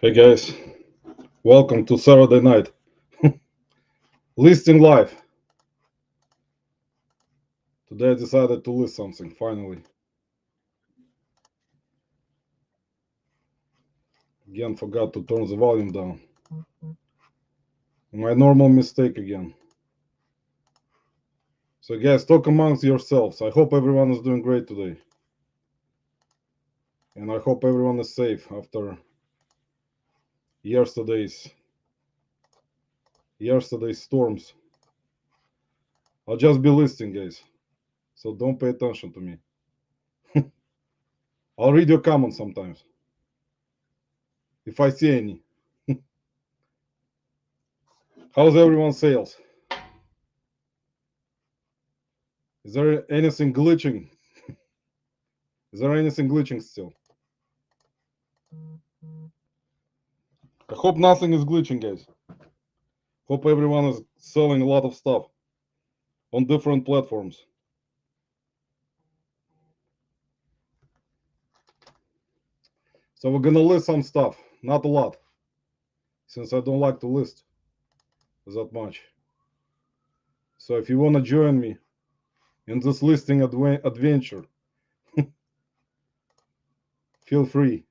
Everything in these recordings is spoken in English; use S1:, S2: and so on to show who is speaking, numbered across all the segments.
S1: Hey guys, welcome to Saturday night. Listing live. Today I decided to list something finally. Again, forgot to turn the volume down. My normal mistake again. So, guys, talk amongst yourselves. I hope everyone is doing great today. And I hope everyone is safe after yesterday's storms. I'll just be listing, guys. So don't pay attention to me. I'll read your comments sometimes. If I see any. How's everyone's sales? Is there anything glitching? Is there anything glitching still? I hope nothing is glitching, guys. Hope everyone is selling a lot of stuff on different platforms. So we're gonna list some stuff, not a lot, since I don't like to list that much. So if you wanna join me in this listing adventure, feel free.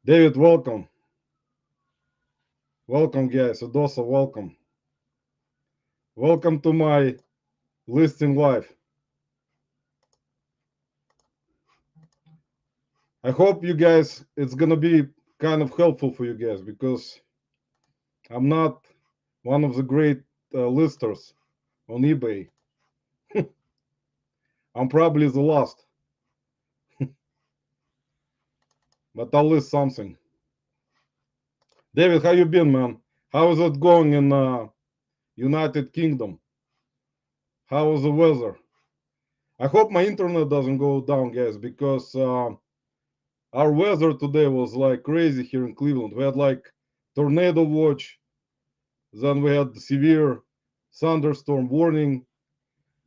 S1: David, welcome. Welcome, guys. Adosa, welcome. Welcome to my listing live. I hope you guys, it's gonna be kind of helpful for you guys because I'm not one of the great listers on eBay. I'm probably the last, but I'll list something. David, how you been, man? How is it going in United Kingdom? How is the weather? I hope my internet doesn't go down, guys, because our weather today was like crazy here in Cleveland. We had like tornado watch, then we had severe thunderstorm warning,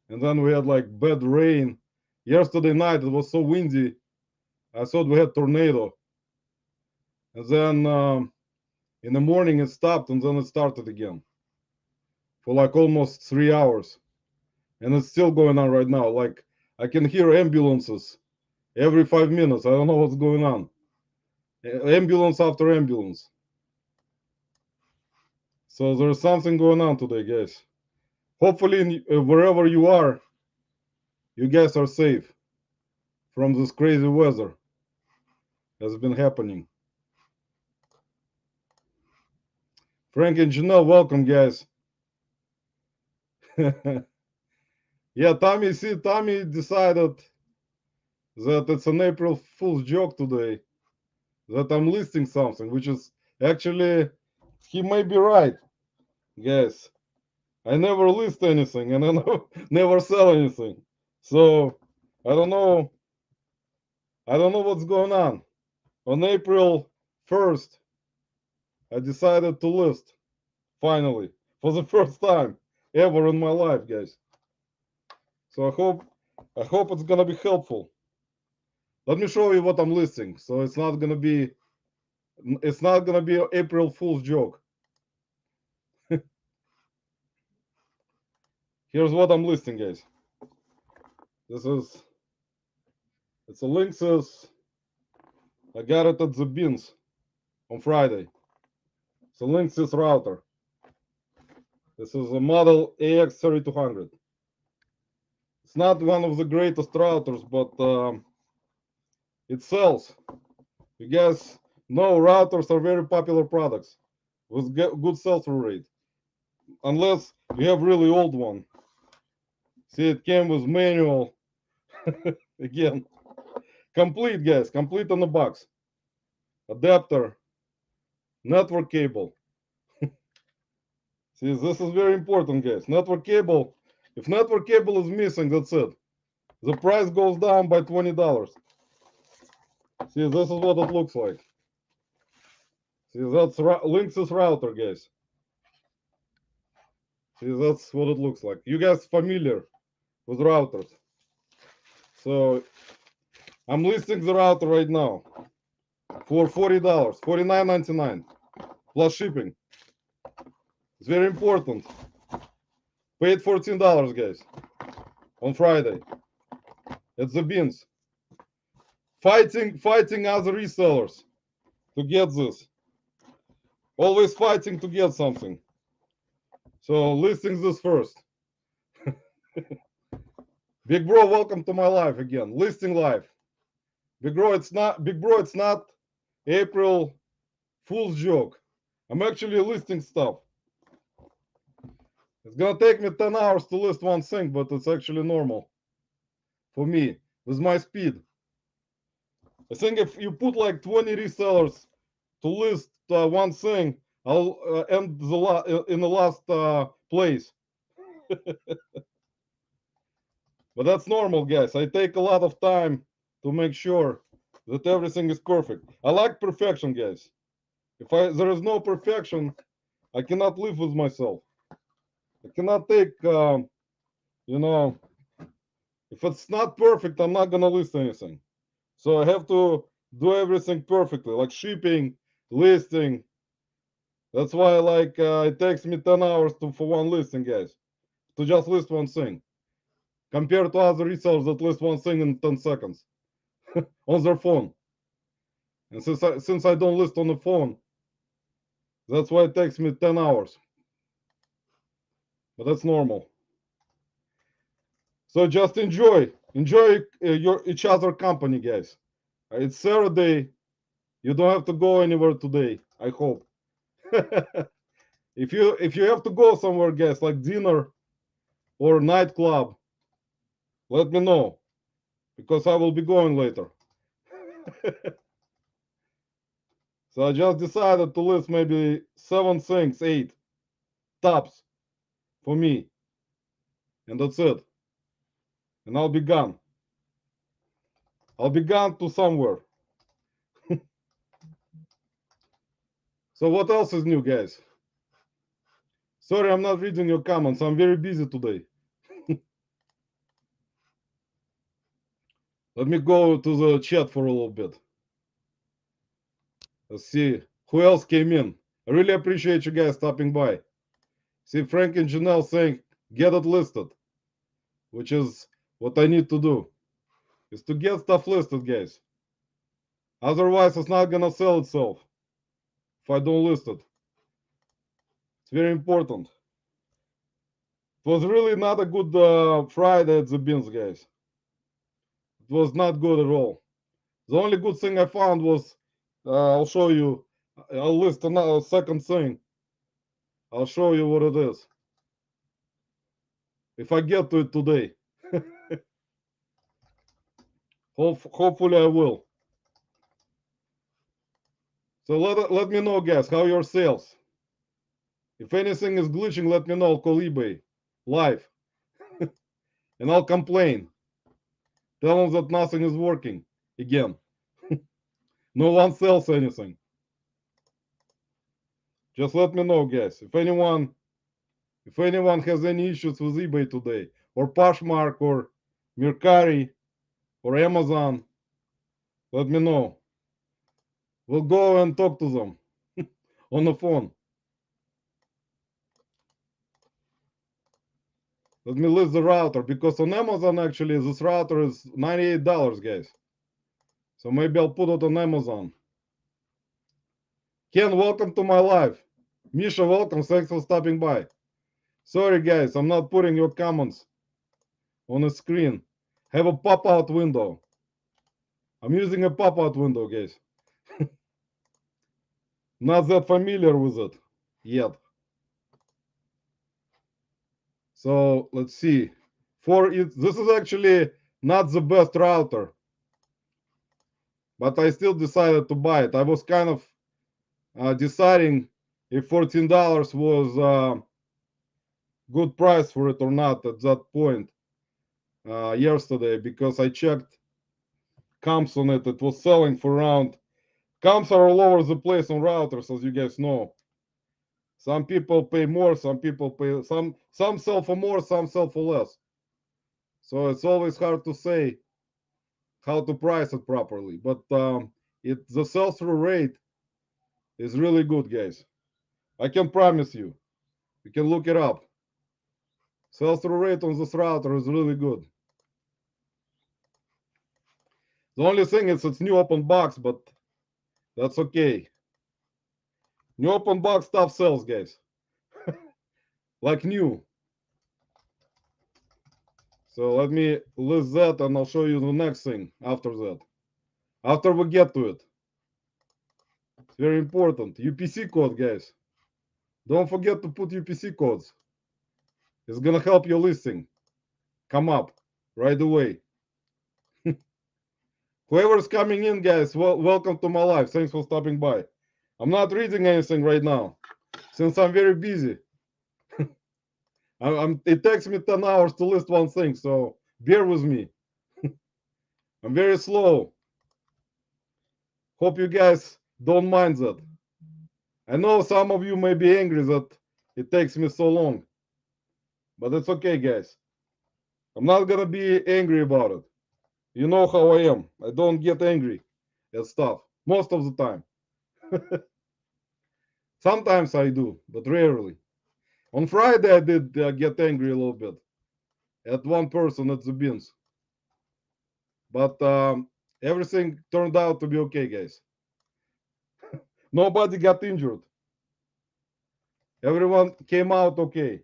S1: and then we had like bad rain. Yesterday night it was so windy, I thought we had tornado, and then in the morning it stopped, and then it started again for like almost 3 hours. And it's still going on right now. Like I can hear ambulances every 5 minutes. I don't know what's going on. Ambulance after ambulance. So there's something going on today, guys. Hopefully, wherever you are, you guys are safe from this crazy weather that's been happening. Frank and Janelle, welcome, guys. Yeah, Tommy. See, Tommy decided that it's an April Fool's joke today. That I'm listing something, which is actually he may be right, guys. I never list anything and I never sell anything. So I don't know. I don't know what's going on. On April 1st, I decided to list finally for the first time ever in my life, guys. So I hope it's gonna be helpful. Let me show you what I'm listing. So it's not gonna be an April Fool's joke. Here's what I'm listing, guys. This is it's a Linksys. I got it at the bins on Friday. It's a Linksys router. This is a model AX3200. It's not one of the greatest routers, but it sells. You guys know routers are very popular products with good sell-through rate, unless you have really old one. See, it came with manual again, complete, guys, complete on the box, adapter, network cable. See, this is very important, guys. Network cable. If network cable is missing, that's it. The price goes down by $20. See, this is what it looks like. See, that's Linksys router, guys. See, that's what it looks like. You guys familiar with routers? So I'm listing the router right now for $40, $49.99 plus shipping. It's very important. Paid $14, guys, on Friday. It's the beans. Fighting other resellers to get this. Always fighting to get something. So listing this first. Big bro, welcome to my live again. Listing live. Big bro, it's not April Fool's joke. I'm actually listing stuff. It's gonna take me 10 hours to list one thing, but it's actually normal for me with my speed. I think if you put like 20 resellers to list one thing, I'll end in the last place. But that's normal, guys. I take a lot of time to make sure that everything is perfect. I like perfection, guys. If there is no perfection, I cannot live with myself. I cannot take, you know, if it's not perfect, I'm not gonna list anything. So I have to do everything perfectly, like shipping, listing. That's why, like, it takes me 10 hours for one listing, guys, to just list one thing, compared to other resellers that list one thing in 10 seconds on their phone. And since I don't list on the phone, that's why it takes me 10 hours. But that's normal. So just enjoy each other company, guys. It's Saturday. You don't have to go anywhere today, I hope. If you have to go somewhere, guys, like dinner or nightclub, let me know, because I will be going later. So I just decided to list maybe 7 things, 8 tops for me, and that's it. And I'll be gone. I'll be gone to somewhere. So what else is new, guys? Sorry, I'm not reading your comments. I'm very busy today. Let me go to the chat for a little bit. Let's see who else came in. I really appreciate you guys stopping by. See Frank and Janelle saying, get it listed, which is what I need to do, is to get stuff listed, guys. Otherwise, it's not gonna sell itself if I don't list it. It's very important. It was really not a good Friday at the bins, guys. It was not good at all. The only good thing I found was, I'll show you, I'll list another second thing. I'll show you what it is. If I get to it today. Hopefully I will. So let me know, guys, how your sales. If anything is glitching, let me know. Call eBay live. And I'll complain. Tell them that nothing is working again. No one sells anything. Just let me know, guys. If anyone has any issues with eBay today, or Poshmark, or Mercari, or Amazon, let me know. We'll go and talk to them on the phone. Let me list the router, because on Amazon, actually, this router is $98, guys. So maybe I'll put it on Amazon. Ken, welcome to my live. Misha, welcome. Thanks for stopping by. Sorry, guys, I'm not putting your comments on the screen. Have a pop-out window. I'm using a pop-out window, guys. Not that familiar with it yet. So let's see. This is actually not the best router, but I still decided to buy it. I was kind of deciding if $14 was a good price for it or not at that point yesterday, because I checked comps on it. It was selling for around. Comps are all over the place on routers, as you guys know. Some people pay more, some people pay some sell for more, some sell for less. So it's always hard to say how to price it properly. But the sell-through rate is really good, guys. I can promise you. You can look it up. Sell-through rate on this router is really good. The only thing is it's new open box, but that's okay. New open box stuff sells, guys. Like new. So let me list that and I'll show you the next thing after that. After we get to it. It's very important. UPC code, guys. Don't forget to put UPC codes. It's gonna help your listing come up right away. Whoever's coming in, guys, welcome to my live. Thanks for stopping by. I'm not reading anything right now since I'm very busy. It takes me 10 hours to list one thing, so bear with me. I'm very slow. Hope you guys don't mind that. I know some of you may be angry that it takes me so long, but it's okay, guys. I'm not gonna be angry about it. You know how I am. I don't get angry at stuff most of the time. Sometimes I do, but rarely. On Friday, I did get angry a little bit at one person at the bins, but everything turned out to be okay, guys. Nobody got injured. Everyone came out okay.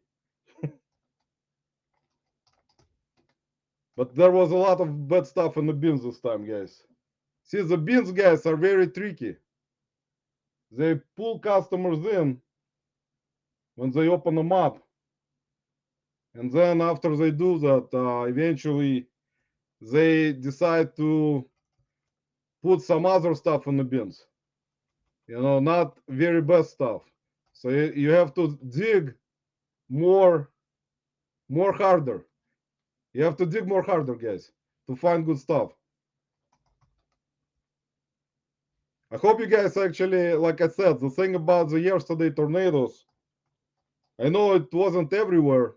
S1: But there was a lot of bad stuff in the bins this time, guys. See, the bins, guys, are very tricky. They pull customers in when they open them up. And then after they do that, eventually they decide to put some other stuff in the bins. You know, not very best stuff. So you have to dig more harder. You have to dig more harder, guys, to find good stuff. I hope you guys actually, like I said, the thing about the yesterday tornadoes, I know it wasn't everywhere.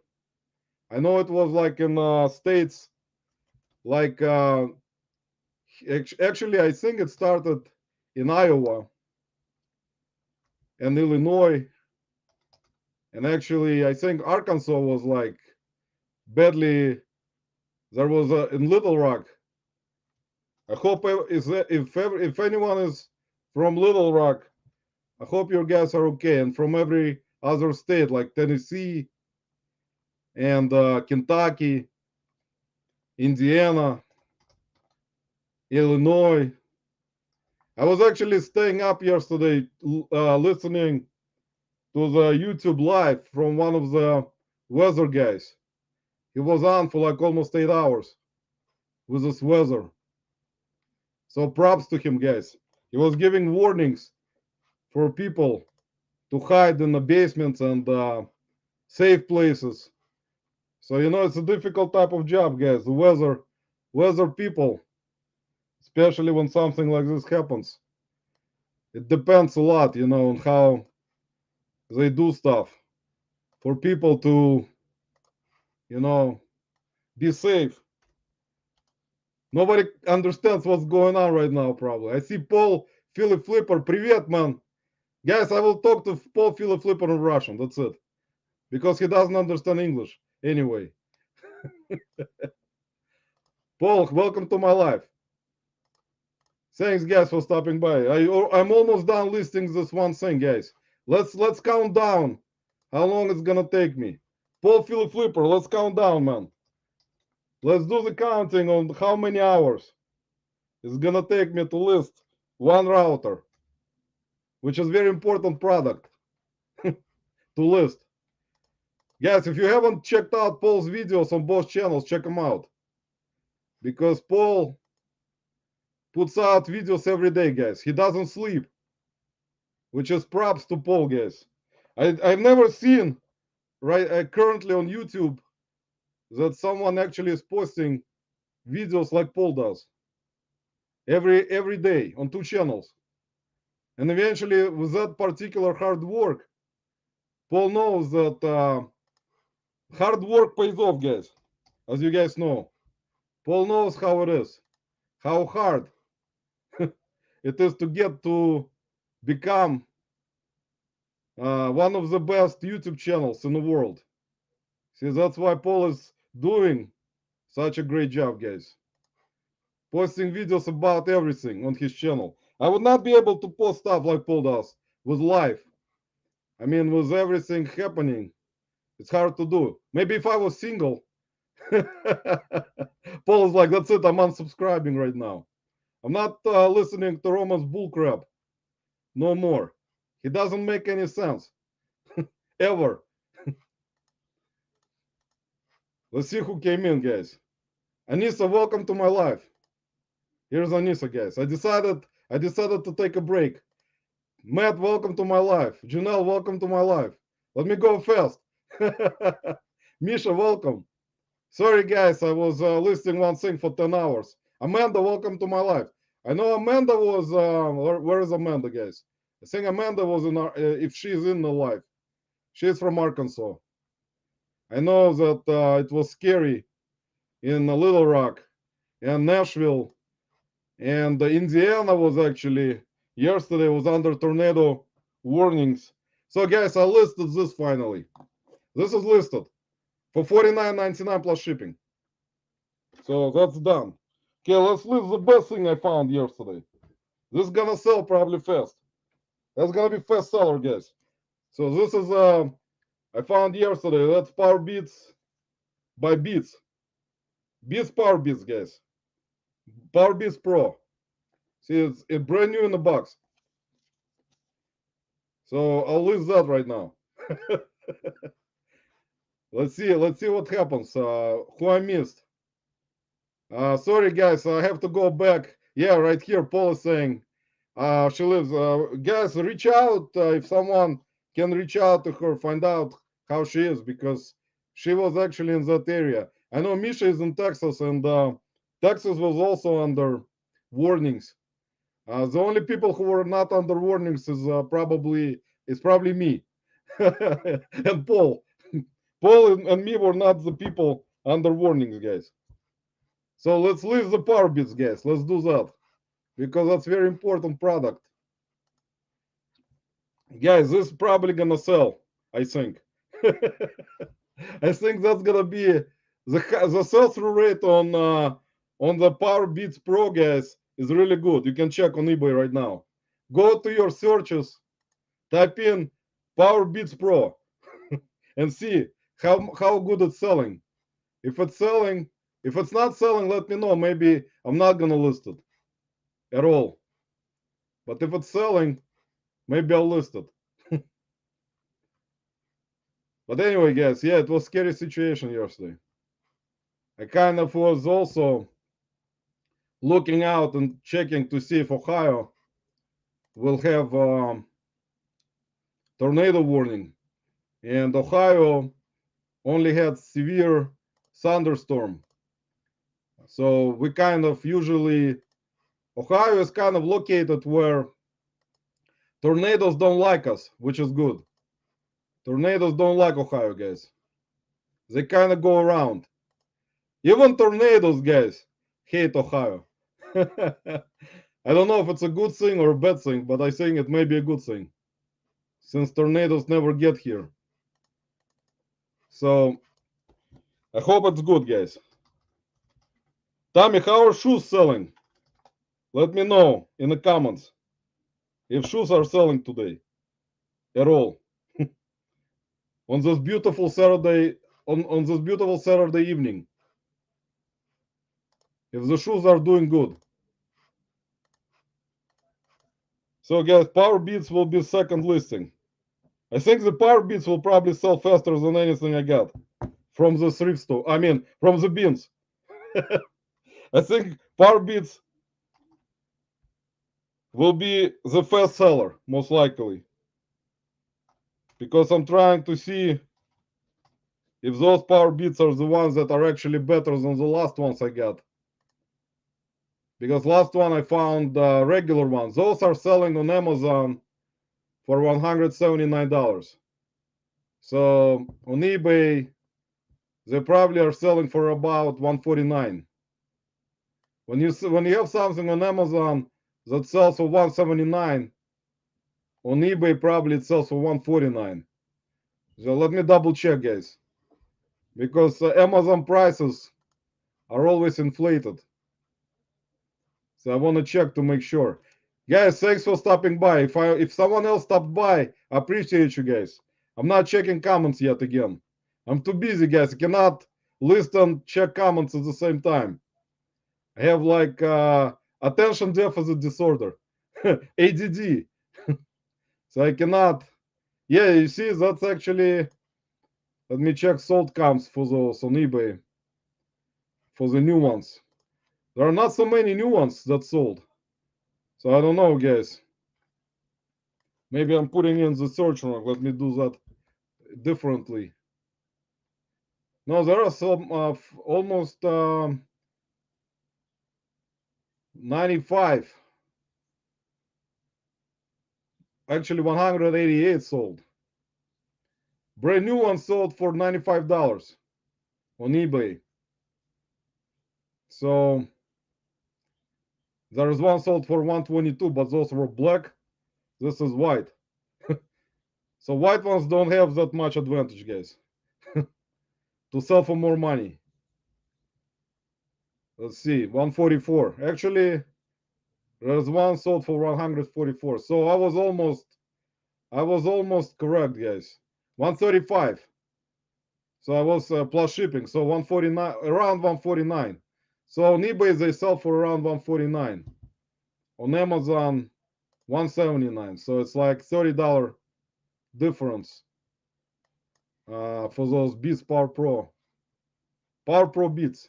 S1: I know it was like in states, like actually I think it started in Iowa and Illinois, and actually I think Arkansas was like badly. There was in Little Rock. I hope if anyone is from Little Rock, I hope your guys are okay, and from every other state like Tennessee and Kentucky, Indiana, Illinois. I was actually staying up yesterday listening to the YouTube live from one of the weather guys. He was on for like almost 8 hours with this weather. So props to him, guys. He was giving warnings for people to hide in the basements and safe places. So you know it's a difficult type of job, guys. The weather people, especially when something like this happens. It depends a lot, you know, on how they do stuff for people to, you know, be safe. Nobody understands what's going on right now, probably. I see Paul Philip Flipper. Привет, man. Guys, I will talk to Paul Philip Flipper in Russian. That's it. Because he doesn't understand English. Anyway. Paul, welcome to my life. Thanks, guys, for stopping by. I'm almost done listing this one thing, guys. Let's count down how long it's gonna take me. Paul Philip Flipper, let's count down, man. Let's do the counting on how many hours it's gonna take me to list one router, which is very important product to list. Guys, if you haven't checked out Paul's videos on both channels, check them out. Because Paul puts out videos every day, guys. He doesn't sleep, which is props to Paul, guys. I've never seen right currently on YouTube that someone actually is posting videos like Paul does every day on 2 channels. And eventually, with that particular hard work, Paul knows that hard work pays off, guys. As you guys know, Paul knows how it is, how hard it is to get to become one of the best YouTube channels in the world. See, that's why Paul is doing such a great job, guys. Posting videos about everything on his channel. I would not be able to post stuff like Paul does with life. I mean, with everything happening, it's hard to do. Maybe if I was single, Paul is like, that's it, I'm unsubscribing right now. I'm not listening to Roman's bullcrap no more. He doesn't make any sense. Ever. Let's see who came in, guys. Anissa, welcome to my life. Here's Anissa, guys. I decided to take a break. Matt, welcome to my life. Janelle, welcome to my life. Let me go fast. Misha, welcome. Sorry, guys, I was listing one thing for 10 hours. Amanda, welcome to my life. I know Amanda was, where is Amanda, guys? I think Amanda was in our, if she's in the life. She's from Arkansas. I know that it was scary in Little Rock and Nashville, and Indiana was actually, yesterday was under tornado warnings. So guys, I listed this finally. This is listed for $49.99 plus shipping. So that's done. Okay, let's list the best thing I found yesterday. This is gonna sell probably fast. That's gonna be fast seller, guys. So this is I found yesterday. That's Power Beats by Beats. Beats Power Beats, guys. Power Beats Pro. See, it's brand new in the box. So I'll list that right now. Let's see what happens. Who I missed? Sorry, guys, I have to go back. Yeah, right here, Paul is saying she lives. Guys, reach out if someone can reach out to her, find out how she is, because she was actually in that area. I know Misha is in Texas, and Texas was also under warnings. The only people who were not under warnings is probably me and Paul. Paul and me were not the people under warnings, guys. So let's list the Power Beats, guys. Let's do that, because that's very important product. Guys, this is probably gonna sell, I think. I think that's gonna be the sell-through rate on the Power Beats Pro, guys, is really good. You can check on eBay right now. Go to your searches, type in Power Beats Pro, and see how good it's selling. If it's selling, if it's not selling, let me know. Maybe I'm not gonna list it at all. But if it's selling, maybe I'll list it. But anyway, guys, yeah, it was a scary situation yesterday. I kind of was also looking out and checking to see if Ohio will have tornado warning. And Ohio only had severe thunderstorm. So we kind of usually, Ohio is kind of located where tornadoes don't like us, which is good. Tornadoes don't like Ohio, guys. They kind of go around. Even tornadoes, guys, hate Ohio. I don't know if it's a good thing or a bad thing, but I think it may be a good thing, since tornadoes never get here. So I hope it's good, guys. Tommy, how are shoes selling? Let me know in the comments if shoes are selling today at all. On this beautiful Saturday, on this beautiful Saturday evening. If the shoes are doing good. So guys, Power Beats will be second listing. I think the Power Beats will probably sell faster than anything I got from the thrift store. I mean, from the bins. I think Power Beats will be the fast seller, most likely. Because I'm trying to see if those Power Beats are the ones that are actually better than the last ones I got. Because last one I found regular ones. Those are selling on Amazon for $179. So on eBay, they probably are selling for about $149. When you have something on Amazon that sells for 179. On eBay, probably it sells for 149. So let me double check, guys, because Amazon prices are always inflated. So I want to check to make sure. Guys, thanks for stopping by. If someone else stopped by, I appreciate you guys. I'm not checking comments yet again. I'm too busy, guys. I cannot list and check comments at the same time. I have like attention deficit disorder, ADD. So I cannot. Yeah, you see, that's actually. Let me check sold comps for those on eBay for the new ones. There are not so many new ones that sold. So I don't know, guys. Maybe I'm putting in the search wrong. Let me do that differently. No, there are some almost 95. Actually, 188 sold. Brand new one sold for $95 on eBay. So there is one sold for 122, but those were black. This is white. So white ones don't have that much advantage, guys, to sell for more money. Let's see, 144. Actually, there's one sold for 144. So I was almost correct, guys. 135. So I was plus shipping. So 149, around 149. So on eBay they sell for around 149. On Amazon, 179. So it's like $30 difference for those Beats Power Pro. Power Pro Beats.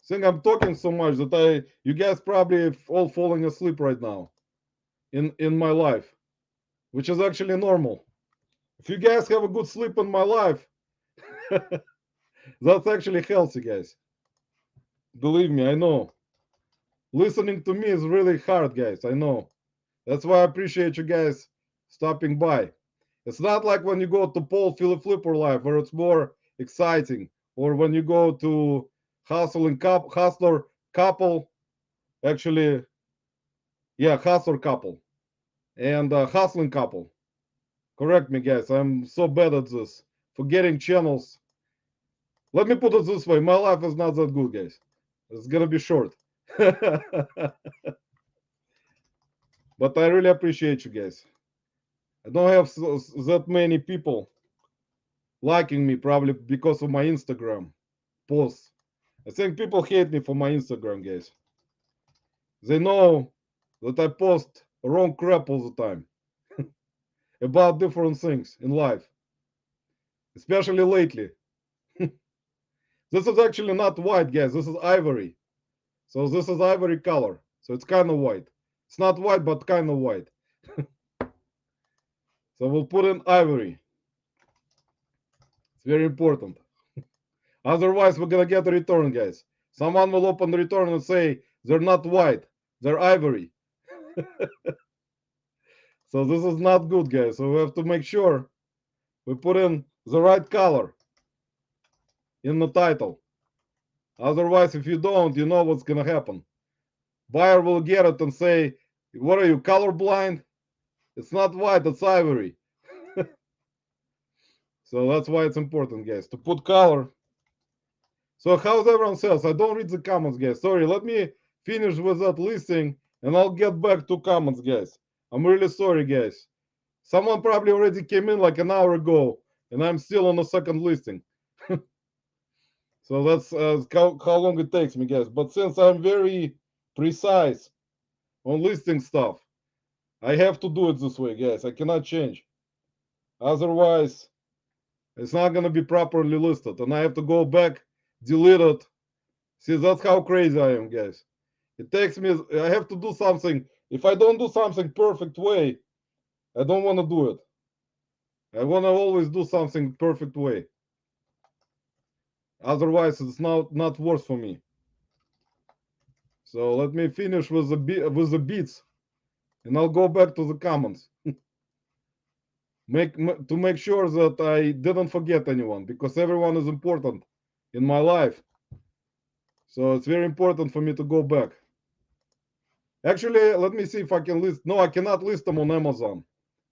S1: I think I'm talking so much that you guys probably all falling asleep right now in my life, which is actually normal. If you guys have a good sleep in my life, that's actually healthy, guys. Believe me, I know. Listening to me is really hard, guys. I know. That's why I appreciate you guys stopping by. It's not like when you go to Paul Philip Flipper Live where it's more exciting, or when you go to Hustler Couple, actually, yeah, Hustler Couple and Hustling Couple. Correct me, guys. I'm so bad at this. Forgetting channels. Let me put it this way: my life is not that good, guys. It's gonna be short. But I really appreciate you guys. I don't have that many people liking me, probably because of my Instagram posts. I think people hate me for my Instagram, guys. They know that I post wrong crap all the time about different things in life, especially lately. This is actually not white, guys. This is ivory. So this is ivory color. So it's kind of white. It's not white, but kind of white. So we'll put in ivory. It's very important. Otherwise, we're going to get a return, guys. Someone will open the return and say, they're not white, they're ivory. So this is not good, guys. So we have to make sure we put in the right color in the title. Otherwise, if you don't, you know what's going to happen. Buyer will get it and say, what are you, colorblind? It's not white, it's ivory. So that's why it's important, guys, to put color. So how's everyone else? I don't read the comments, guys. Sorry, let me finish with that listing and I'll get back to comments, guys. I'm really sorry, guys. Someone probably already came in like an hour ago and I'm still on the second listing. So that's how long it takes me, guys. But since I'm very precise on listing stuff, I have to do it this way, guys. I cannot change. Otherwise, it's not going to be properly listed. And I have to go back, delete it. See, that's how crazy I am, guys. It takes me, I have to do something. If I don't do something perfect way, I don't want to do it. I want to always do something perfect way. Otherwise, it's not worth for me. So let me finish with the beats, and I'll go back to the comments. To make sure that I didn't forget anyone, because everyone is important in my life. So it's very important for me to go back. Actually, let me see if I can list. No, I cannot list them on Amazon.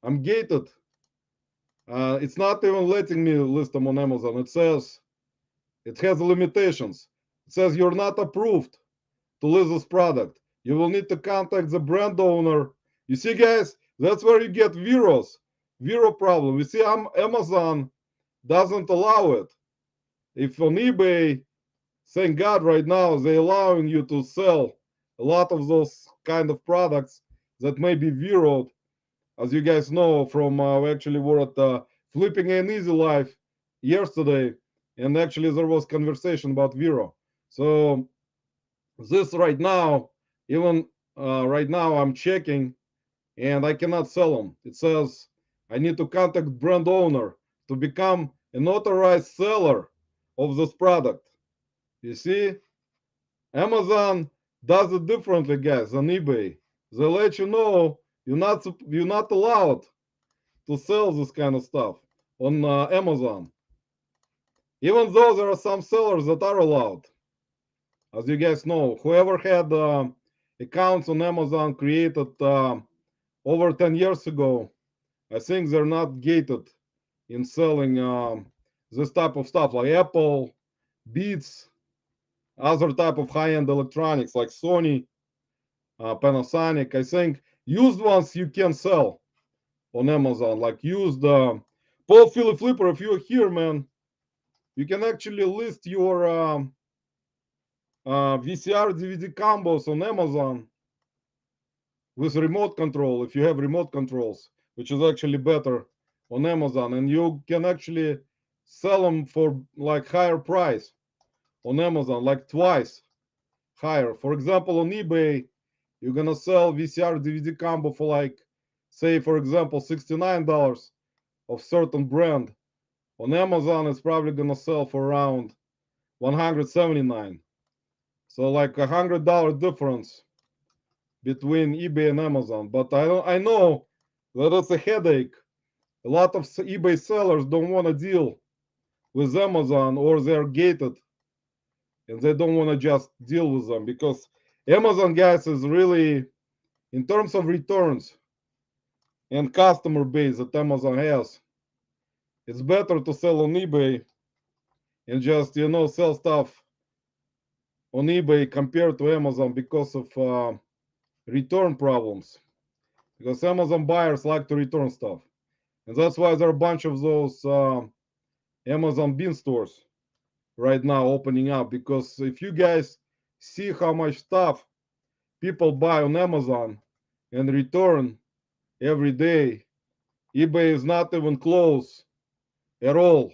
S1: I'm gated. It's not even letting me list them on Amazon. It says it has limitations. It says you're not approved to list this product. You will need to contact the brand owner. You see, guys, that's where you get Vero problem. You see, Amazon doesn't allow it. If on eBay, thank God, right now they're allowing you to sell a lot of those kind of products that may be Vero. As you guys know, from we actually were at Flipping an Easy Life yesterday, and actually there was conversation about Vero. So this right now, even right now, I'm checking, and I cannot sell them. It says I need to contact brand owner to become an authorized seller of this product. You see, Amazon does it differently, guys, than eBay. They let you know you're not allowed to sell this kind of stuff on Amazon. Even though there are some sellers that are allowed, as you guys know, whoever had accounts on Amazon created over 10 years ago, I think they're not gated in selling this type of stuff like Apple, Beats, other type of high-end electronics like Sony, Panasonic. I think used ones you can sell on Amazon, like used Paul Philly Flipper. If you're here, man, you can actually list your VCR DVD combos on Amazon with remote control if you have remote controls, which is actually better on Amazon, and you can actually sell them for like higher price on Amazon, like twice higher. For example, on eBay, you're gonna sell VCR DVD combo for like, say for example, $69 of certain brand. On Amazon, it's probably gonna sell for around 179. So like $100 difference between eBay and Amazon. But I know that it's a headache. A lot of eBay sellers don't want to deal with Amazon, or they're gated and they don't want to just deal with them because Amazon, guys, is really, in terms of returns and customer base that Amazon has, it's better to sell on eBay and just sell stuff on eBay compared to Amazon because of return problems. Because Amazon buyers like to return stuff, and that's why there are a bunch of those Amazon bin stores right now opening up. Because if you guys see how much stuff people buy on Amazon and return every day, eBay is not even close at all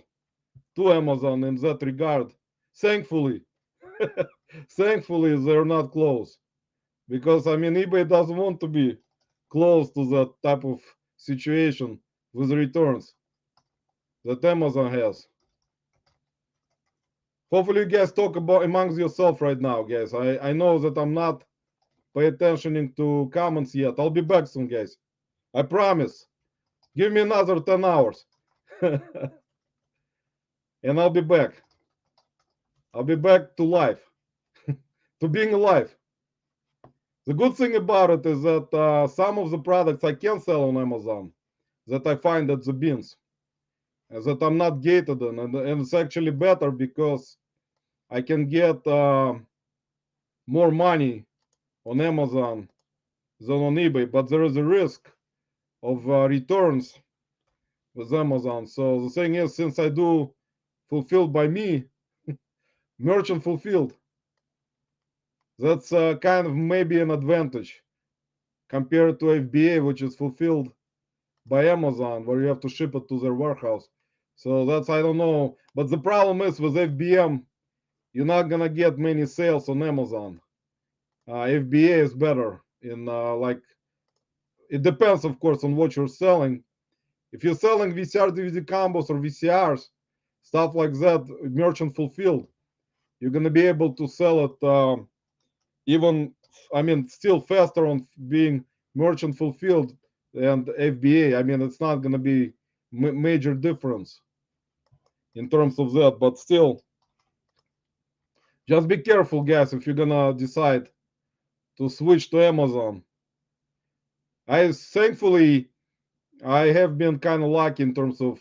S1: to Amazon in that regard. Thankfully, thankfully they're not close, because I mean eBay doesn't want to be close to that type of situation with returns that Amazon has. Hopefully you guys talk about amongst yourself right now, guys. I know that I'm not paying attention to comments yet. I'll be back soon, guys. I promise. Give me another 10 hours. And I'll be back. I'll be back to life, to being alive. The good thing about it is that some of the products I can sell on Amazon that I find at the bins, that I'm not gated in, and it's actually better because I can get more money on Amazon than on eBay, but there is a risk of returns with Amazon. So the thing is, since I do fulfilled by me, merchant fulfilled, that's kind of maybe an advantage compared to FBA, which is fulfilled by Amazon, where you have to ship it to their warehouse. So that's, I don't know. But the problem is with FBM, you're not gonna get many sales on Amazon. FBA is better in like, it depends, of course, on what you're selling. If you're selling VCR DVD combos or VCRs, stuff like that, merchant fulfilled, you're gonna be able to sell it even, I mean, still faster on being merchant fulfilled and FBA. I mean, it's not gonna be major difference in terms of that, but still, just be careful, guys, if you're gonna decide to switch to Amazon. Thankfully I have been kind of lucky in terms of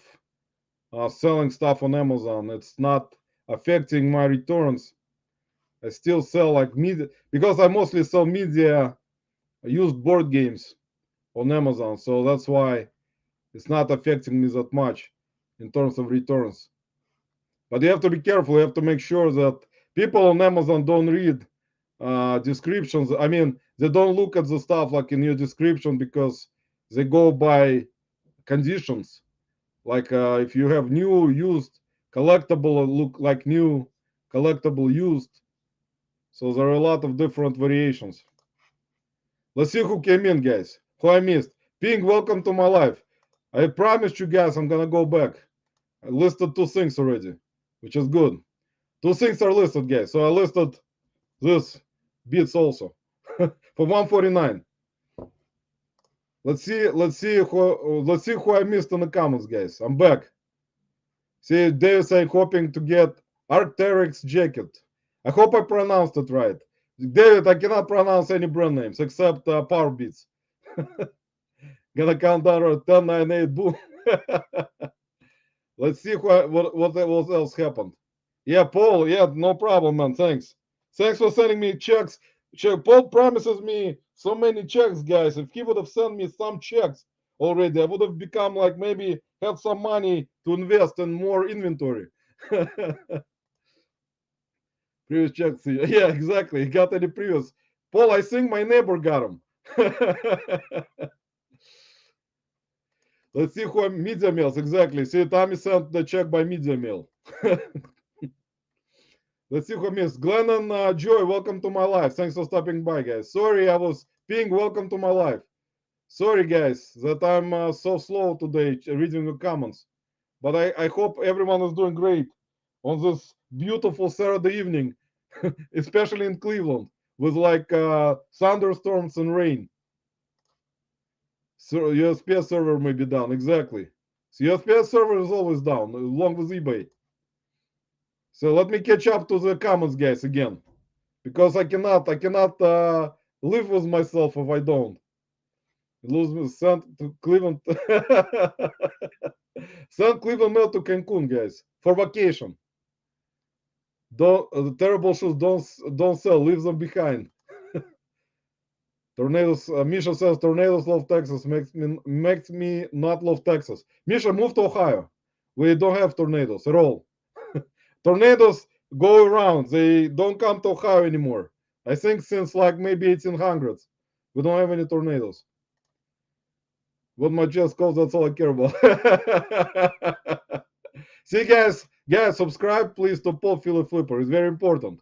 S1: selling stuff on Amazon. It's not affecting my returns. I still sell like media because I mostly sell media, used board games on Amazon, so that's why it's not affecting me that much in terms of returns. But you have to be careful. You have to make sure that people on Amazon don't read descriptions. I mean, they don't look at the stuff like in your description because they go by conditions. Like if you have new, used, collectible, look like new, collectible, used. So there are a lot of different variations. Let's see who came in, guys. Who I missed. Ping, welcome to my life. I promised you guys I'm gonna go back. I listed 2 things already, which is good. 2 things are listed, guys. So I listed this beats also for 149. Let's see who I missed in the comments, guys. I'm back. See, Dave saying hoping to get Arc'teryx jacket. I hope I pronounced it right. David, I cannot pronounce any brand names except Power Beats. Gonna count down 10, 9, 8, boom. Let's see what else happened. Yeah, Paul. Yeah, no problem, man. Thanks. Thanks for sending me checks. Paul promises me so many checks, guys. If he would have sent me some checks already, I would have become like maybe have some money to invest in more inventory. Previous checks. Yeah, exactly. He got any previous. Paul, I think my neighbor got him. Let's see who Media Mails. Exactly. See, Tommy sent the check by Media Mail. Let's see who missed. Glenn and Joy, welcome to my life. Thanks for stopping by, guys. Sorry, I was Ping, welcome to my life. Sorry, guys, that I'm so slow today reading the comments. But I hope everyone is doing great on this beautiful Saturday evening, especially in Cleveland, with like thunderstorms and rain. So USPS server may be down, exactly. So USPS server is always down, along with eBay. So let me catch up to the comments, guys, again, because I cannot live with myself if I don't. Lose me, send to Cleveland, send Cleveland mail to Cancun, guys, for vacation. Don't the terrible shoes don't sell, leave them behind. Tornadoes. Misha says tornadoes love Texas. Makes me not love Texas. Misha, move to Ohio. We don't have tornadoes at all. Tornadoes go around. They don't come to Ohio anymore. I think since like maybe 1800s, we don't have any tornadoes. What my chest calls, that's all I care about. See, guys, subscribe please to Paul Philly Flipper. It's very important.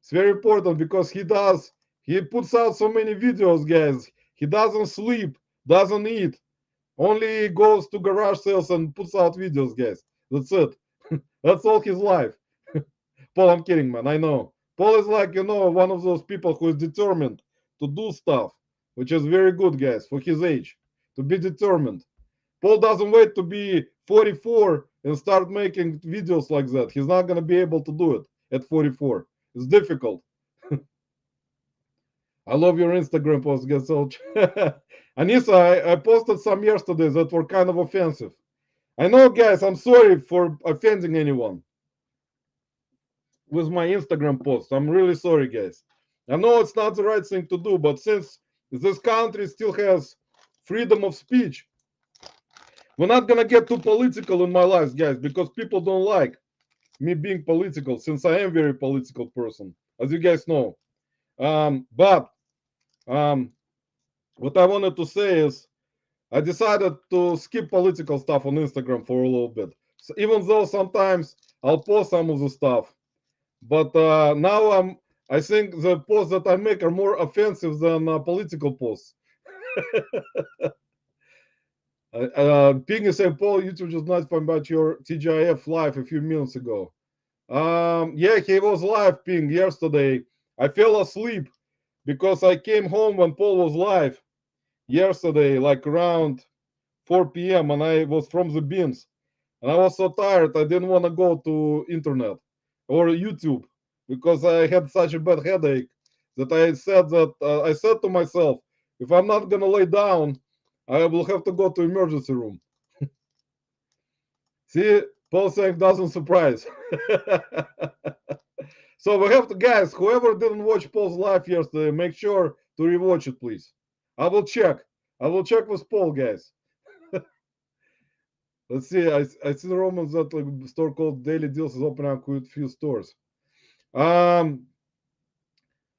S1: It's very important because he puts out so many videos, guys. He doesn't sleep, doesn't eat, only goes to garage sales and puts out videos, guys. That's it. That's all his life. Paul, I'm kidding, man. I know. Paul is like, one of those people who is determined to do stuff, which is very good, guys, for his age, to be determined. Paul doesn't wait to be 44 and start making videos like that. He's not going to be able to do it at 44. It's difficult. I love your Instagram post, guys. So, Anissa, I posted some yesterday that were kind of offensive. I know, guys, I'm sorry for offending anyone with my Instagram post. I'm really sorry, guys. I know it's not the right thing to do, but since this country still has freedom of speech, we're not gonna get too political in my life, guys, because people don't like me being political, since I am a very political person, as you guys know. But what I wanted to say is I decided to skip political stuff on Instagram for a little bit. So even though sometimes I'll post some of the stuff, but now I think the posts that I make are more offensive than political posts. Ping is saying, Paul, YouTube just notified about your TGIF live a few minutes ago. Yeah, he was live, Ping, yesterday. I fell asleep because I came home when Paul was live yesterday, like around 4 p.m. and I was from the beans. And I was so tired, I didn't want to go to internet or YouTube because I had such a bad headache that I said to myself, if I'm not gonna lay down, I will have to go to emergency room. See, Paul saying doesn't surprise. So we have to, guys, whoever didn't watch Paul's live yesterday, make sure to rewatch it, please. I will check. I will check with Paul, guys. Let's see. I see the Romans that like store called Daily Deals is opening up with few stores. Um,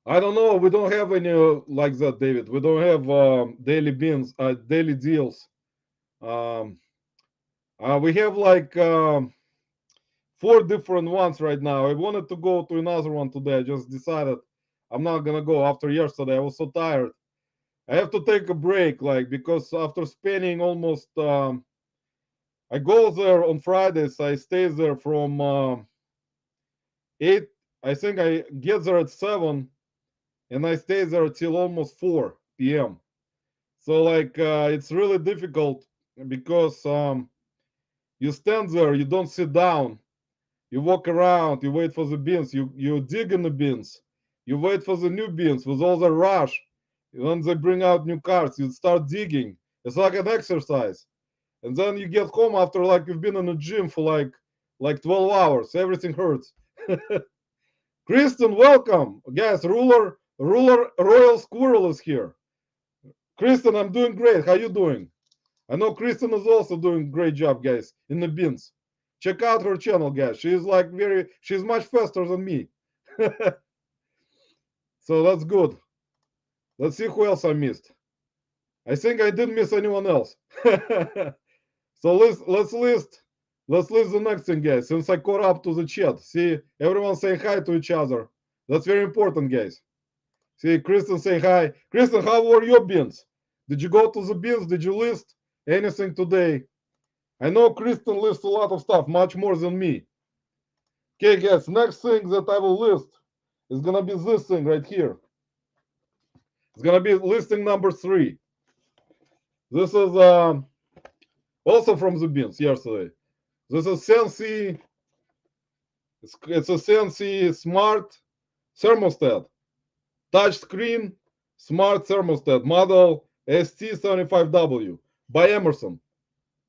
S1: I don't know. We don't have any like that, David. We don't have daily deals. Um, we have like 4 different ones right now. I wanted to go to another one today. I just decided I'm not gonna go after yesterday. I was so tired. I have to take a break, like because after spending almost, I go there on Fridays. I stay there from 8. I think I get there at 7, and I stay there till almost 4 p.m. So like it's really difficult because you stand there, you don't sit down, you walk around, you wait for the beans, you dig in the beans, you wait for the new beans with all the rush. When they bring out new cards, you start digging. It's like an exercise, and then you get home after like you've been in the gym for like 12 hours. Everything hurts. Kristen, welcome, guys. Ruler Royal Squirrel is here. Kristen, I'm doing great. How you doing? I know Kristen is also doing great job, guys, in the beans. Check out her channel, guys. She's much faster than me. So that's good. Let's see who else I missed. I think I didn't miss anyone else. So let's list the next thing, guys. Since I caught up to the chat, see everyone saying hi to each other. That's very important, guys. See Kristen saying hi. Kristen, how were your beans? Did you go to the beans? Did you list anything today? I know Kristen lists a lot of stuff, much more than me. Okay, guys, next thing that I will list is gonna be this thing right here. It's gonna be listing number 3. This is also from the beans yesterday. This is Sensi. It's a Sensi smart thermostat, touch screen smart thermostat model ST75W by Emerson.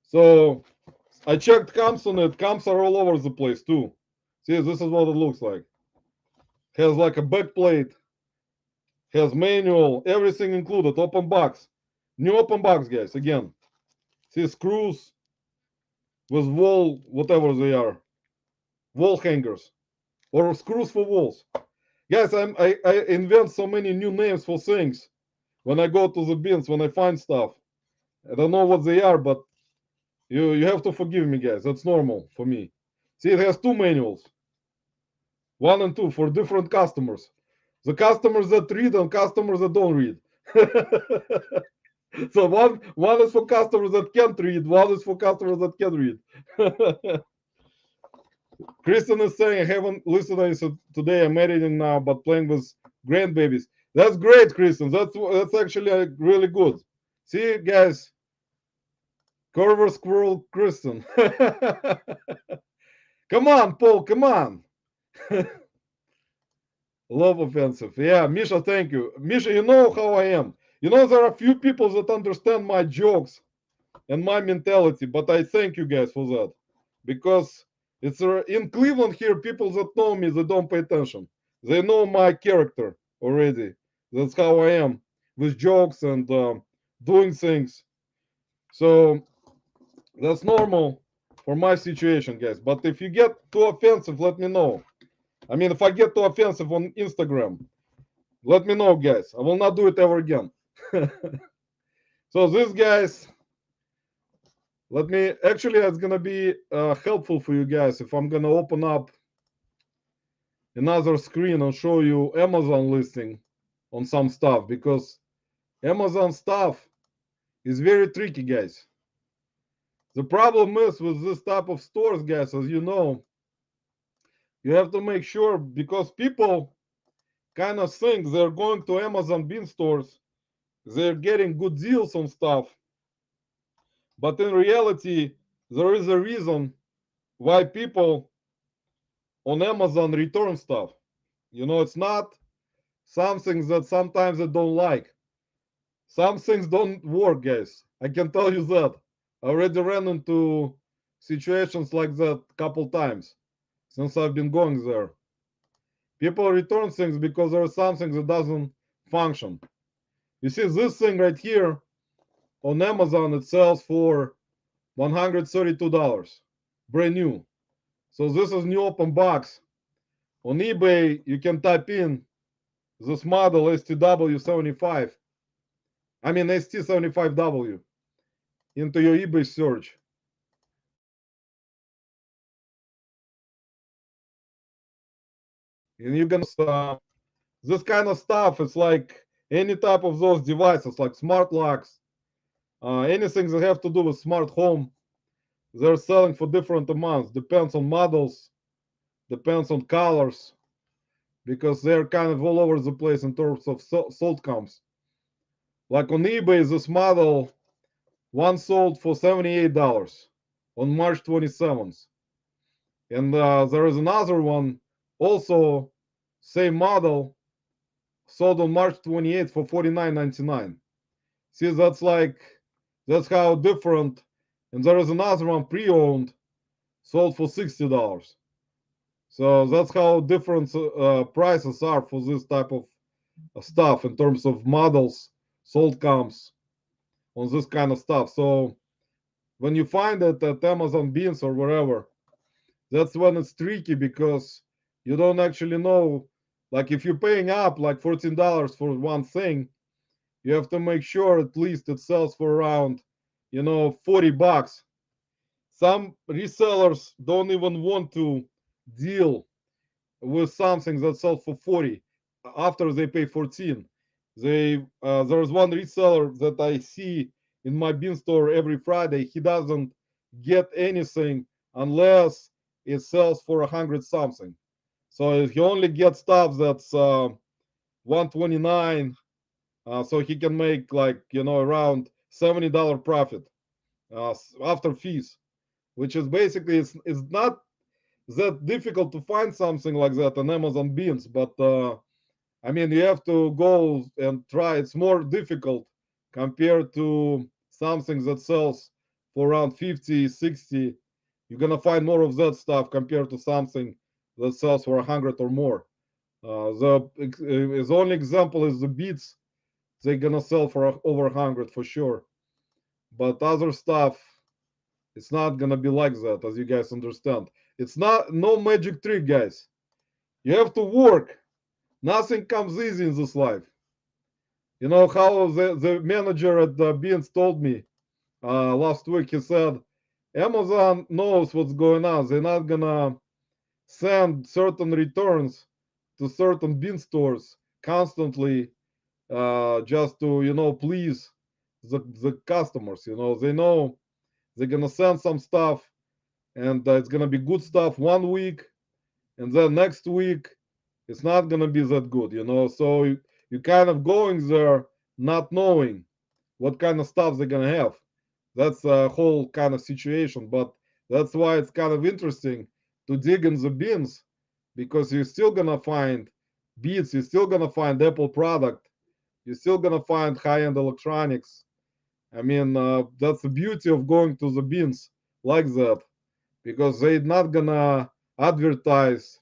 S1: So I checked comps on it. Comps are all over the place too. See, this is what it looks like. Has like a back plate, has manual, everything included. Open box, new open box, guys. Again, see screws with wall, whatever they are, wall hangers or screws for walls. Guys, I invent so many new names for things when I go to the bins when I find stuff. I don't know what they are, but you have to forgive me, guys. That's normal for me. See, it has 2 manuals, 1 and 2 for different customers. The customers that read and customers that don't read. So one is for customers that can't read, one is for customers that can read. Kristen is saying, I haven't listened to today. I'm editing now, but playing with grandbabies. That's great, Kristen. That's actually really good. See, guys, Corver Squirrel Kristen. Come on, Paul. Come on. Love offensive. Yeah, Misha, thank you. Misha, you know how I am. You know, there are a few people that understand my jokes and my mentality, but I thank you guys for that. Because it's in Cleveland here, people that know me, they don't pay attention. They know my character already. That's how I am with jokes and doing things. So that's normal for my situation, guys. But if you get too offensive, let me know. I mean, if I get too offensive on Instagram, let me know, guys. I will not do it ever again. So this, guys, let me actually, it's gonna be helpful for you guys if I'm gonna open up another screen and show you Amazon listing on some stuff, because Amazon stuff is very tricky, guys. The problem is with this type of stores, guys, as you know, you have to make sure, because people kind of think they're going to Amazon bin stores, they're getting good deals on stuff, but in reality, there is a reason why people on Amazon return stuff. You know, it's not some things that sometimes I don't like. Some things don't work, guys. I can tell you that. I already ran into situations like that a couple times since I've been going there. People return things because there's something that doesn't function. You see, this thing right here on Amazon, it sells for $132, brand new. So this is new open box. On eBay, you can type in this model STW75, I mean ST75W, into your eBay search. And you're gonna this kind of stuff. It's like any type of those devices, like smart locks, anything that have to do with smart home. They're selling for different amounts. Depends on models, depends on colors, because they're kind of all over the place in terms of sold comps. Like on eBay, this model one sold for $78 on March 27th. And there is another one, also same model, sold on March 28th for $49.99. See, that's how different. And there is another one pre-owned, sold for $60. So that's how different prices are for this type of stuff in terms of models, sold comps on this kind of stuff. So when you find it at Amazon Beans or wherever, that's when it's tricky because you don't actually know. Like if you're paying up like $14 for one thing, you have to make sure at least it sells for around, $40. Some resellers don't even want to deal with something that sells for 40 after they pay 14. There's one reseller that I see in my bin store every Friday. He doesn't get anything unless it sells for 100 something. So he only gets stuff that's 129. So he can make like around $70 profit after fees, which is basically it's not that difficult to find something like that on Amazon Beans, but I mean, you have to go and try. It's more difficult compared to something that sells for around 50, 60. You're going to find more of that stuff compared to something that sells for 100 or more. His only example is the beats. They're going to sell for over 100 for sure. But other stuff, it's not going to be like that, as you guys understand. It's not no magic trick, guys. You have to work. Nothing comes easy in this life. You know how the manager at the Beans told me last week? He said, Amazon knows what's going on. They're not gonna send certain returns to certain bean stores constantly just to please the customers. They know they're gonna send some stuff and it's gonna be good stuff one week, and then next week it's not gonna be that good. So you kind of going there not knowing what kind of stuff they're gonna have. That's a whole kind of situation, but that's why it's kind of interesting to dig in the bins, because you're still gonna find Beats, you're still gonna find Apple product, you're still gonna find high-end electronics. I mean, that's the beauty of going to the bins like that, because they're not gonna advertise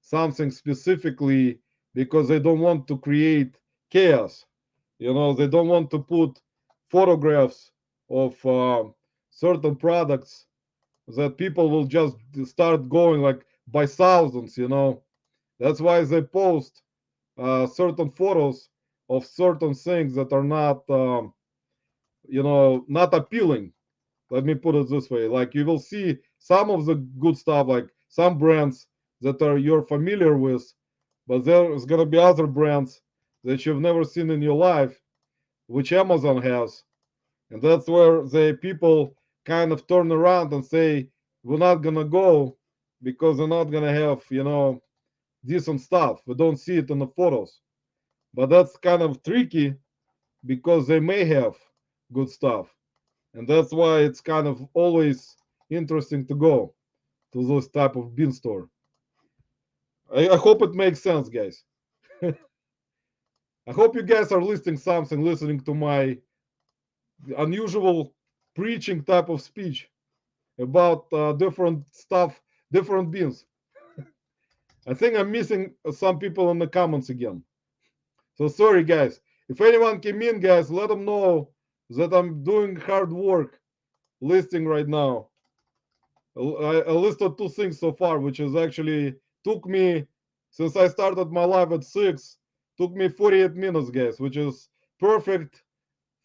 S1: something specifically because they don't want to create chaos. They don't want to put photographs of certain products that people will just start going like by thousands. That's why they post certain photos of certain things that are not appealing. Let me put it this way. Like you will see some of the good stuff, like some brands that are you're familiar with, but there's gonna be other brands that you've never seen in your life, which Amazon has. And that's where the people kind of turn around and say, we're not gonna go because they're not gonna have, decent stuff. We don't see it in the photos. But that's kind of tricky because they may have good stuff. And that's why it's kind of always interesting to go to those type of bean store. I hope it makes sense, guys. I hope you guys are listing something, listening to my unusual preaching type of speech about different stuff, different beans. I think I'm missing some people in the comments again. So sorry, guys. If anyone came in, guys, let them know that I'm doing hard work listing right now. I listed 2 things so far, which is actually took me, since I started my live at 6, took me 48 minutes, guys, which is perfect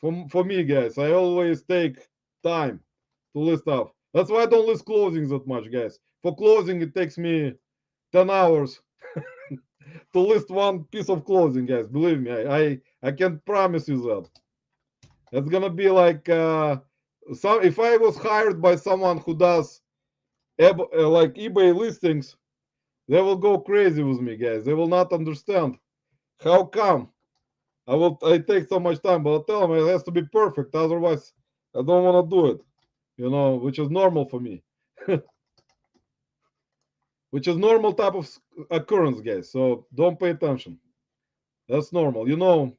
S1: for me, guys. I always take time to list stuff. That's why I don't list closings that much, guys. For closing, it takes me 10 hours to list one piece of clothing, guys. Believe me, I can promise you that. It's gonna be like some. If I was hired by someone who does like eBay listings, they will go crazy with me, guys. They will not understand how come I take so much time. But I tell them it has to be perfect, otherwise I don't want to do it. You know, which is normal for me. Which is normal type of occurrence, guys. So don't pay attention. That's normal. You know,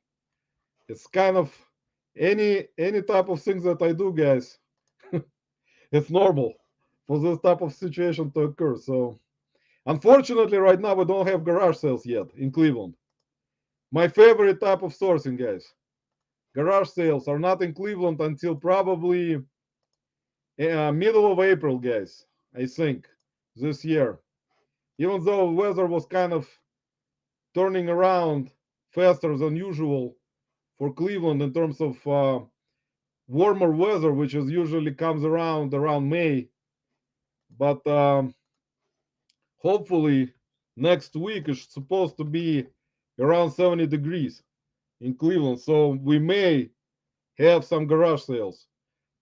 S1: it's kind of any type of things that I do, guys. It's normal for this type of situation to occur. So unfortunately, right now we don't have garage sales yet in Cleveland. My favorite type of sourcing, guys. Garage sales are not in Cleveland until probably middle of April, guys. I think this year. Even though weather was kind of turning around faster than usual for Cleveland in terms of warmer weather, which is usually comes around May. But hopefully next week is supposed to be around 70 degrees in Cleveland, so we may have some garage sales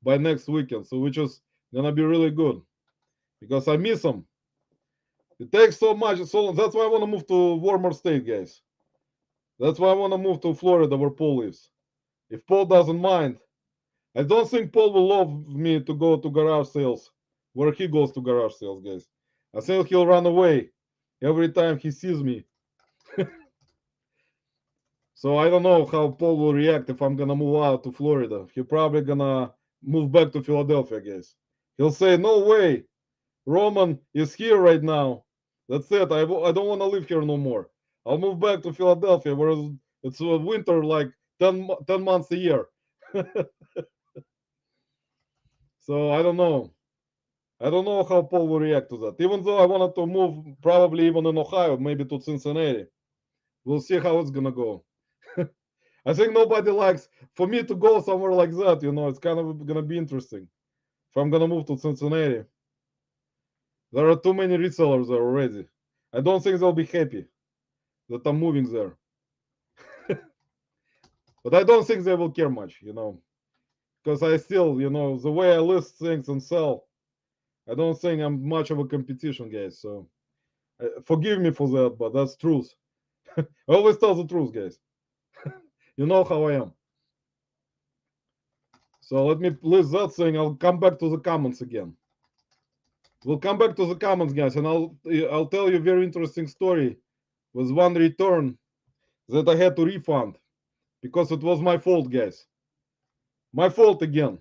S1: by next weekend. So which is gonna be really good because I miss them. It takes so much, so that's why I want to move to warmer state, guys. That's why I want to move to Florida where Paul lives. If Paul doesn't mind, I don't think Paul will love me to go to garage sales where he goes to garage sales, guys. I think he'll run away every time he sees me. So I don't know how Paul will react if I'm gonna move out to Florida. He's probably gonna move back to Philadelphia, guys. He'll say, "No way, Roman is here right now. That's it. I don't want to live here no more. I'll move back to Philadelphia, where it's winter like 10 months a year." So I don't know. I don't know how Paul will react to that. Even though I wanted to move, probably even in Ohio, maybe to Cincinnati. We'll see how it's gonna go. I think nobody likes for me to go somewhere like that. You know, it's kind of gonna be interesting. If I'm gonna move to Cincinnati, there are too many resellers there already. I don't think they'll be happy that I'm moving there. But I don't think they will care much, you know, because I still, you know, the way I list things and sell, I don't think I'm much of a competition, guys. So forgive me for that, but that's truth. I always tell the truth, guys. You know how I am. So let me list that thing. I'll come back to the comments again. We'll come back to the comments, guys, and I'll tell you a very interesting story with one return that I had to refund because it was my fault, guys. My fault again.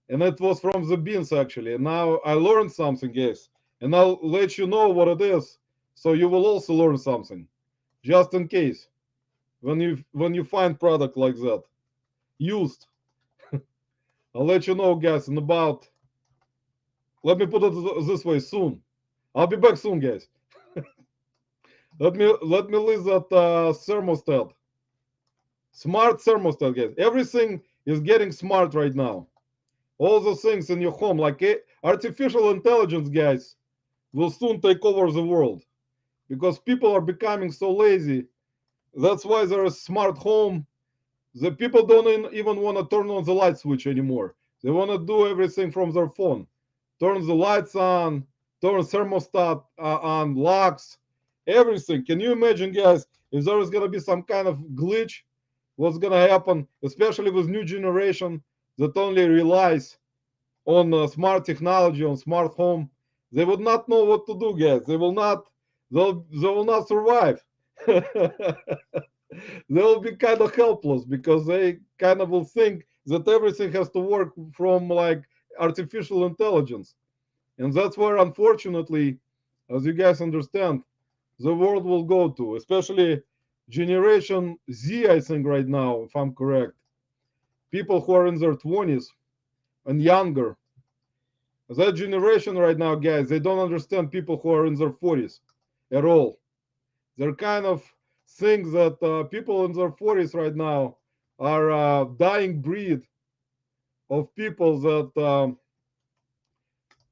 S1: And it was from the beans actually. And now I learned something, guys. And I'll let you know what it is, so you will also learn something, just in case when you find product like that used. I'll let you know, guys, in about. Let me put it this way: soon. I'll be back soon, guys. Let me list that thermostat. Smart thermostat, guys. Everything is getting smart right now. All the things in your home, like artificial intelligence, guys, will soon take over the world because people are becoming so lazy. That's why there is smart home. The people don't even want to turn on the light switch anymore. They want to do everything from their phone. Turn the lights on, turn thermostat on, locks, everything. Can you imagine, guys, if there is going to be some kind of glitch, what's going to happen, especially with new generation that only relies on smart technology, on smart home? They would not know what to do, guys. They will not survive. They will be kind of helpless because they kind of will think that everything has to work from like artificial intelligence. And that's where, unfortunately, as you guys understand, the world will go to, especially Generation Z, I think, right now, if I'm correct. People who are in their 20s and younger. That generation right now, guys, they don't understand people who are in their 40s at all. They're kind of think that people in their 40s right now are a dying breed of people that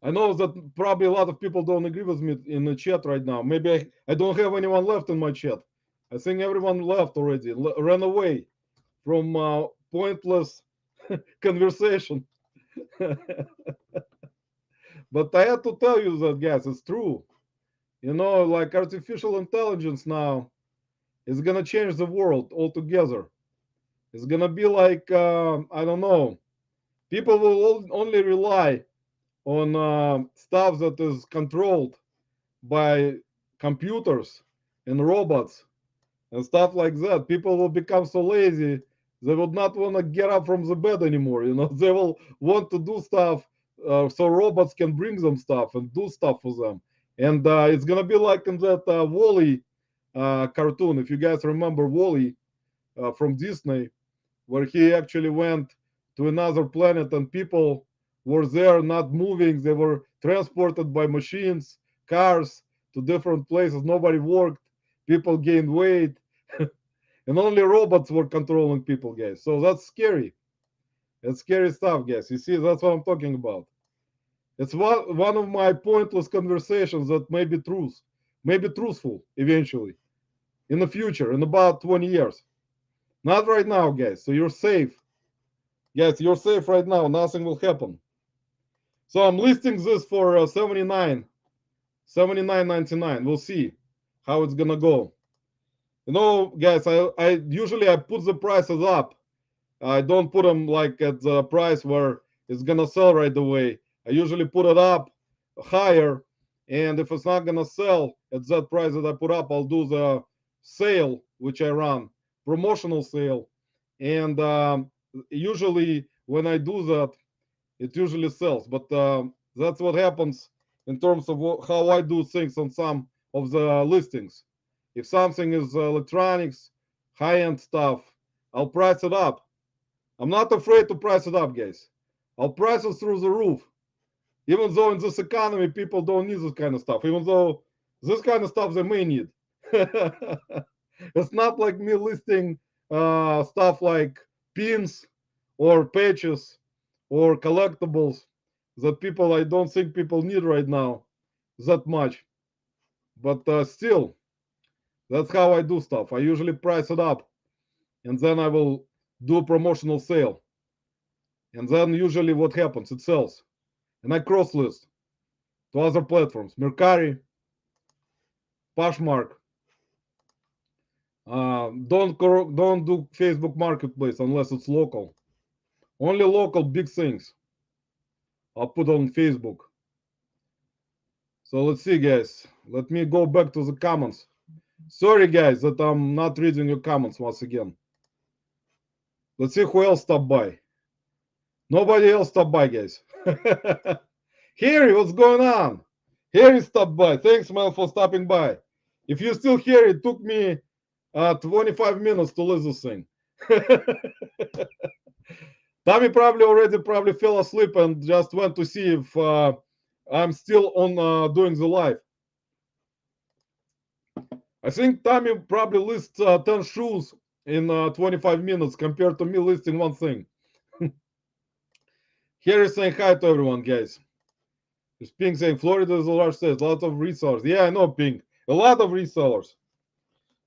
S1: I know that probably a lot of people don't agree with me in the chat right now. Maybe I don't have anyone left in my chat. I think everyone left already, ran away from pointless conversation. But I have to tell you that, guys, it's true. You know, like artificial intelligence now is gonna change the world altogether. It's gonna be like I don't know. People will only rely on stuff that is controlled by computers and robots and stuff like that. People will become so lazy they will not want to get up from the bed anymore. You know, they will want to do stuff so robots can bring them stuff and do stuff for them. And it's gonna be like in that Wall-E cartoon, if you guys remember Wall-E from Disney, where he actually went to another planet and people were there not moving. They were transported by machines, cars to different places. Nobody worked. People gained weight. And only robots were controlling people, guys. So that's scary. It's scary stuff, guys. You see, that's what I'm talking about. It's one of my pointless conversations that may be truth, may be truthful eventually in the future, in about 20 years. Not right now, guys. So you're safe. Yes, you're safe right now. Nothing will happen. So I'm listing this for 79.99. We'll see how it's gonna go. You know, guys, I usually I put the prices up. I don't put them like at the price where it's gonna sell right away. I usually put it up higher, and if it's not gonna sell at that price that I put up, I'll do the sale which I run, promotional sale, and usually when I do that, it usually sells. But that's what happens in terms of how I do things on some of the listings. If something is electronics, high-end stuff, I'll price it up. I'm not afraid to price it up, guys. I'll price it through the roof. Even though in this economy people don't need this kind of stuff, even though this kind of stuff they may need. It's not like me listing stuff like pins or patches or collectibles that people I don't think people need right now that much. But still, that's how I do stuff. I usually price it up and then I will do a promotional sale. And then usually what happens, it sells. And I cross list to other platforms, Mercari, Poshmark. Don't do Facebook Marketplace unless it's local. Only local big things I'll put on Facebook. So let's see, guys. Let me go back to the comments. Sorry, guys, that I'm not reading your comments once again. Let's see who else stopped by. Nobody else stopped by, guys. Harry, what's going on? Harry stopped by. Thanks, man, for stopping by. If you're still here, it took me 25 minutes to list this thing. Tommy probably fell asleep and just went to see if I'm still on doing the live. I think Tommy probably lists 10 shoes in 25 minutes compared to me listing one thing. Here is saying hi to everyone, guys. There's Pink saying Florida is a large state, lots of resellers. Yeah, I know, Pink. A lot of resellers.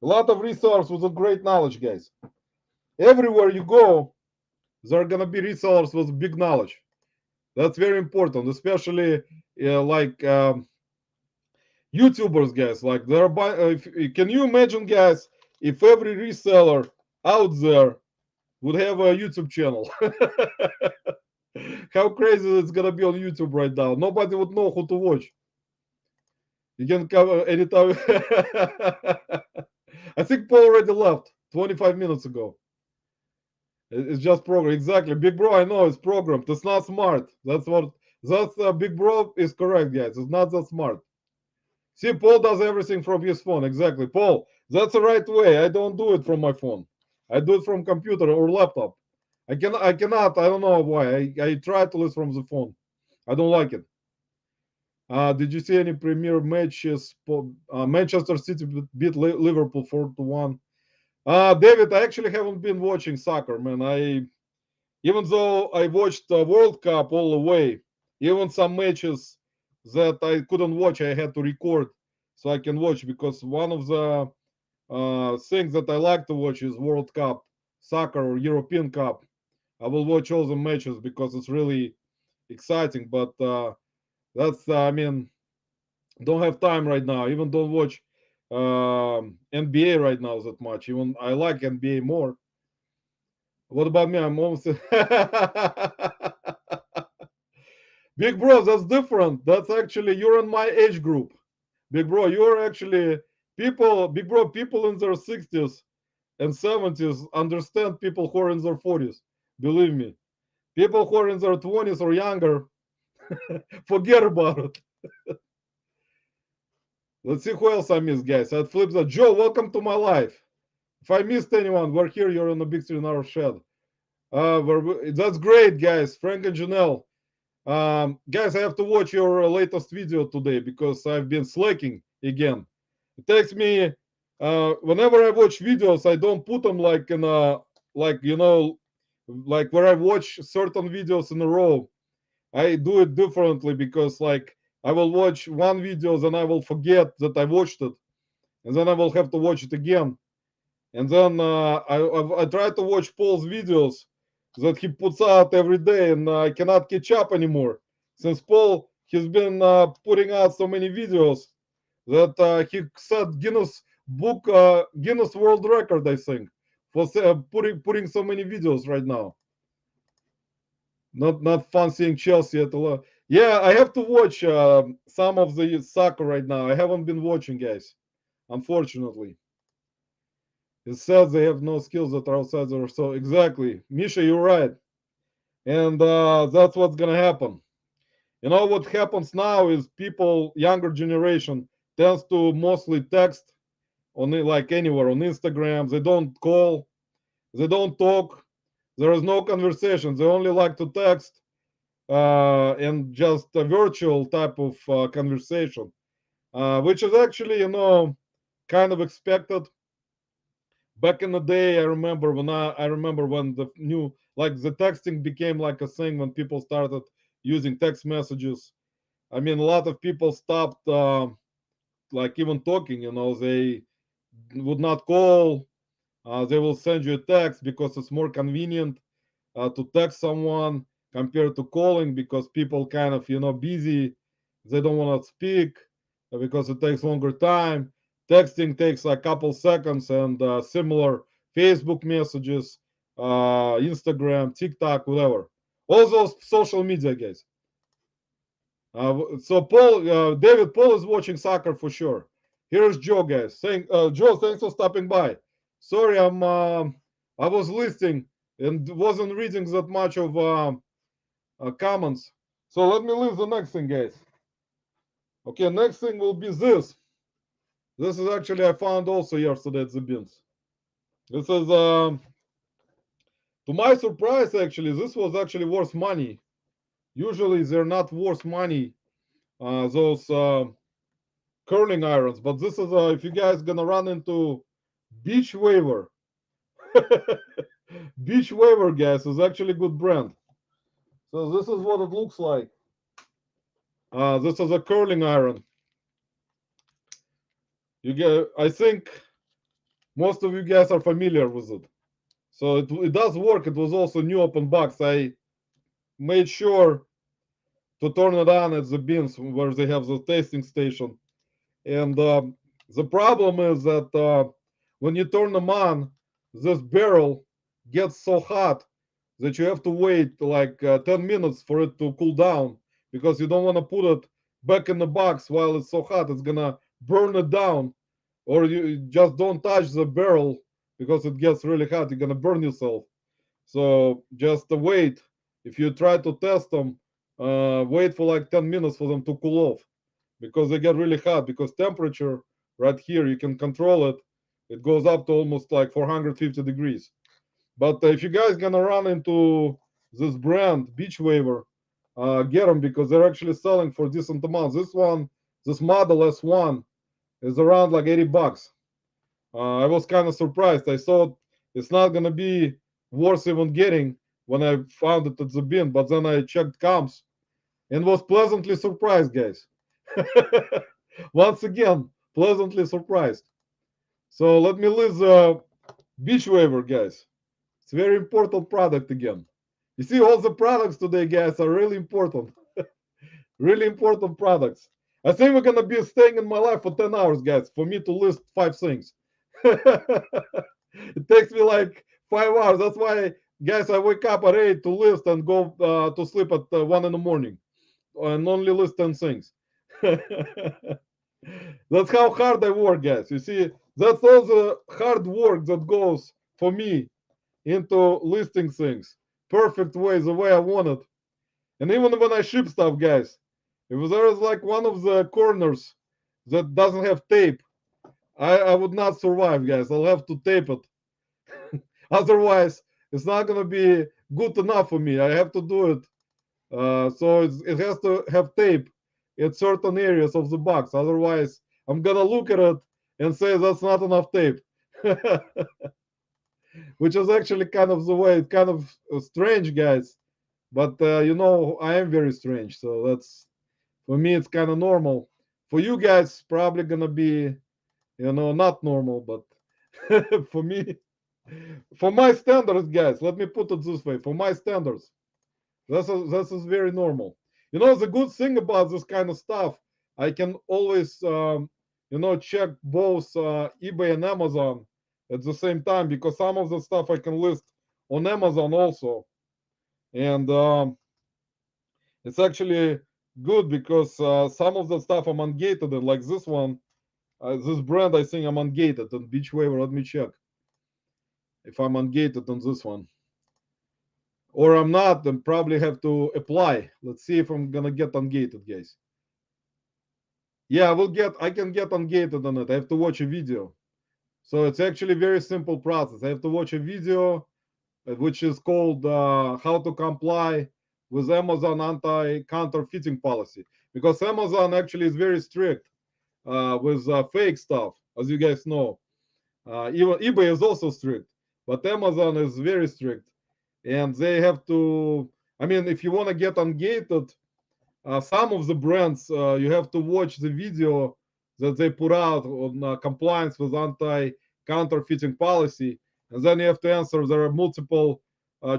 S1: A lot of resellers with a great knowledge, guys. Everywhere you go, there are gonna be resellers with big knowledge. That's very important, especially like YouTubers, guys. Like there are. Can you imagine, guys, if every reseller out there would have a YouTube channel? How crazy it's gonna be on YouTube right now. Nobody would know who to watch. You can cover anytime. I think Paul already left. 25 minutes ago. It's just program. Exactly. Big bro, I know it's programmed. It's not smart. That's big bro is correct, guys. It's not that smart. See, Paul does everything from his phone. Exactly. Paul, that's the right way. I don't do it from my phone. I do it from computer or laptop. I cannot, I don't know why. I try to listen from the phone. I don't like it. Did you see any Premier matches? Manchester City beat Liverpool 4-1. David, I actually haven't been watching soccer, man. Even though I watched the World Cup all the way, even some matches that I couldn't watch, I had to record so I can watch because one of the things that I like to watch is World Cup soccer or European Cup. I will watch all the matches because it's really exciting. But I mean, don't have time right now. Even don't watch NBA right now that much. Even I like NBA more. What about me? I'm almost big bro. That's different. That's actually you're in my age group, big bro. You're actually people, big bro. People in their 60s and 70s understand people who are in their 40s. Believe me, people who are in their 20s or younger, forget about it. Let's see who else I missed, guys. I'd flip that. Joe, welcome to my life. If I missed anyone, we're here. You're in the Big Three in our shed. That's great, guys. Frank and Janelle. Guys, I have to watch your latest video today because I've been slacking again. It takes me whenever I watch videos, I don't put them like in a like like where I watch certain videos in a row. I do it differently because like I will watch one video, then I will forget that I watched it, and then I will have to watch it again. And then I try to watch Paul's videos that he puts out every day, and I cannot catch up anymore since Paul has been putting out so many videos that he set Guinness World Record, I think, for putting so many videos right now. Not fun seeing Chelsea at all. Yeah, I have to watch some of the soccer right now. I haven't been watching, guys, unfortunately. It says they have no skills that are outside their so exactly. Misha, you're right. And that's what's gonna happen. You know what happens now is people, younger generation, tends to mostly text on it like anywhere on Instagram. They don't call, they don't talk. There is no conversation. They only like to text and just a virtual type of conversation, which is actually kind of expected. Back in the day, I remember when the new like the texting became like a thing when people started using text messages. I mean, a lot of people stopped like even talking. They would not call. They will send you a text because it's more convenient to text someone compared to calling because people kind of busy. They don't want to speak because it takes longer time. Texting takes a couple seconds, and similar Facebook messages, Instagram, TikTok, whatever. All those social media guys. So David Paul is watching soccer for sure. Here's Joe, guys. Joe, thanks for stopping by. Sorry, I was listening and wasn't reading that much of comments. So let me leave the next thing, guys. Okay, next thing will be this. This is actually I found also yesterday at the bins. This is to my surprise, actually, this was actually worth money. Usually they're not worth money. Those curling irons, but this is if you guys gonna run into Beach Waver. Beach Waver, guys, is actually good brand. So this is what it looks like. This is a curling iron. I think most of you guys are familiar with it. So it does work. It was also new open box. I made sure to turn it on at the bins where they have the tasting station. And the problem is that when you turn them on, this barrel gets so hot that you have to wait like 10 minutes for it to cool down because you don't want to put it back in the box while it's so hot. It's going to burn it down. Or you just don't touch the barrel because it gets really hot. You're gonna burn yourself. So just wait. If you try to test them, wait for like 10 minutes for them to cool off because they get really hot. Because temperature right here, you can control it. It goes up to almost like 450 degrees. But if you guys gonna run into this brand Beach Waver, get them because they're actually selling for decent amounts. This one, this model S1 is around like 80 bucks. I was kind of surprised. I thought it's not gonna be worth even getting when I found it at the bin, but then I checked comps and was pleasantly surprised, guys. Once again, pleasantly surprised. So let me list the Beach Waver, guys. It's a very important product again. You see, all the products today, guys, are really important. Really important products. I think we're gonna be staying in my life for 10 hours, guys, for me to list 5 things. It takes me like 5 hours. That's why, guys, I wake up at 8 to list and go to sleep at 1 in the morning and only list 10 things. That's how hard I work, guys. You see, that's all the hard work that goes for me into listing things perfect way, the way I want it. And even when I ship stuff, guys, if there is like one of the corners that doesn't have tape, I would not survive, guys. I'll have to tape it. Otherwise, it's not gonna be good enough for me. I have to do it. So it has to have tape in certain areas of the box. Otherwise, I'm gonna look at it and say that's not enough tape. Which is actually kind of the way. It's kind of strange, guys. But I am very strange. So that's for me. It's kind of normal. For you guys, probably gonna be not normal. But for me, for my standards, guys, let me put it this way. For my standards, this is very normal. The good thing about this kind of stuff, I can always check both eBay and Amazon at the same time because some of the stuff I can list on Amazon also, and it's actually good because some of the stuff I'm ungated in, like this one, this brand I think I'm ungated on Beach Waver. Let me check if I'm ungated on this one. Or I'm not, then probably have to apply. Let's see if I'm gonna get ungated, guys. Yeah, I can get ungated on it. I have to watch a video. So it's actually a very simple process. I have to watch a video which is called how to comply with Amazon anti-counterfeiting policy. Because Amazon actually is very strict with fake stuff, as you guys know. Even eBay is also strict, but Amazon is very strict. And they have to, I mean, if you want to get ungated, some of the brands, you have to watch the video that they put out on compliance with anti-counterfeiting policy, and then you have to answer. There are multiple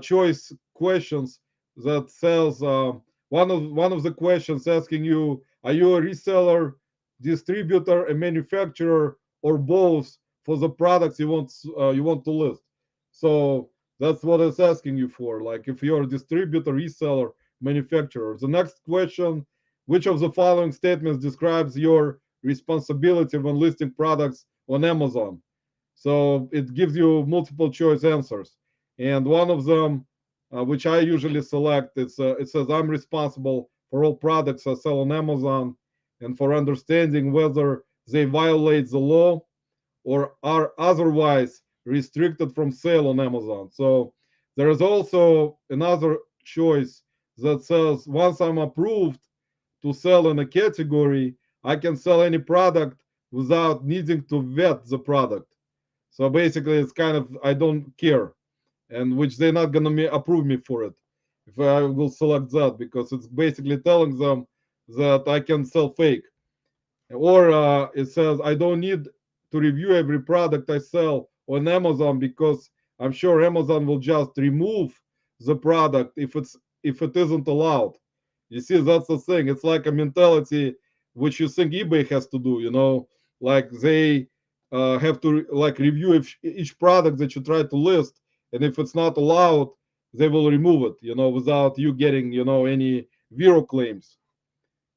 S1: choice questions that says one of the questions asking you, are you a reseller, distributor, a manufacturer, or both for the products you want to list? So that's what it's asking you for. Like if you're a distributor, reseller, manufacturer. The next question, which of the following statements describes your responsibility when listing products on Amazon? So it gives you multiple choice answers. And one of them, which I usually select, it says I'm responsible for all products I sell on Amazon and for understanding whether they violate the law or are otherwise restricted from sale on Amazon. So there is also another choice that says once I'm approved to sell in a category, I can sell any product without needing to vet the product. So basically, it's kind of I don't care, and which they're not gonna approve me for it if I will select that because it's basically telling them that I can sell fake. Or it says I don't need to review every product I sell on Amazon because I'm sure Amazon will just remove the product if it isn't allowed. You see, that's the thing. It's like a mentality which you think eBay has to do. Like they have to like review each product that you try to list, and if it's not allowed, they will remove it. Without you getting any zero claims.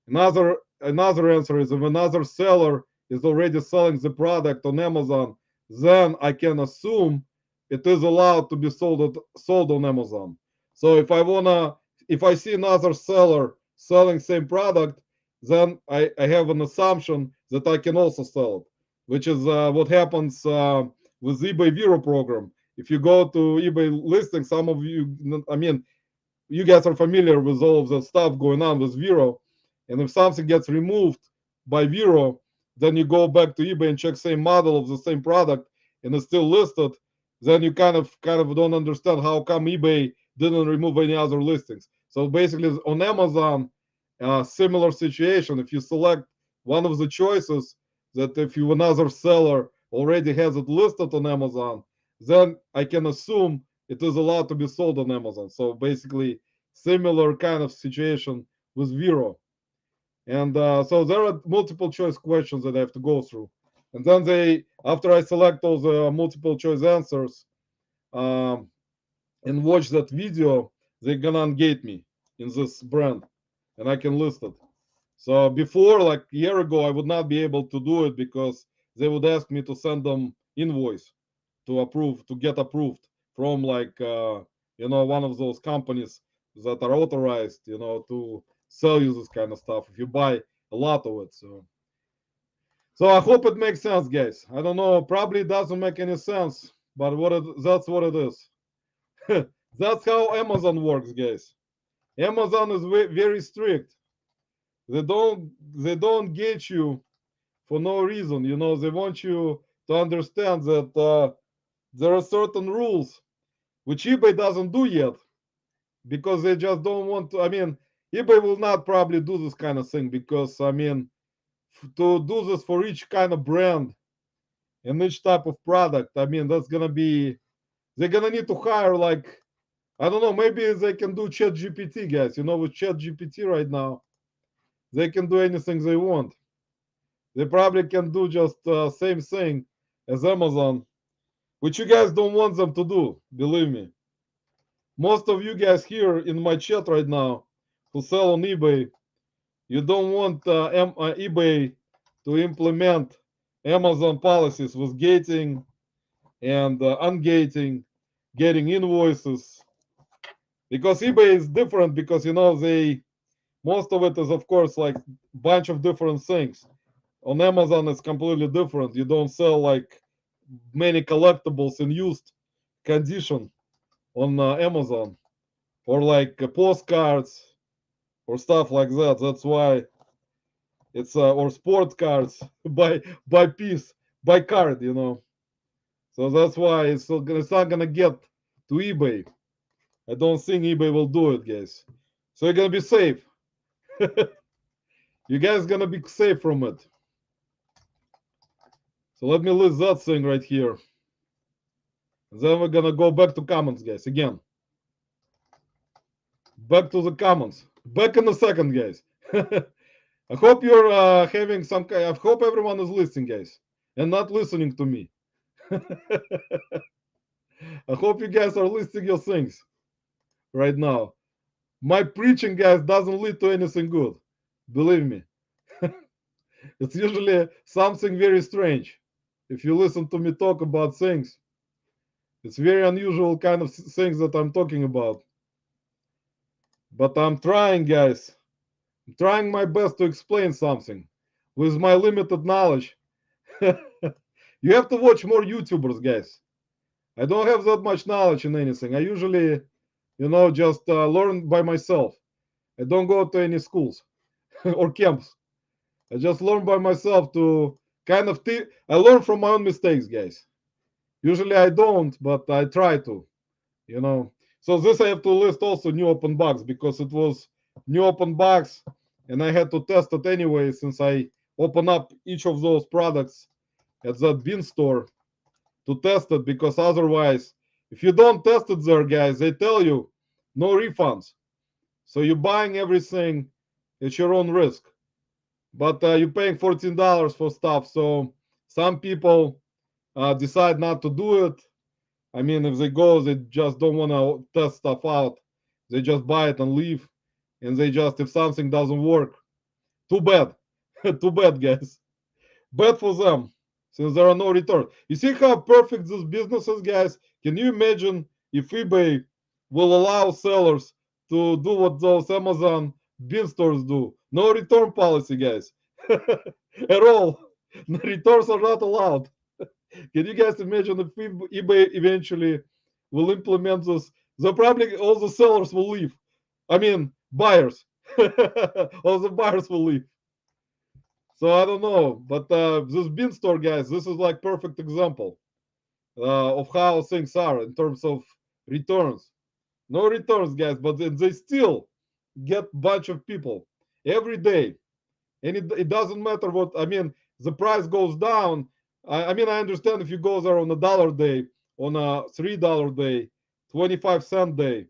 S1: Another answer is if another seller is already selling the product on Amazon, then I can assume it is allowed to be sold on Amazon. So if I see another seller selling same product, then I have an assumption that I can also sell it, which is what happens with eBay Vero program. If you go to eBay listing, some of you, I mean, you guys are familiar with all of the stuff going on with Vero, and if something gets removed by Vero, then you go back to eBay and check same model of the same product, and it's still listed. Then you kind of don't understand how come eBay didn't remove any other listings. So basically, on Amazon, similar situation. If you select one of the choices, that if you another seller already has it listed on Amazon, then I can assume it is allowed to be sold on Amazon. So basically, similar kind of situation with Vero. And so there are multiple choice questions that I have to go through. And then after I select all the multiple choice answers um, and watch that video, they're gonna ungate me in this brand, and I can list it. So before, like a year ago, I would not be able to do it because they would ask me to send them invoice to get approved from like one of those companies that are authorized to sell you this kind of stuff if you buy a lot of it. So I hope it makes sense, guys. I don't know, probably it doesn't make any sense, but that's what it is. That's how Amazon works, guys. Amazon is very strict. They don't get you for no reason. They want you to understand that there are certain rules which eBay doesn't do yet because they just don't want to. I mean, eBay will not probably do this kind of thing because, I mean, to do this for each kind of brand and each type of product, I mean, they're gonna need to hire, like, I don't know, maybe they can do Chat GPT, guys. With Chat GPT right now, they can do anything they want. They probably can do just same thing as Amazon, which you guys don't want them to do, believe me. Most of you guys here in my chat right now who sell on eBay, you don't want eBay to implement Amazon policies with gating and ungating, getting invoices, because eBay is different because they most of it is of course like bunch of different things. On Amazon it's completely different. You don't sell like many collectibles in used condition on Amazon, or like postcards or stuff like that. That's why it's or sport cards by piece, by card. So that's why it's not gonna get to eBay. I don't think eBay will do it, guys. So you're gonna be safe. You guys gonna be safe from it. So let me list that thing right here. Then we're gonna go back to comments, guys. Again, back to the comments. Back in a second, guys. I hope you're having some kind. I hope everyone is listening, guys, and not listening to me. I hope you guys are listening your things right now. My preaching, guys, doesn't lead to anything good. Believe me. It's usually something very strange. If you listen to me talk about things, it's very unusual kind of things that I'm talking about. But I'm trying, guys. I'm trying my best to explain something with my limited knowledge. You have to watch more YouTubers, guys. I don't have that much knowledge in anything. I usually, just learn by myself. I don't go to any schools or camps. I just learn by myself to kind of. I learn from my own mistakes, guys. Usually I don't, but I try to. You know. So this I have to list also new open bugs because it was new open bugs, and I had to test it anyway since I open up each of those products at that bin store to test it, because otherwise, if you don't test it there, guys, they tell you no refunds. So you're buying everything at your own risk. But you're paying $14 for stuff. So some people decide not to do it. I mean, if they go, they just don't want to test stuff out. They just buy it and leave. And they just, if something doesn't work, too bad. Too bad, guys. Bad for them. since there are no returns. You see how perfect this business is, guys? Can you imagine if eBay will allow sellers to do what those Amazon bin stores do? No return policy, guys, at all. The returns are not allowed. Can you guys imagine if eBay eventually will implement this? The probably all the sellers will leave. I mean, buyers. All the buyers will leave. So I don't know, but this bin store, guys, this is like perfect example of how things are in terms of returns. No returns, guys, but they still get bunch of people every day, and it doesn't matter what. I mean, the price goes down. I mean, I understand if you go there on $1 day, on a $3 day, 25-cent day.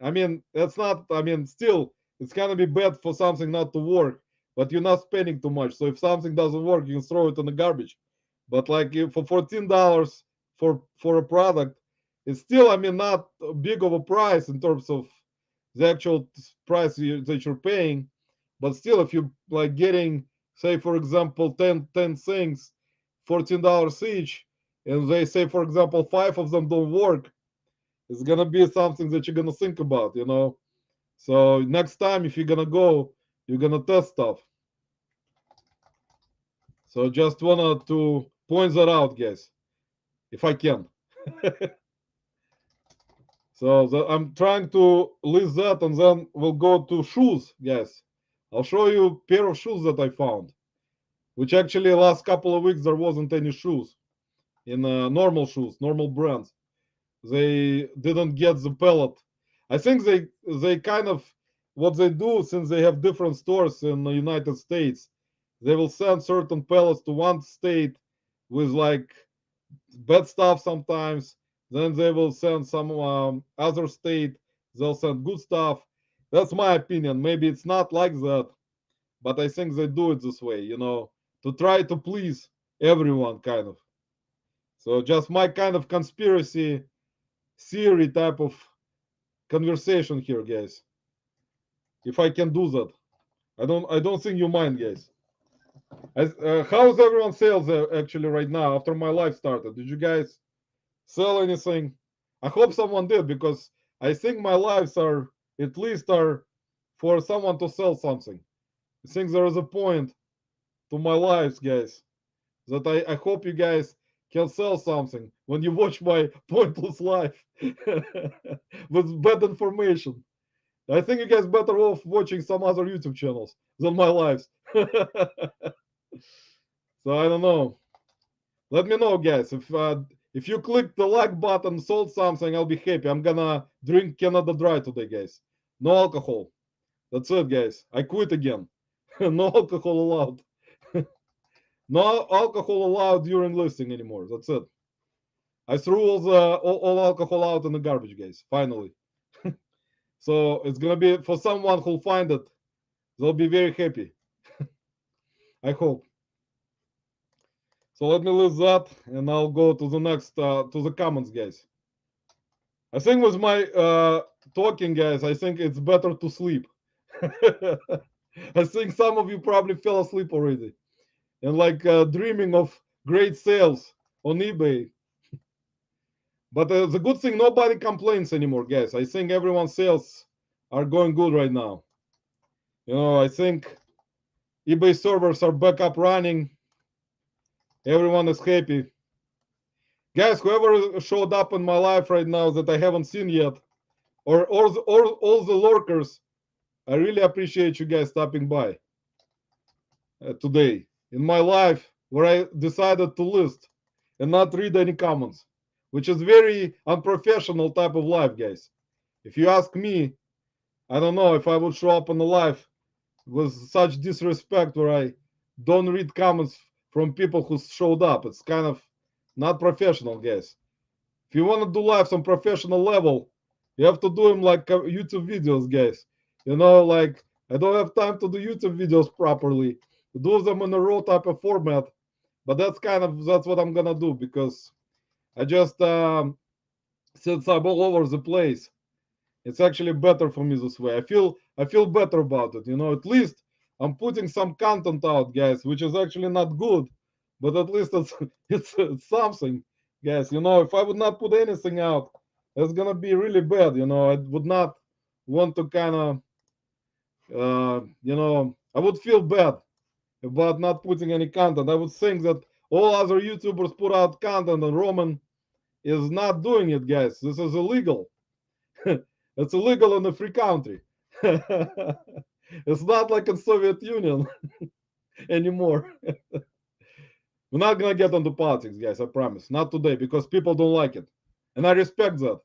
S1: I mean, that's not. I mean, still, it's gonna be bad for something not to work, but you're not spending too much. So if something doesn't work, you can throw it in the garbage. But like for $14 for a product, it's still, I mean, not big of a price in terms of the actual price that you're paying. But still, if you like getting, say, for example, 10 things, $14 each, and they say, for example, five of them don't work, it's gonna be something that you're gonna think about, you know. So next time, if you're gonna go, you're gonna test stuff. So just wanted to point that out, guys, if I can. So I'm trying to list that, and then we'll go to shoes, guys. I'll show you a pair of shoes that I found, which actually last couple of weeks there wasn't any shoes in normal shoes, normal brands. They didn't get the pellet. I think they kind of what they do, since they have different stores in the United States, they will send certain pellets to one state with like bad stuff sometimes. Then they will send some other state. They'll send good stuff. That's my opinion. Maybe it's not like that, but I think they do it this way, you know, to try to please everyone, kind of. So just my kind of conspiracy theory type of conversation here, guys. If I can do that, I don't think you mind, guys. How's everyone sales actually right now after my live started? Did you guys sell anything? I hope someone did, because I think my lives are at least are for someone to sell something. I think there is a point to my lives, guys, that I hope you guys can sell something when you watch my pointless life with bad information. I think you guys better off watching some other YouTube channels than my lives. So I don't know. Let me know, guys. If you click the like button, sold something, I'll be happy. I'm gonna drink Canada Dry today, guys. No alcohol. That's it, guys. I quit again. No alcohol allowed. No alcohol allowed during listing anymore. That's it. I threw all alcohol out in the garbage, guys. Finally. So it's gonna be for someone who'll find it. They'll be very happy. I hope. So let me list that, and I'll go to the next to the comments, guys. I think with my talking, guys, I think it's better to sleep. I think some of you probably fell asleep already, and like dreaming of great sales on eBay. But the good thing, nobody complains anymore, guys. I think everyone's sales are going good right now. You know, I think eBay servers are back up running. Everyone is happy. Guys, whoever showed up in my life right now that I haven't seen yet, or all the lurkers, I really appreciate you guys stopping by today in my life, where I decided to list and not read any comments, which is very unprofessional type of life, guys. If you ask me, I don't know if I would show up on the live with such disrespect, where I don't read comments from people who showed up. It's kind of not professional, guys. If you want to do lives on professional level, you have to do them like YouTube videos, guys. You know, like I don't have time to do YouTube videos properly. Do them in a raw type of format, but that's what I'm gonna do, because I just since I'm all over the place, it's actually better for me this way. I feel better about it. You know, at least I'm putting some content out, guys, which is actually not good, but at least it's something, guys. You know, if I would not put anything out, it's gonna be really bad. You know, I would not want to kind of, you know, I would feel bad about not putting any content. I would think that all other YouTubers put out content and Roman is not doing it, guys. This is illegal. It's illegal in a free country. It's not like in Soviet Union anymore. We're not gonna get into politics, guys. I promise. Not today because people don't like it, and I respect that.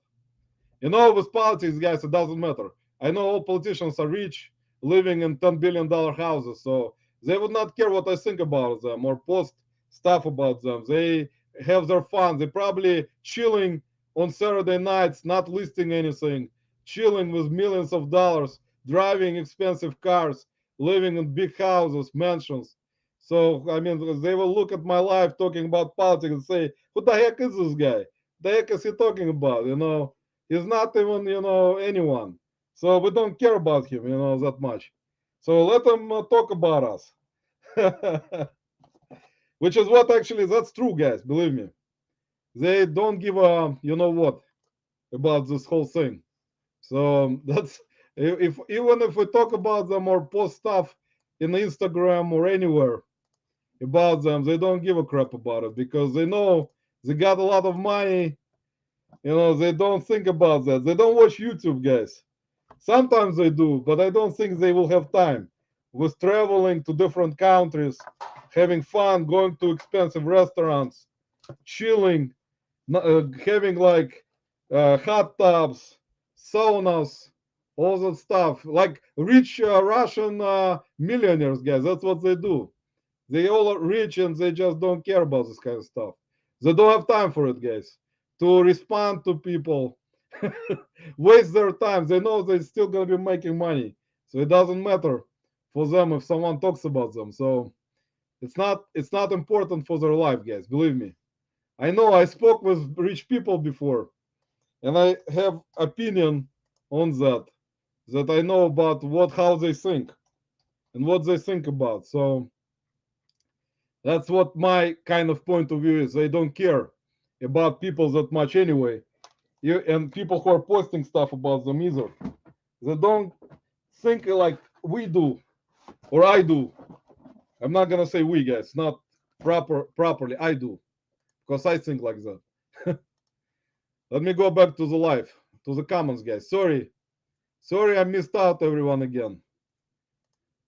S1: You know, with politics, guys, it doesn't matter. I know all politicians are rich, living in $10 billion houses, so they would not care what I think about them or post stuff about them. They have their fun. They're probably chilling on Saturday nights, not listing anything, chilling with millions of dollars, driving expensive cars, living in big houses, mansions. So, I mean, they will look at my life talking about politics and say, who the heck is this guy? The heck is he talking about? You know, he's not even, you know, anyone. So we don't care about him, you know, that much. So let them talk about us. Which is what actually, that's true, guys, believe me. They don't give a, you know what, about this whole thing. So that's, if even if we talk about them or post stuff in Instagram or anywhere about them, they don't give a crap about it because they know they got a lot of money. You know, they don't think about that. They don't watch YouTube, guys. Sometimes they do, but I don't think they will have time with traveling to different countries, having fun, going to expensive restaurants, chilling, having like hot tubs, saunas, all that stuff. Like rich Russian millionaires, guys. That's what they do. They all are rich and they just don't care about this kind of stuff. They don't have time for it, guys. To respond to people, waste their time. They know they're still gonna be making money, so it doesn't matter for them if someone talks about them. So it's not important for their life, guys. Believe me. I know I spoke with rich people before, and I have opinion on that. That I know about what how they think and what they think about. So that's what my kind of point of view is. They don't care about people that much anyway. And people who are posting stuff about them either. They don't think like we do or I do. I'm not gonna say we, guys. Not properly. I do because I think like that. Let me go back to the live, to the comments, guys. Sorry, I missed out everyone again.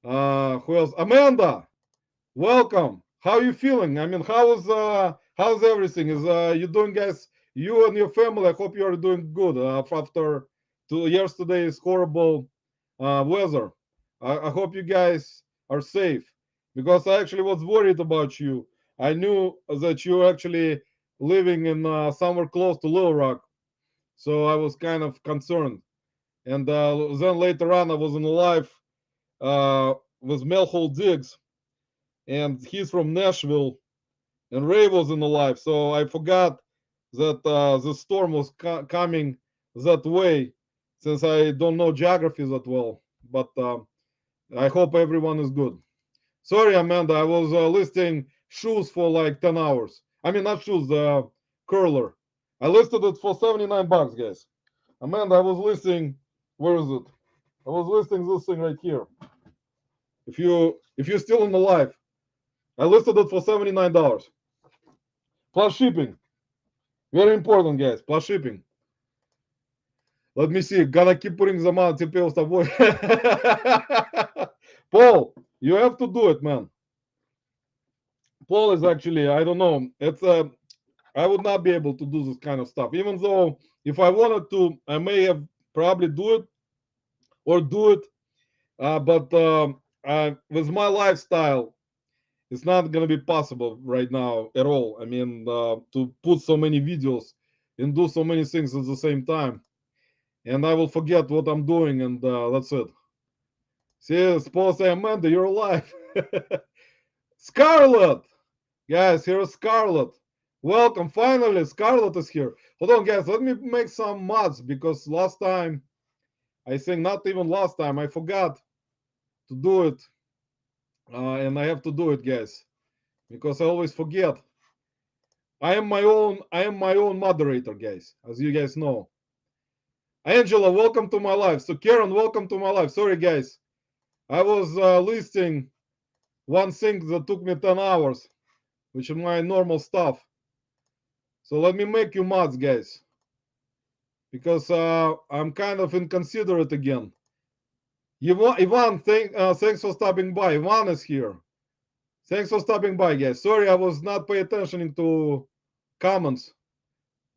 S1: Who else? Amanda, welcome. How are you feeling? I mean, how's everything? Is you doing, guys? You and your family. I hope you are doing good after 2 years. Today's horrible weather. I hope you guys are safe because I actually was worried about you. I knew that you were actually living in somewhere close to Little Rock, so I was kind of concerned. And then later on, I was in a live with Melhol Diggs, and he's from Nashville, and Ray was in the live, so I forgot that the storm was coming that way, since I don't know geography that well. But I hope everyone is good. Sorry, Amanda, I was listing shoes for like 10 hours. I mean, not shoes, the curler. I listed it for $79, guys. Amanda, I was listing. Where is it? I was listing this thing right here. If you're still in the live, I listed it for $79 plus shipping. Very important, guys. Plus shipping. Let me see. Gonna keep putting them out till people stop watching. Paul, you have to do it, man. Paul is actually, I don't know. It's I would not be able to do this kind of stuff. Even though if I wanted to, I may have probably do it or do it. But with my lifestyle, it's not gonna be possible right now at all. I mean, to put so many videos and do so many things at the same time, and I will forget what I'm doing, and that's it. See, suppose Amanda, you're alive. Scarlett, guys, here's Scarlett. Welcome, finally, Scarlett is here. Hold on, guys, let me make some mods because last time, I think not even last time, I forgot to do it, and I have to do it, guys. because I always forget. I am my own moderator, guys, as you guys know. Angela, welcome to my live. So Karen, welcome to my live. Sorry, guys. I was listing one thing that took me 10 hours, which is my normal stuff. So let me make you mods, guys, because I'm kind of inconsiderate again. Ivan, thanks for stopping by. Ivan is here. Thanks for stopping by, guys. Sorry, I was not paying attention to comments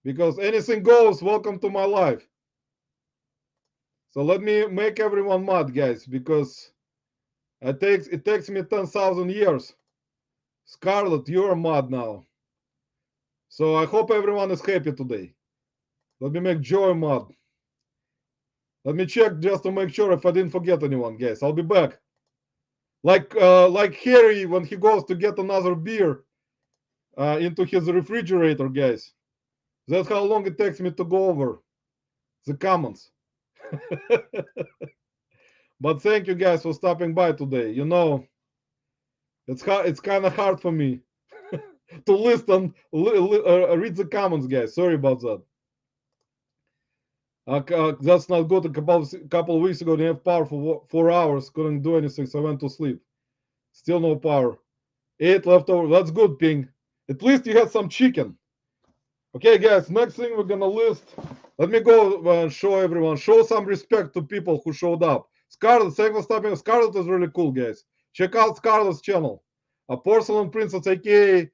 S1: because anything goes. Welcome to my live. So let me make everyone mod, guys, because it takes me 10,000 years. Scarlet, you're a mod now. So I hope everyone is happy today. Let me make Joy mod. Let me check just to make sure if I didn't forget anyone, guys. I'll be back. Like Harry when he goes to get another beer into his refrigerator, guys. That's how long it takes me to go over the comments. But thank you guys for stopping by today. You know, it's kind of hard for me to listen, read the comments, guys. Sorry about that. That's not good. A couple of weeks ago, didn't have power for 4 hours. Couldn't do anything, so I went to sleep. Still no power. 8 left over. That's good, Ping. At least you had some chicken. Okay, guys. Next thing we're gonna list. Let me go and show everyone. Show some respect to people who showed up. Scarlet, thanks for stopping. Scarlet is really cool, guys. Check out Scarlet's channel. A Porcelain Princess, aka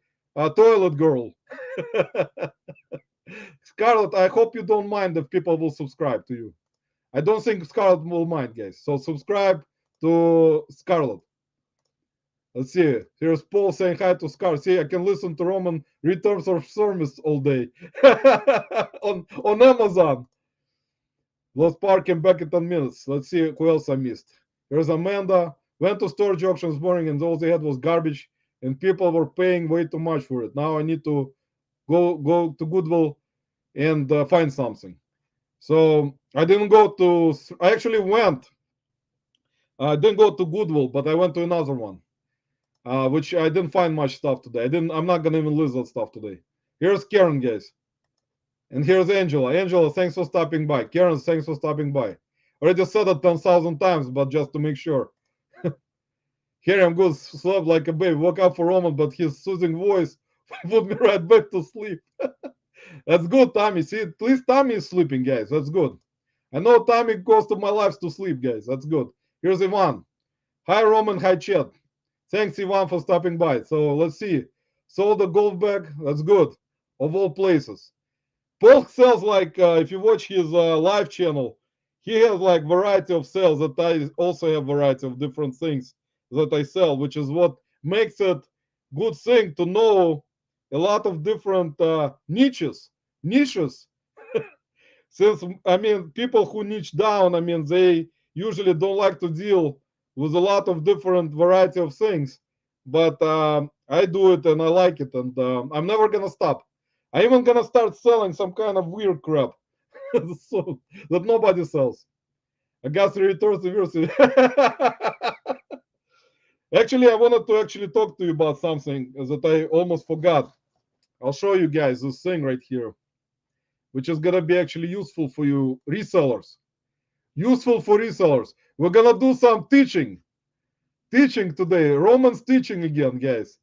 S1: Toilet Girl. Scarlet, I hope you don't mind if people will subscribe to you. I don't think Scarlet will mind, guys. So subscribe to Scarlet. Let's see. Here's Paul saying hi to Scarlet. See, I can listen to Roman Returns of Service all day on Amazon. Lost Park and back in 10 minutes. Let's see who else I missed. Here's Amanda. Went to storage auction this morning and all they had was garbage and people were paying way too much for it. Now I need to go to Goodwill and find something. So I didn't go to. I actually went. I didn't go to Goodwill, but I went to another one, which I didn't find much stuff today. I'm not gonna even list that stuff today. Here's Karen, guys, and here's Angela. Angela, thanks for stopping by. Karen, thanks for stopping by. Already said it 10,000 times, but just to make sure. Here I'm good, slept like a baby. Woke up for Roman, but his soothing voice put me right back to sleep. That's good, Tommy. See, at least Tommy is sleeping, guys. That's good. I know Tommy goes to my lives to sleep, guys. That's good. Here's Ivan. Hi, Roman. Hi, Chet. Thanks, Ivan, for stopping by. So let's see. Sold a golf bag. That's good. Of all places. Paul sells like, if you watch his live channel, he has like variety of sales that I also have variety of different things that I sell, which is what makes it good thing to know a lot of different niches. Since I mean, people who niche down, I mean, they usually don't like to deal with a lot of different variety of things. But I do it and I like it, and I'm never gonna stop. I'm even gonna start selling some kind of weird crap so that nobody sells. I got to return to university. Actually, I wanted to actually talk to you about something that I almost forgot. I'll show you guys this thing right here, which is gonna be actually useful for you resellers. Useful for resellers. We're gonna do some teaching today. Roman's teaching again, guys,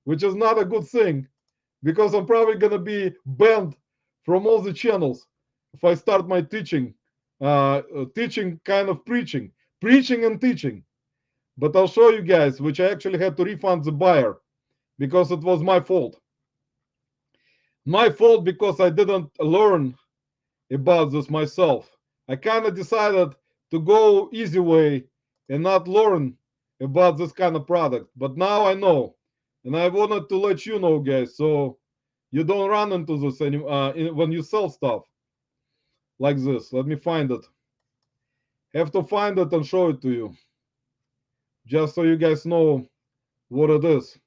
S1: which is not a good thing because I'm probably gonna be banned from all the channels if I start my teaching kind of preaching and teaching. But I'll show you guys, which I actually had to refund the buyer because it was my fault. My fault because I didn't learn about this myself. I kind of decided to go easy way and not learn about this kind of product. But now I know, and I wanted to let you know, guys, so you don't run into this when you sell stuff like this. Let me find it. Have to find it and show it to you, just so you guys know what it is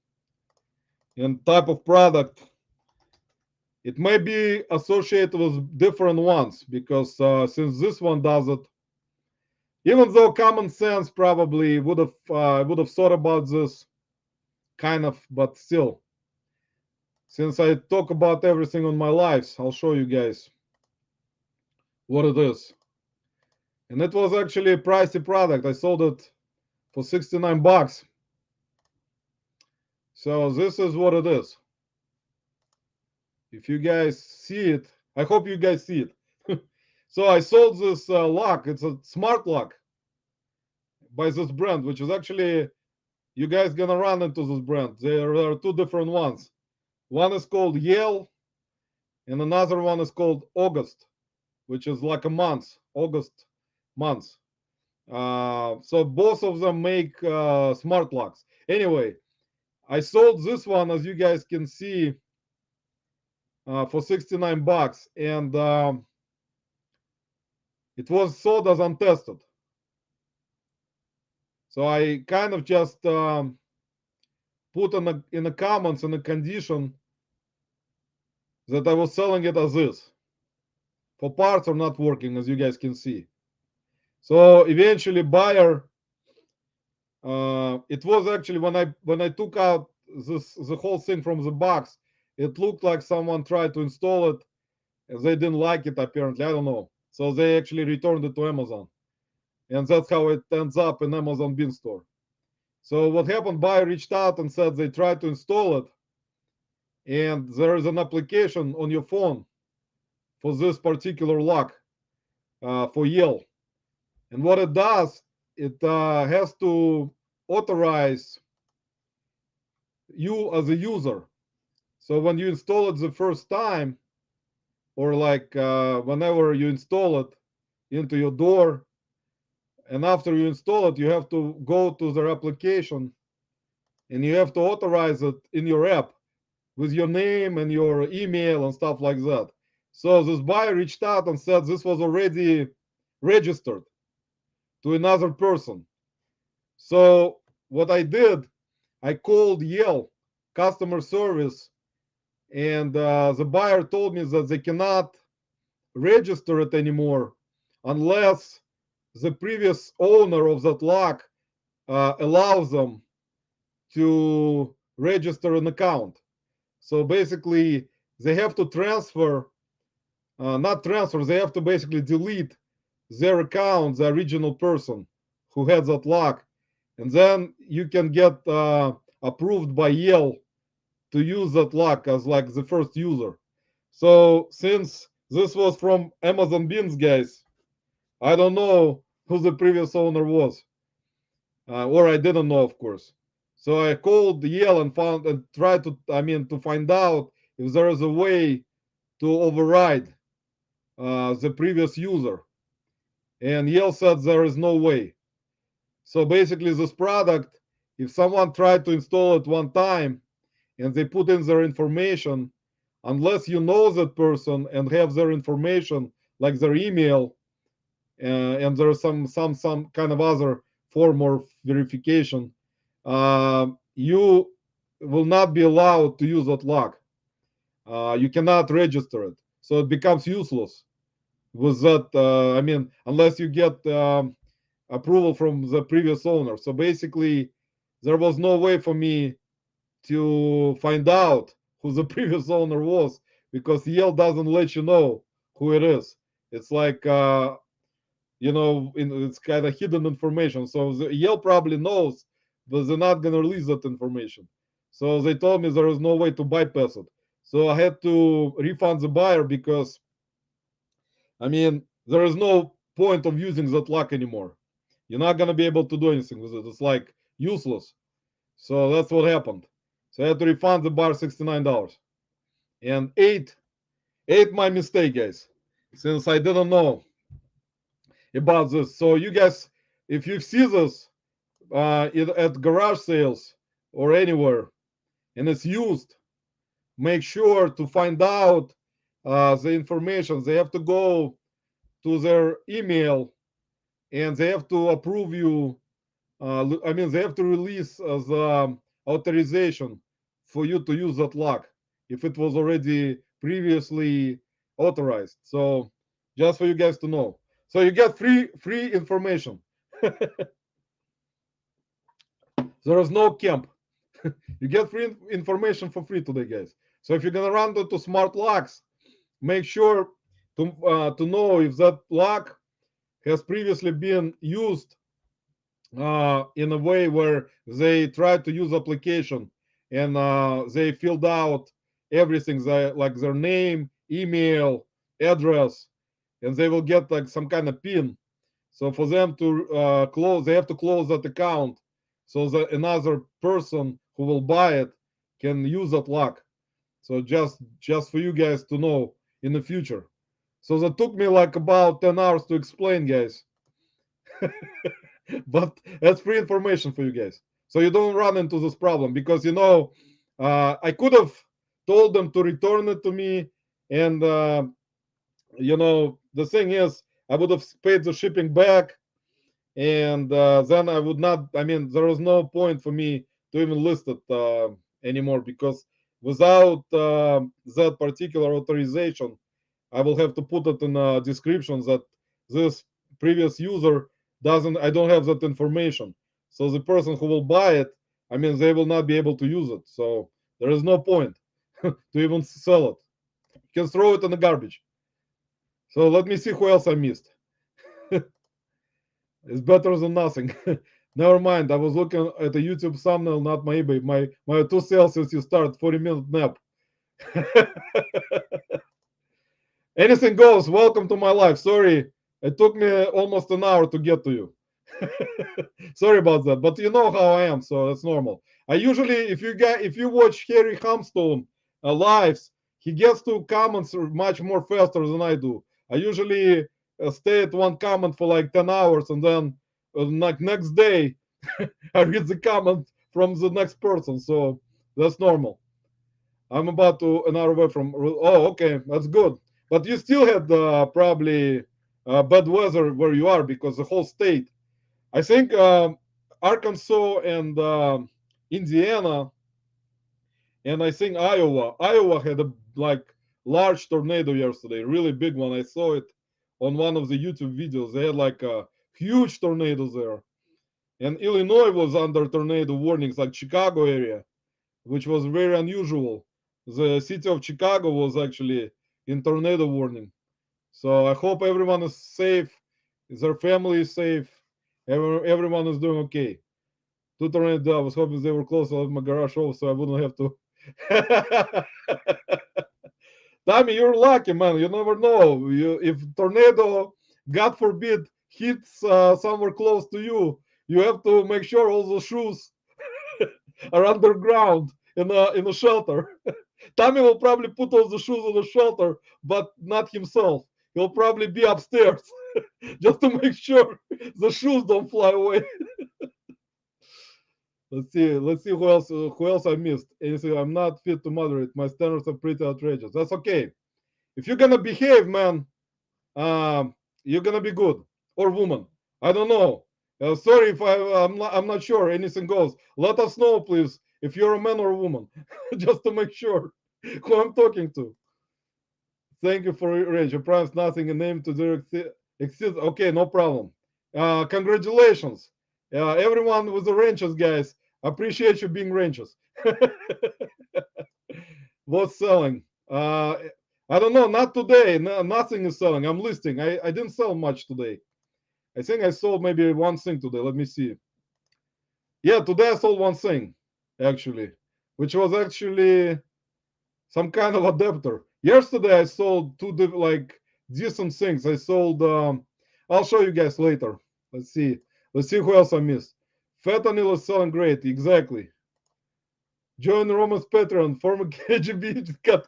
S1: and type of product. It may be associated with different ones because since this one does it, even though common sense probably would have thought about this, kind of, but still. Since I talk about everything on my lives, I'll show you guys what it is. And it was actually a pricey product. I sold it for 69 bucks. So this is what it is. If you guys see it, I hope you guys see it. So I sold this lock. It's a smart lock by this brand, which is actually, you guys gonna run into this brand. There are two different ones. One is called Yale, and another one is called August, which is like a month, August month. So both of them make smart locks. Anyway, I sold this one, as you guys can see, for 69 bucks, and it was sold as untested. So I kind of just put in the comments in a condition that I was selling it as is. For parts are not working, as you guys can see. So eventually, buyer. It was actually when I took out the whole thing from the box, it looked like someone tried to install it, and they didn't like it apparently. I don't know. So they actually returned it to Amazon, and that's how it ends up in Amazon bin store. So what happened? Buyer reached out and said they tried to install it, and there is an application on your phone for this particular lock for Yale. And what it does, it has to authorize you as a user. So when you install it the first time, or like whenever you install it into your door, and after you install it, you have to go to their application and you have to authorize it in your app with your name and your email and stuff like that. So this buyer reached out and said this was already registered to another person. So what I did, I called Yale customer service, and the buyer told me that they cannot register it anymore unless the previous owner of that lock allows them to register an account. So basically, they have to transfer, not transfer, they have to basically delete their account, the original person who had that lock. And then you can get approved by Yale to use that lock as like the first user. So since this was from Amazon Bins, guys, I don't know who the previous owner was, or I didn't know, of course. So I called Yale and found and tried to, to find out if there is a way to override the previous user. And Yale said there is no way. So basically, this product, if someone tried to install it one time and they put in their information, unless you know that person and have their information, like their email, and there's some kind of other form or verification, you will not be allowed to use that lock. You cannot register it, so it becomes useless with that. Unless you get approval from the previous owner. So basically, there was no way for me to find out who the previous owner was, because Yale doesn't let you know who it is. It's like it's kind of hidden information. So Yale probably knows, but they're not gonna release that information. So they told me there is no way to bypass it. So I had to refund the buyer because there is no point of using that lock anymore. You're not gonna be able to do anything with it. It's like useless. So that's what happened. So I had to refund the buyer $69 and ate my mistake, guys, since I didn't know about this. So you guys, if you see this at garage sales or anywhere and it's used, make sure to find out the information. They have to go to their email and they have to approve you. They have to release the authorization for you to use that lock if it was already previously authorized. So just for you guys to know. So you get free information. There is no camp. You get free information for free today, guys. So if you're gonna run into smart locks, make sure to know if that lock has previously been used in a way where they tried to use application and they filled out everything, like their name, email, address, and they will get like some kind of pin. So for them to close, they have to close that account so that another person who will buy it can use that lock. So just for you guys to know in the future. So that took me like about 10 hours to explain, guys. But that's free information for you guys. So you don't run into this problem because I could have told them to return it to me, and the thing is, I would have paid the shipping back, and then I would not. I mean, there was no point for me to even list it anymore because without that particular authorization, I will have to put it in a description that this previous user doesn't. I don't have that information, so the person who will buy it, I mean, they will not be able to use it. So there is no point to even sell it. You can throw it in the garbage. So let me see who else I missed. It's better than nothing. Never mind. I was looking at a YouTube thumbnail, not my eBay. My 2 sales since you start 40-minute nap. Anything goes. Welcome to my life. Sorry, it took me almost an hour to get to you. Sorry about that, but you know how I am, so that's normal. I usually, if you watch Harry Hamstone lives, he gets to comments much more faster than I do. I usually stay at one comment for like 10 hours, and then like next day I read the comment from the next person. So that's normal. I'm about to an hour away from. Oh, okay, that's good. But you still had probably bad weather where you are because the whole state. I think Arkansas and Indiana, and I think Iowa. Iowa had a like large tornado yesterday, really big one. I saw it on one of the YouTube videos. They had like a huge tornado there, and Illinois was under tornado warnings, like Chicago area, which was very unusual. The city of Chicago was actually in tornado warning. So I hope everyone is safe, their family is safe, everyone is doing okay. Two tornadoes. I was hoping they were close to my garage off, so I wouldn't have to. Tommy, you're lucky, man. You never know. If tornado, God forbid, hits somewhere close to you, you have to make sure all the shoes are underground in a shelter. Tommy will probably put all the shoes in the shelter, but not himself. He'll probably be upstairs just to make sure the shoes don't fly away. Let's see who else I missed. Anything? I'm not fit to moderate. My standards are pretty outrageous. That's okay. If you're gonna behave, man, you're gonna be good or woman. I don't know. Sorry if I'm not sure. Anything goes. Let us know, please, if you're a man or a woman, just to make sure who I'm talking to. Thank you for your range. I promise nothing. A name to direct exist. Okay, no problem. Congratulations, everyone with the ranches, guys. Appreciate you being ranches. What's selling? I don't know. Not today. No, nothing is selling. I'm listing. I didn't sell much today. I think I sold maybe one thing today. Let me see. Yeah, today I sold one thing, actually, which was actually some kind of adapter. Yesterday I sold two like decent things. I sold. I'll show you guys later. Let's see. Let's see who else I missed. Fentanyl is selling great. Exactly. Join Roman's Patreon. Former KGB cut.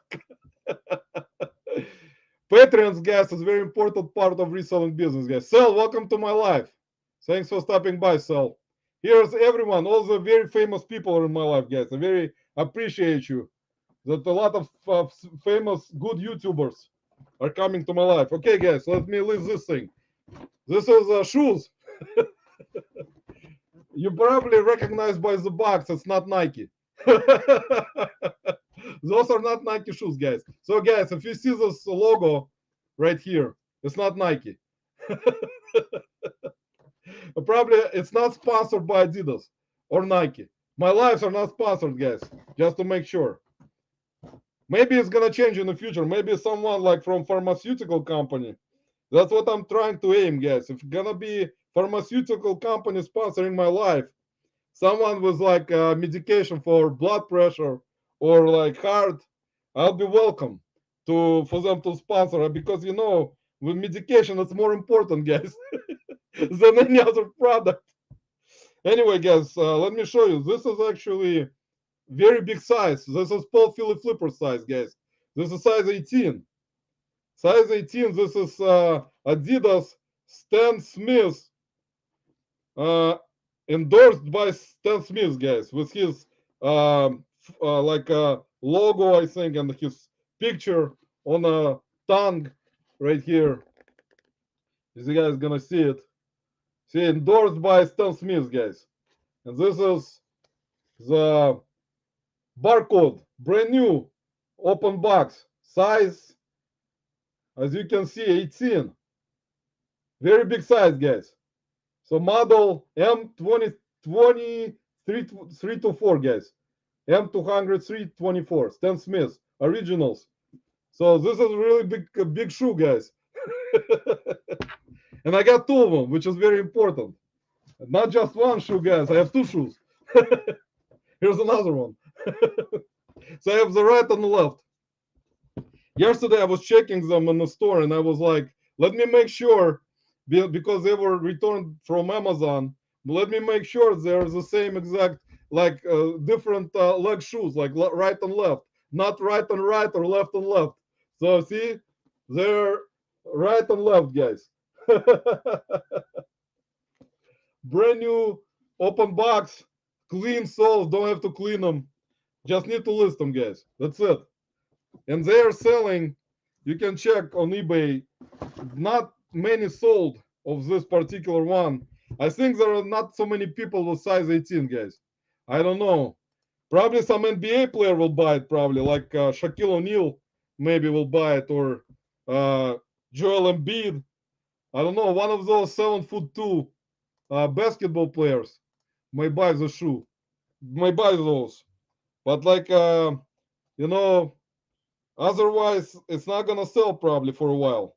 S1: Patreon's, guys, is a very important part of reselling business, guys. Sal, welcome to my life. Thanks for stopping by, Sal. Here's everyone. All the very famous people are in my life, guys. I very appreciate you. That a lot of famous, good YouTubers are coming to my life. Okay, guys, let me list this thing. This is shoes. You probably recognize by the box. It's not Nike. Those are not Nike shoes, guys. So, guys, if you see this logo right here, it's not Nike. Probably it's not sponsored by Adidas or Nike. My lives are not sponsored, guys. Just to make sure. Maybe it's gonna change in the future. Maybe someone like from pharmaceutical company. That's what I'm trying to aim, guys. If gonna be pharmaceutical company sponsoring my life, someone with like medication for blood pressure or like heart, I'll be welcome to for them to sponsor it because with medication it's more important, guys, than any other product. Anyway, guys, let me show you. This is actually very big size. This is Paul Philly Flipper size, guys. This is size 18. Size 18. This is Adidas Stan Smith, uh, endorsed by Stan Smith, guys, with his like a logo, I think, and his picture on a tongue right here. You guys gonna see it. See, endorsed by Stan Smith, guys. And this is the barcode, brand new, open box, size, as you can see, 18. Very big size, guys. So model M2023 324, guys. M200 324, Stan Smith, originals. So this is really big shoe, guys. And I got two of them, which is very important. Not just one shoe, guys. I have two shoes. Here's another one. So I have the right and the left. Yesterday I was checking them in the store and I was like, let me make sure, because they were returned from Amazon, let me make sure they're the same exact, like different leg shoes, like right and left, not right and right or left and left. So see, they're right and left, guys. Brand new open box, clean soles, don't have to clean them. Just need to list them, guys. That's it. And they are selling, you can check on eBay, not many sold of this particular one. I think there are not so many people with size 18, guys. I don't know. Probably some NBA player will buy it, probably like Shaquille O'Neal maybe will buy it, or Joel Embiid. I don't know. One of those 7'2" basketball players may buy the shoe, may buy those. But like you know, otherwise it's not gonna sell probably for a while.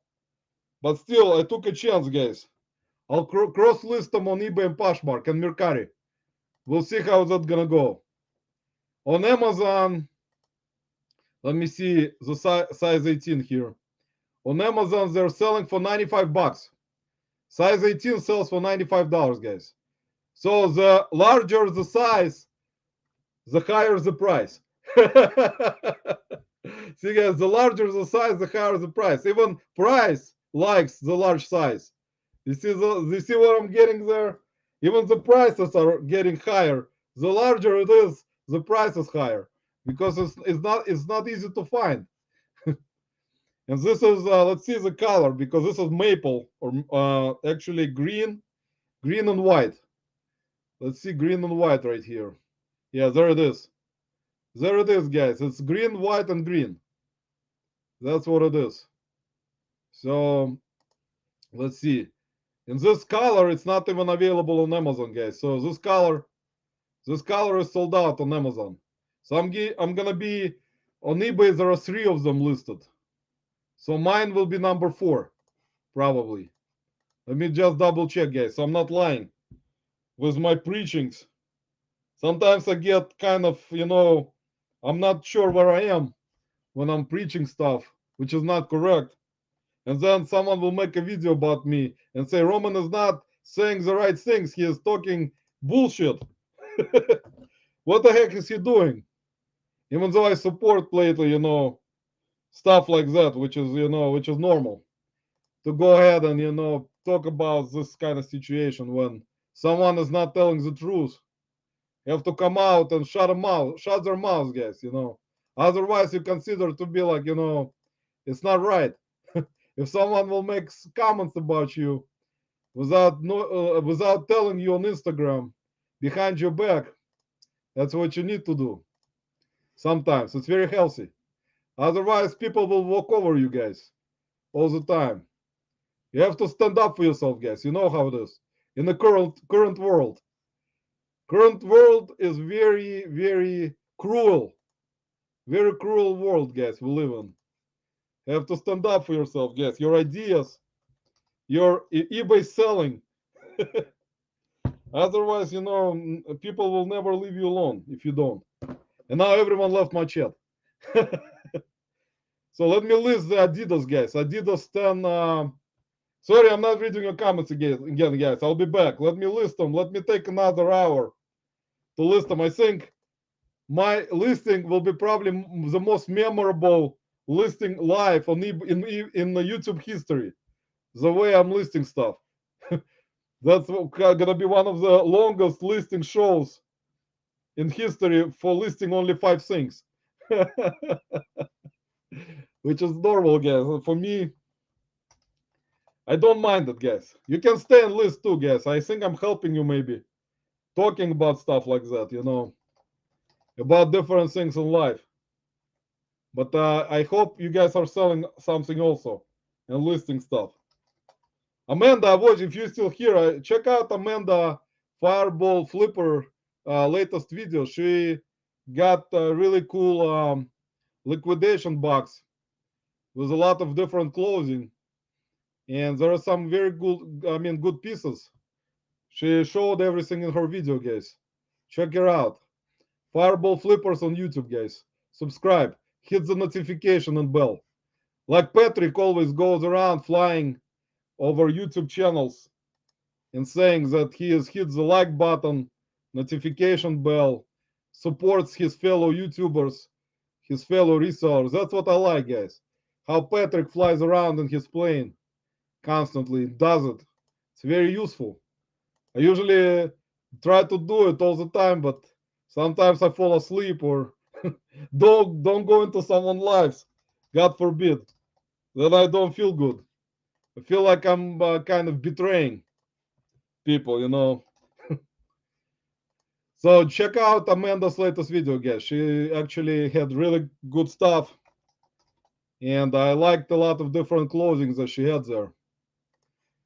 S1: But still, I took a chance, guys. I'll cross list them on eBay and Poshmark and Mercari. We'll see how that's gonna go. On Amazon, let me see the size 18 here. On Amazon, they're selling for 95 bucks. Size 18 sells for $95, guys. So the larger the size, the higher the price. See, guys, the larger the size, the higher the price. Even Price likes the large size. You see what I'm getting there? Even the prices are getting higher. The larger it is, the price is higher because it's not easy to find. And this is let's see the color, because this is maple, or actually green and white. Let's see, green and white right here. Yeah, there it is. There it is, guys. It's green, white, and green. That's what it is. So let's see. In this color, it's not even available on Amazon, guys. So this color is sold out on Amazon. So I'm gonna be on eBay. There are 3 of them listed. So mine will be number 4, probably. Let me just double check, guys. So I'm not lying with my preachings. Sometimes I get kind of, I'm not sure where I am when I'm preaching stuff, which is not correct. And then someone will make a video about me and say, Roman is not saying the right things. He is talking bullshit. What the heck is he doing? Even though I support lately, stuff like that, which is normal. To go ahead and, talk about this kind of situation when someone is not telling the truth. You have to come out and shut their mouths, guys, Otherwise, you consider to be like, it's not right. If someone will make comments about you without telling you on Instagram behind your back, that's what you need to do. Sometimes it's very healthy. Otherwise, people will walk over you, guys, all the time. You have to stand up for yourself, guys. You know how it is in the current world. Current world is very, very cruel. Very cruel world, guys, we live in. You have to stand up for yourself, guys. Your ideas, your eBay selling. Otherwise, people will never leave you alone if you don't. And now everyone left my chat. So let me list the Adidas, guys. Adidas 10. Sorry, I'm not reading your comments again, guys. I'll be back. Let me list them. Let me take another hour to list them. I think my listing will be probably the most memorable listing live on in the YouTube history. The way I'm listing stuff. That's gonna be one of the longest listing shows in history for listing only 5 things. Which is normal, guys. For me, I don't mind it, guys. You can stay and list too, guys. I think I'm helping you maybe. Talking about stuff like that, about different things in life. But I hope you guys are selling something also and listing stuff. Amanda, watch, if you're still here, check out Amanda Fireball Flipper latest video. She got a really cool liquidation box with a lot of different clothing. And there are some very good pieces. She showed everything in her video, guys. Check her out. Fireball Flippers on YouTube, guys. Subscribe. Hit the notification and bell. Like Patrick always goes around flying over YouTube channels and saying that he has hit the like button, notification bell, supports his fellow YouTubers, his fellow resellers. That's what I like, guys. How Patrick flies around in his plane constantly, does it. It's very useful. I usually try to do it all the time, but sometimes I fall asleep or don't go into someone's lives. God forbid. Then I don't feel good. I feel like I'm kind of betraying people. So check out Amanda's latest video, guys. She actually had really good stuff. And I liked a lot of different clothing that she had there.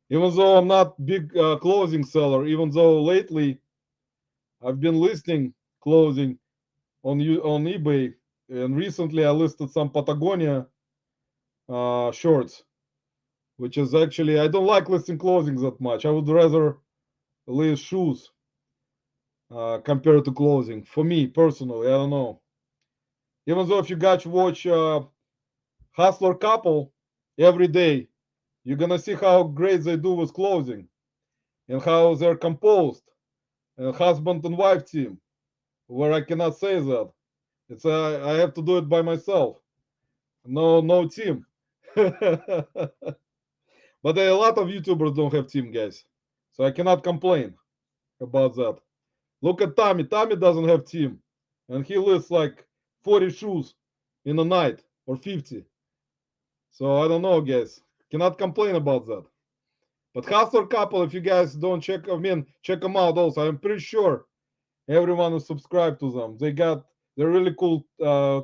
S1: Even though I'm not big clothing seller, even though lately I've been listing clothing on eBay, and recently I listed some Patagonia shorts, which is actually, I don't like listing clothing that much. I would rather list shoes compared to clothing. For me personally, I don't know. Even though if you guys watch Hustler Couple every day, you're gonna see how great they do with clothing and how they're composed, and husband and wife team, where I cannot say that. It's I have to do it by myself. No team. But a lot of YouTubers don't have team, guys. So I cannot complain about that. Look at Tommy. Tommy doesn't have team. And he lists like 40 shoes in a night or 50. So I don't know, guys. Cannot complain about that. But Hustler Couple, if you guys don't check them out also. I'm pretty sure everyone is subscribed to them. They're really cool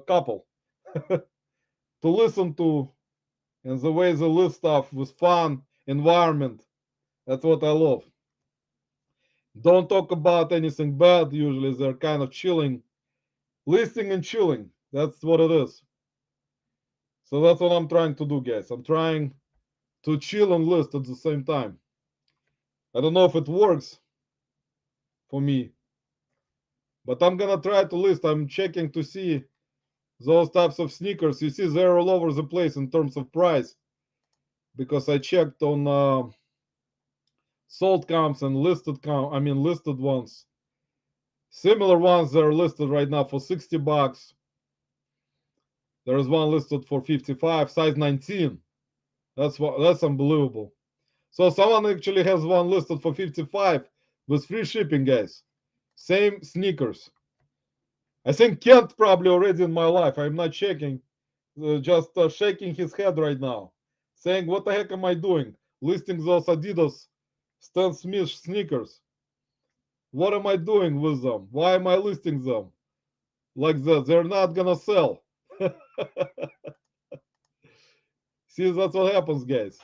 S1: couple to listen to, and the way they list stuff with fun environment. That's what I love. Don't talk about anything bad. Usually they're kind of chilling, listing and chilling. That's what it is. So that's what I'm trying to do, guys. I'm trying to chill and list at the same time. I don't know if it works for me, but I'm gonna try to list. I'm checking to see those types of sneakers. You see, they're all over the place in terms of price, because I checked on sold comps and listed ones. Similar ones that are listed right now for 60 bucks. There is one listed for 55, size 19. That's unbelievable. So someone actually has one listed for 55 with free shipping, guys. Same sneakers. I think Kent probably already in my life. I'm not checking. Just shaking his head right now, saying, "What the heck am I doing? Listing those Adidas Stan Smith sneakers. What am I doing with them? Why am I listing them like that? They're not gonna sell." See, that's what happens, guys.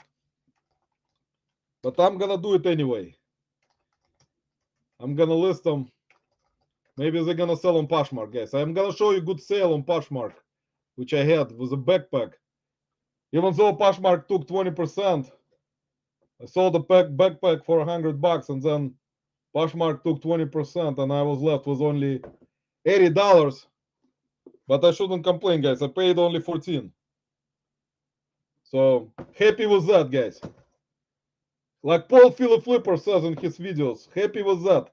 S1: But I'm gonna do it anyway. I'm gonna list them Maybe they're gonna sell on Poshmark, guys. I'm gonna show you good sale on Poshmark, which I had with a backpack. Even though Poshmark took 20%, I sold the backpack for $100, and then Poshmark took 20%, and I was left with only $80. But I shouldn't complain, guys. I paid only 14. So happy with that, guys. Like Paul Philip Flipper says in his videos, happy with that.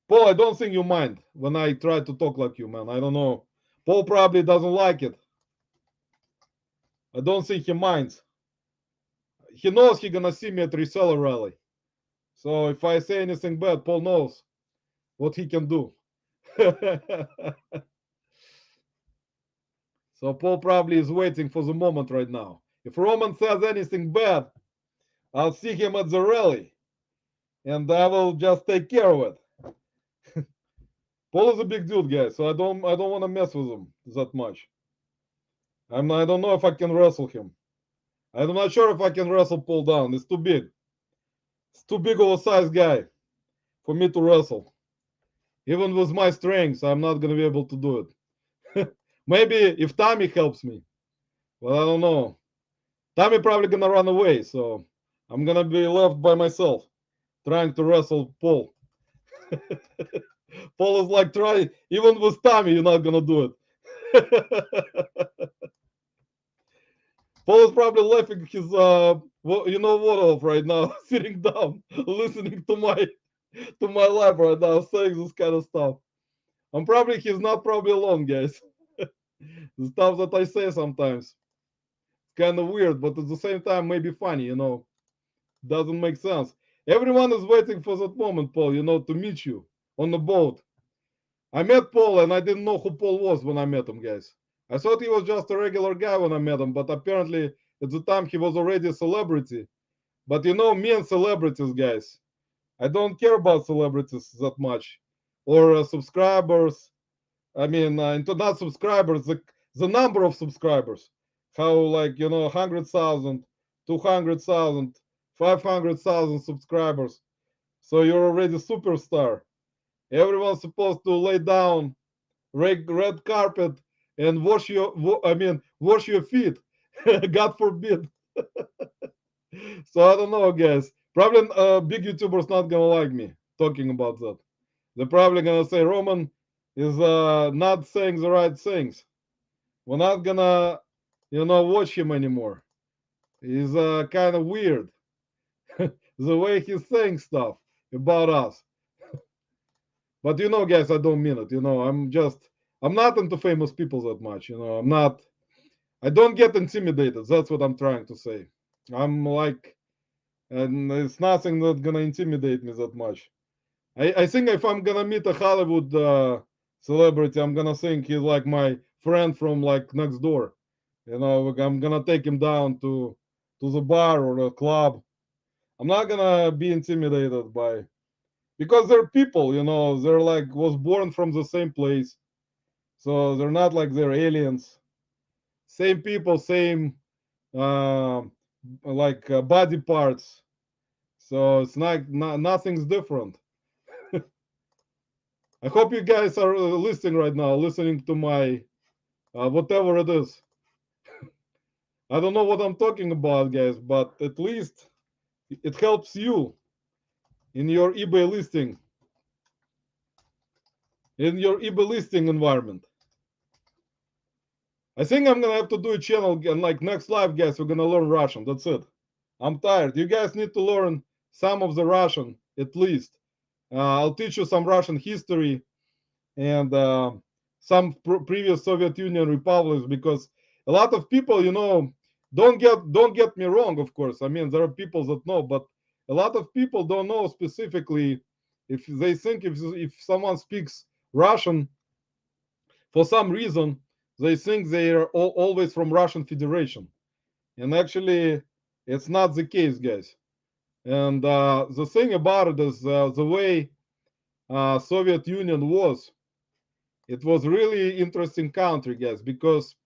S1: Paul, I don't think you mind when I try to talk like you, man. I don't know. Paul probably doesn't like it. I don't think he minds. He knows he's gonna see me at reseller rally. So if I say anything bad, Paul knows what he can do. So Paul probably is waiting for the moment right now. If Roman says anything bad, I'll see him at the rally, and I will just take care of it. Paul is a big dude, guys, so I don't want to mess with him that much. I don't know if I can wrestle him. I'm not sure if I can wrestle Paul down. It's too big. It's too big of a size guy for me to wrestle. Even with my strengths, I'm not gonna be able to do it. Maybe if Tommy helps me, but I don't know. Tommy probably gonna run away, so I'm gonna be left by myself trying to wrestle Paul. Paul is like, try even with Tommy, you're not gonna do it. Paul is probably laughing his you know what off right now, sitting down, listening to my life right now, saying this kind of stuff. He's not probably alone, guys. The stuff that I say sometimes, kind of weird, but at the same time maybe funny, doesn't make sense. Everyone is waiting for that moment, Paul, to meet you on the boat. I met Paul and I didn't know who Paul was when I met him, guys. I thought he was just a regular guy when I met him, but apparently at the time he was already a celebrity. But me and celebrities, guys, I don't care about celebrities that much, or subscribers. I mean, not subscribers, the number of subscribers. How, like, 100,000, 200,000, 500,000 subscribers. So you're already superstar. Everyone's supposed to lay down red carpet and wash your feet. God forbid. So I don't know, guys. Probably big YouTubers not gonna like me talking about that. They're probably gonna say Roman is not saying the right things. We're not gonna, watch him anymore. He's kind of weird the way he's saying stuff about us. But guys, I don't mean it. I'm not into famous people that much. I don't get intimidated. That's what I'm trying to say. I'm like, and it's nothing that's gonna intimidate me that much. I think if I'm gonna meet a Hollywood celebrity, I'm gonna think he's like my friend from like next door. I'm gonna take him down to the bar or the club. I'm not gonna be intimidated by, because they're people, they're like was born from the same place, so they're not like they're aliens. Same people, same uh, like body parts. So it's nothing's different. I hope you guys are listening right now, listening to my whatever it is. I don't know what I'm talking about, guys, but at least it helps you in your eBay listing, environment. I think I'm gonna have to do a channel and like next live, guys. We're gonna learn Russian. That's it. I'm tired. You guys need to learn some of the Russian at least. I'll teach you some Russian history and some previous Soviet Union republics, because a lot of people, don't get me wrong. Of course, I mean there are people that know, but a lot of people don't know specifically. If they think if someone speaks Russian, for some reason they think they are always from Russian Federation, and actually it's not the case, guys. And the thing about it is the way Soviet Union was. It was really interesting country, guys, because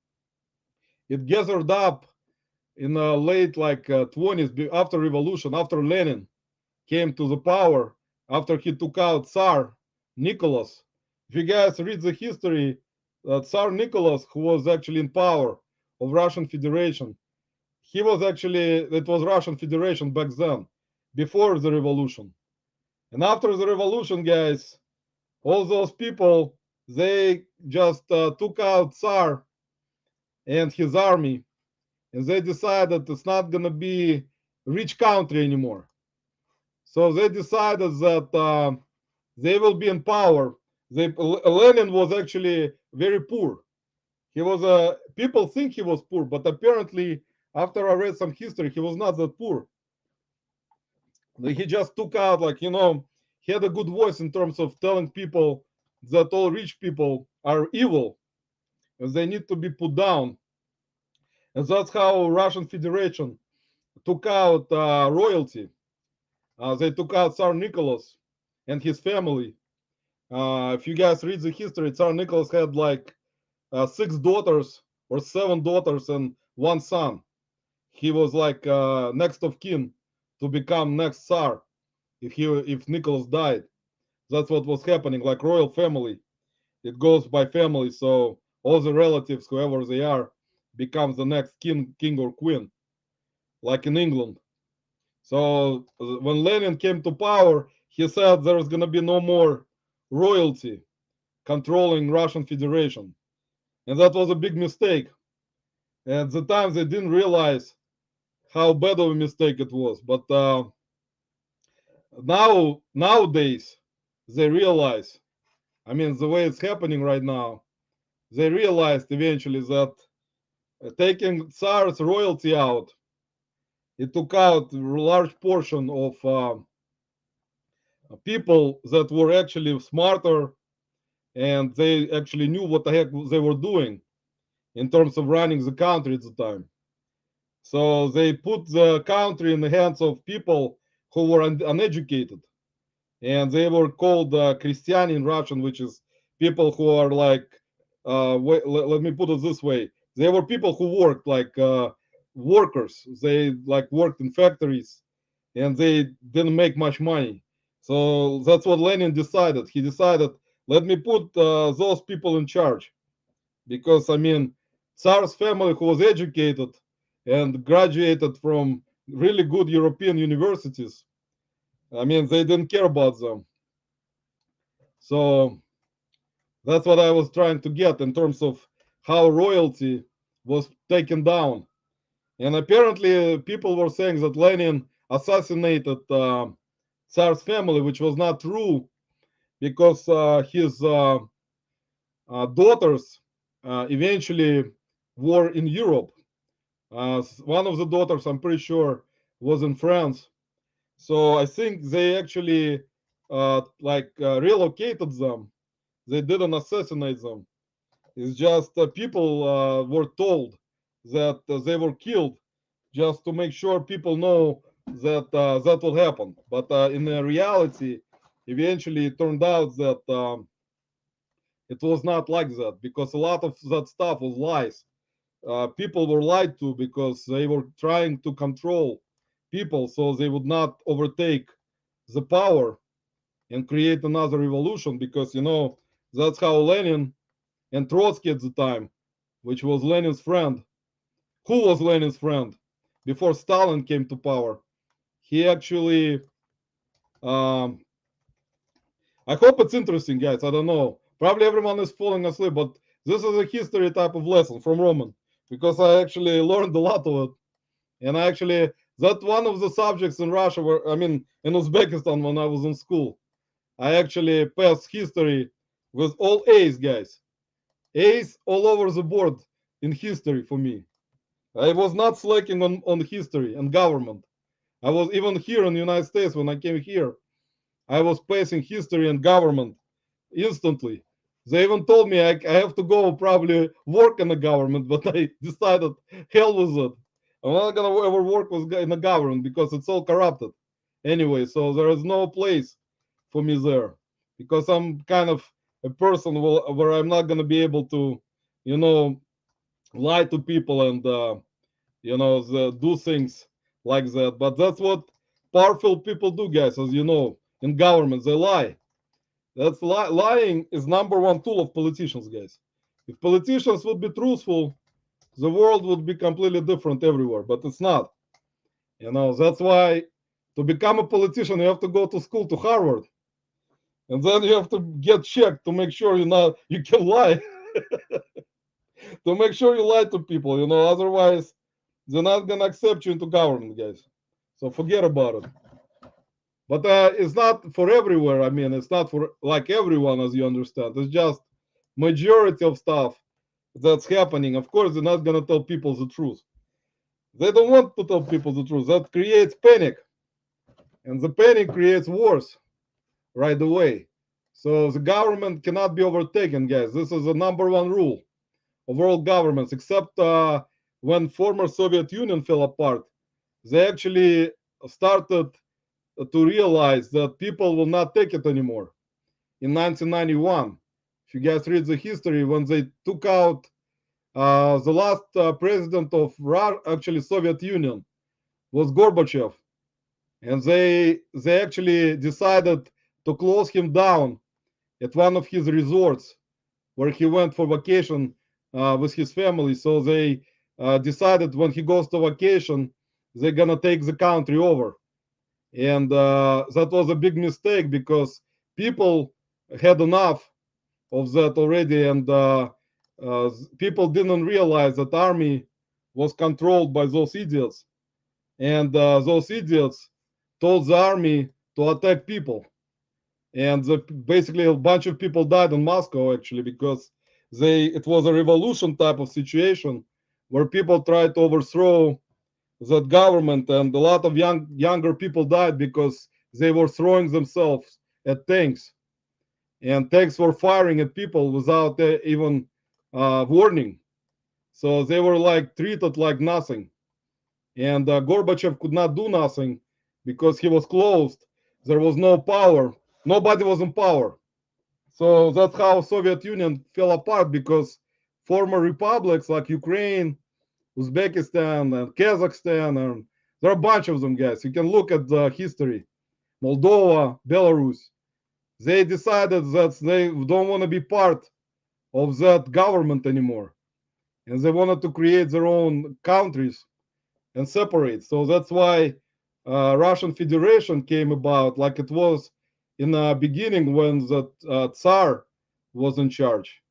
S1: it gathered up in the late like 20s after revolution, after Lenin came to the power. after he took out Tsar Nicholas. If you guys read the history, Tsar Nicholas, who was actually in power of Russian Federation, he was actually, it was Russian Federation back then, before the revolution. And after the revolution, guys, all those people, they just took out Tsar and his army, and they decided it's not going to be rich country anymore. So they decided that they will be in power. Lenin was actually very poor. He was people think he was poor, but apparently, after I read some history, he was not that poor. He just took out, like, he had a good voice in terms of telling people that all rich people are evil and they need to be put down. And that's how Russian Federation took out royalty. They took out Tsar Nicholas and his family. If you guys read the history, Tsar Nicholas had like 6 daughters or 7 daughters and 1 son. He was like next of kin to become next Tsar if Nicholas died. That's what was happening, like royal family. It goes by family, so all the relatives, whoever they are, becomes the next king or queen, like in England. So when Lenin came to power, he said there's gonna be no more royalty controlling Russian Federation, and that was a big mistake. At the time, they didn't realize how bad of a mistake it was. But nowadays, they realize. I mean, the way it's happening right now, they realized eventually that taking Tsar's royalty out, it took out a large portion of people that were actually smarter and they actually knew what the heck they were doing in terms of running the country at the time. So they put the country in the hands of people who were uneducated, and they were called Christian in Russian, which is people who are like, let me put it this way: they were people who worked like workers. They like worked in factories, and they didn't make much money. So that's what Lenin decided. He decided, let me put those people in charge, because I mean, Tsar's family, who was educated and graduated from really good European universities, I mean, they didn't care about them. So that's what I was trying to get in terms of how royalty was taken down. And apparently, people were saying that Lenin assassinated Tsar's family, which was not true, because his daughters eventually were in Europe. One of the daughters, I'm pretty sure, was in France. So I think they actually relocated them. They didn't assassinate them. It's just people were told that they were killed just to make sure people know that that will happen. But in the reality, eventually it turned out that it was not like that, because a lot of that stuff was lies. People were lied to because they were trying to control people so they would not overtake the power and create another revolution, because that's how Lenin and Trotsky at the time, which was Lenin's friend, who was Lenin's friend before Stalin came to power. He actually, um, I hope it's interesting, guys. I don't know. Probably everyone is falling asleep, but this is a history type of lesson from Roman, because I actually learned a lot of it. And I actually, that one of the subjects in Russia, where I mean, in Uzbekistan when I was in school, I actually passed history with all A's, guys. A's all over the board in history for me. I was not slacking on history and government. I was even here in the United States when I came here. I was passing history and government instantly. They even told me I have to go probably work in the government, but I decided hell with it. I'm not gonna ever work in the government because it's all corrupted. Anyway, so there is no place for me there, because I'm kind of a person where I'm not gonna be able to, you know, lie to people and do things like that. But that's what powerful people do, guys, as you know. in government. They lie. That's lying is number one tool of politicians, guys. If politicians would be truthful, the world would be completely different everywhere. But it's not. That's why to become a politician, you have to go to school to Harvard, and then you have to get checked to make sure you can lie, to make sure you lie to people. Otherwise they're not gonna accept you into government, guys. So forget about it. But it's not for everywhere. I mean, it's not for like everyone, as you understand. It's just majority of stuff that's happening. Of course, they're not gonna tell people the truth. They don't want to tell people the truth. That creates panic, and the panic creates wars right away. So the government cannot be overtaken, guys. This is the number one rule of world governments, except when former Soviet Union fell apart. They actually started to realize that people will not take it anymore. In 1991, if you guys read the history, when they took out the last president of actually Soviet Union was Gorbachev, and they actually decided to close him down at one of his resorts where he went for vacation with his family. So they decided when he goes to vacation, they're gonna take the country over, and that was a big mistake because people had enough of that already, and people didn't realize that army was controlled by those idiots, and those idiots told the army to attack people, and basically a bunch of people died in Moscow actually because it was a revolution type of situation where people tried to overthrow that government, and a lot of younger people died because they were throwing themselves at tanks, and tanks were firing at people without even warning. So they were like treated like nothing, and Gorbachev could not do nothing because he was closed. There was no power. Nobody was in power. So that's how Soviet Union fell apart, because former republics like Ukraine, Uzbekistan, and Kazakhstan, and there are a bunch of them, guys. You can look at the history. Moldova, Belarus. They decided that they don't want to be part of that government anymore, and they wanted to create their own countries and separate. So that's why Russian Federation came about, like it was in the beginning when the Tsar was in charge,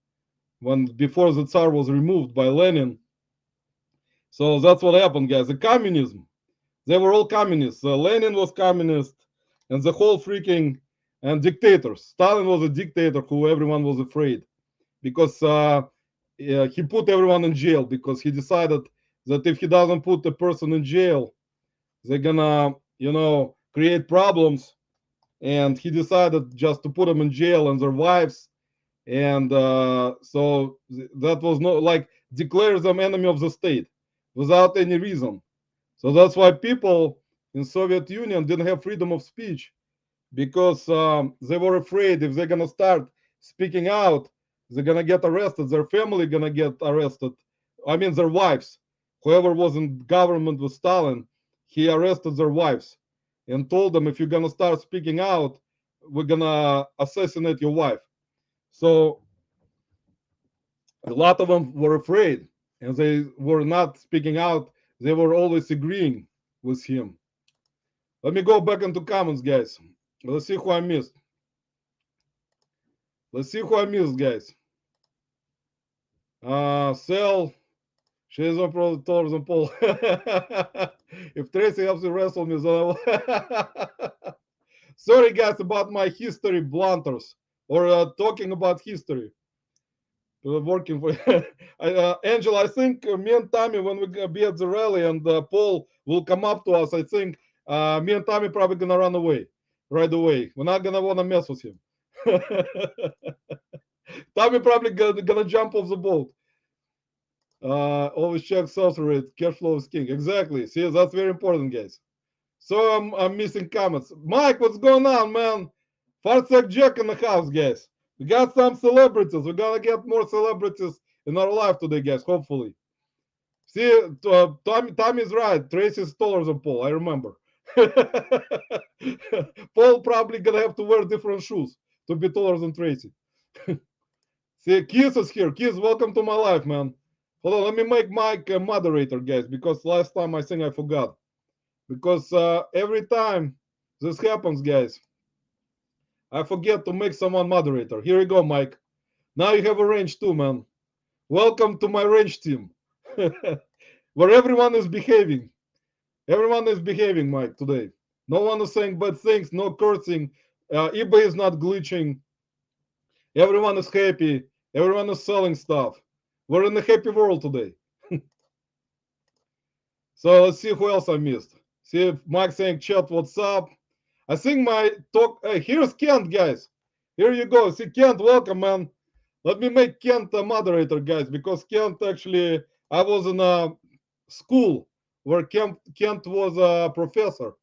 S1: when before the Tsar was removed by Lenin. So that's what happened, guys. The communism, they were all communists. Lenin was communist, and the whole freaking and dictators. Stalin was a dictator who everyone was afraid because he put everyone in jail because he decided that if he doesn't put the person in jail, they're gonna, create problems. And he decided just to put them in jail and their wives. And so that was not like declare them enemy of the state without any reason. So that's why people in Soviet Union didn't have freedom of speech, because they were afraid if they're gonna start speaking out, they're gonna get arrested. Their family gonna get arrested. I mean, their wives. Whoever was in government with Stalin, he arrested their wives and told them, if you're gonna start speaking out, we're gonna assassinate your wife. So a lot of them were afraid, and they were not speaking out. They were always agreeing with him. Let me go back into comments, guys. Let's see who I missed. Let's see who I missed, guys. Cell, she's on pro taller than Paul. If Tracy helps you wrestle me, then sorry, guys, about my history blunders or talking about history. Working for Angela. I think me and Tommy, when we be at the rally and Paul will come up to us, I think me and Tommy probably gonna run away right away. We're not gonna want to mess with him. Tommy probably gonna jump off the boat. Always check sales rate. Cash flow is king. Exactly. See, that's very important, guys. So I'm missing comments. Mike, what's going on, man? Fartsec Jack in the house, guys. We got some celebrities. We're gonna get more celebrities in our life today, guys. Hopefully. See, Tommy's right. Tracy's taller than Paul. I remember. Paul probably gonna have to wear different shoes to be taller than Tracy. See, Keith is here. Keith, welcome to my life, man. Hold on, let me make Mike a moderator, guys, because last time I think I forgot. Because every time this happens, guys, I forget to make someone moderator. Here you go, Mike. Now you have a range too, man. Welcome to my range team, where everyone is behaving. Everyone is behaving, Mike, today. No one is saying bad things, no cursing. eBay is not glitching. Everyone is happy. Everyone is selling stuff. We're in a happy world today. So let's see who else I missed. See if Mike saying chat, what's up? I think my talk. Here's Kent, guys. Here you go. See Kent, welcome, man. Let me make Kent a moderator, guys, because Kent actually, I was in a school where Kent was a professor.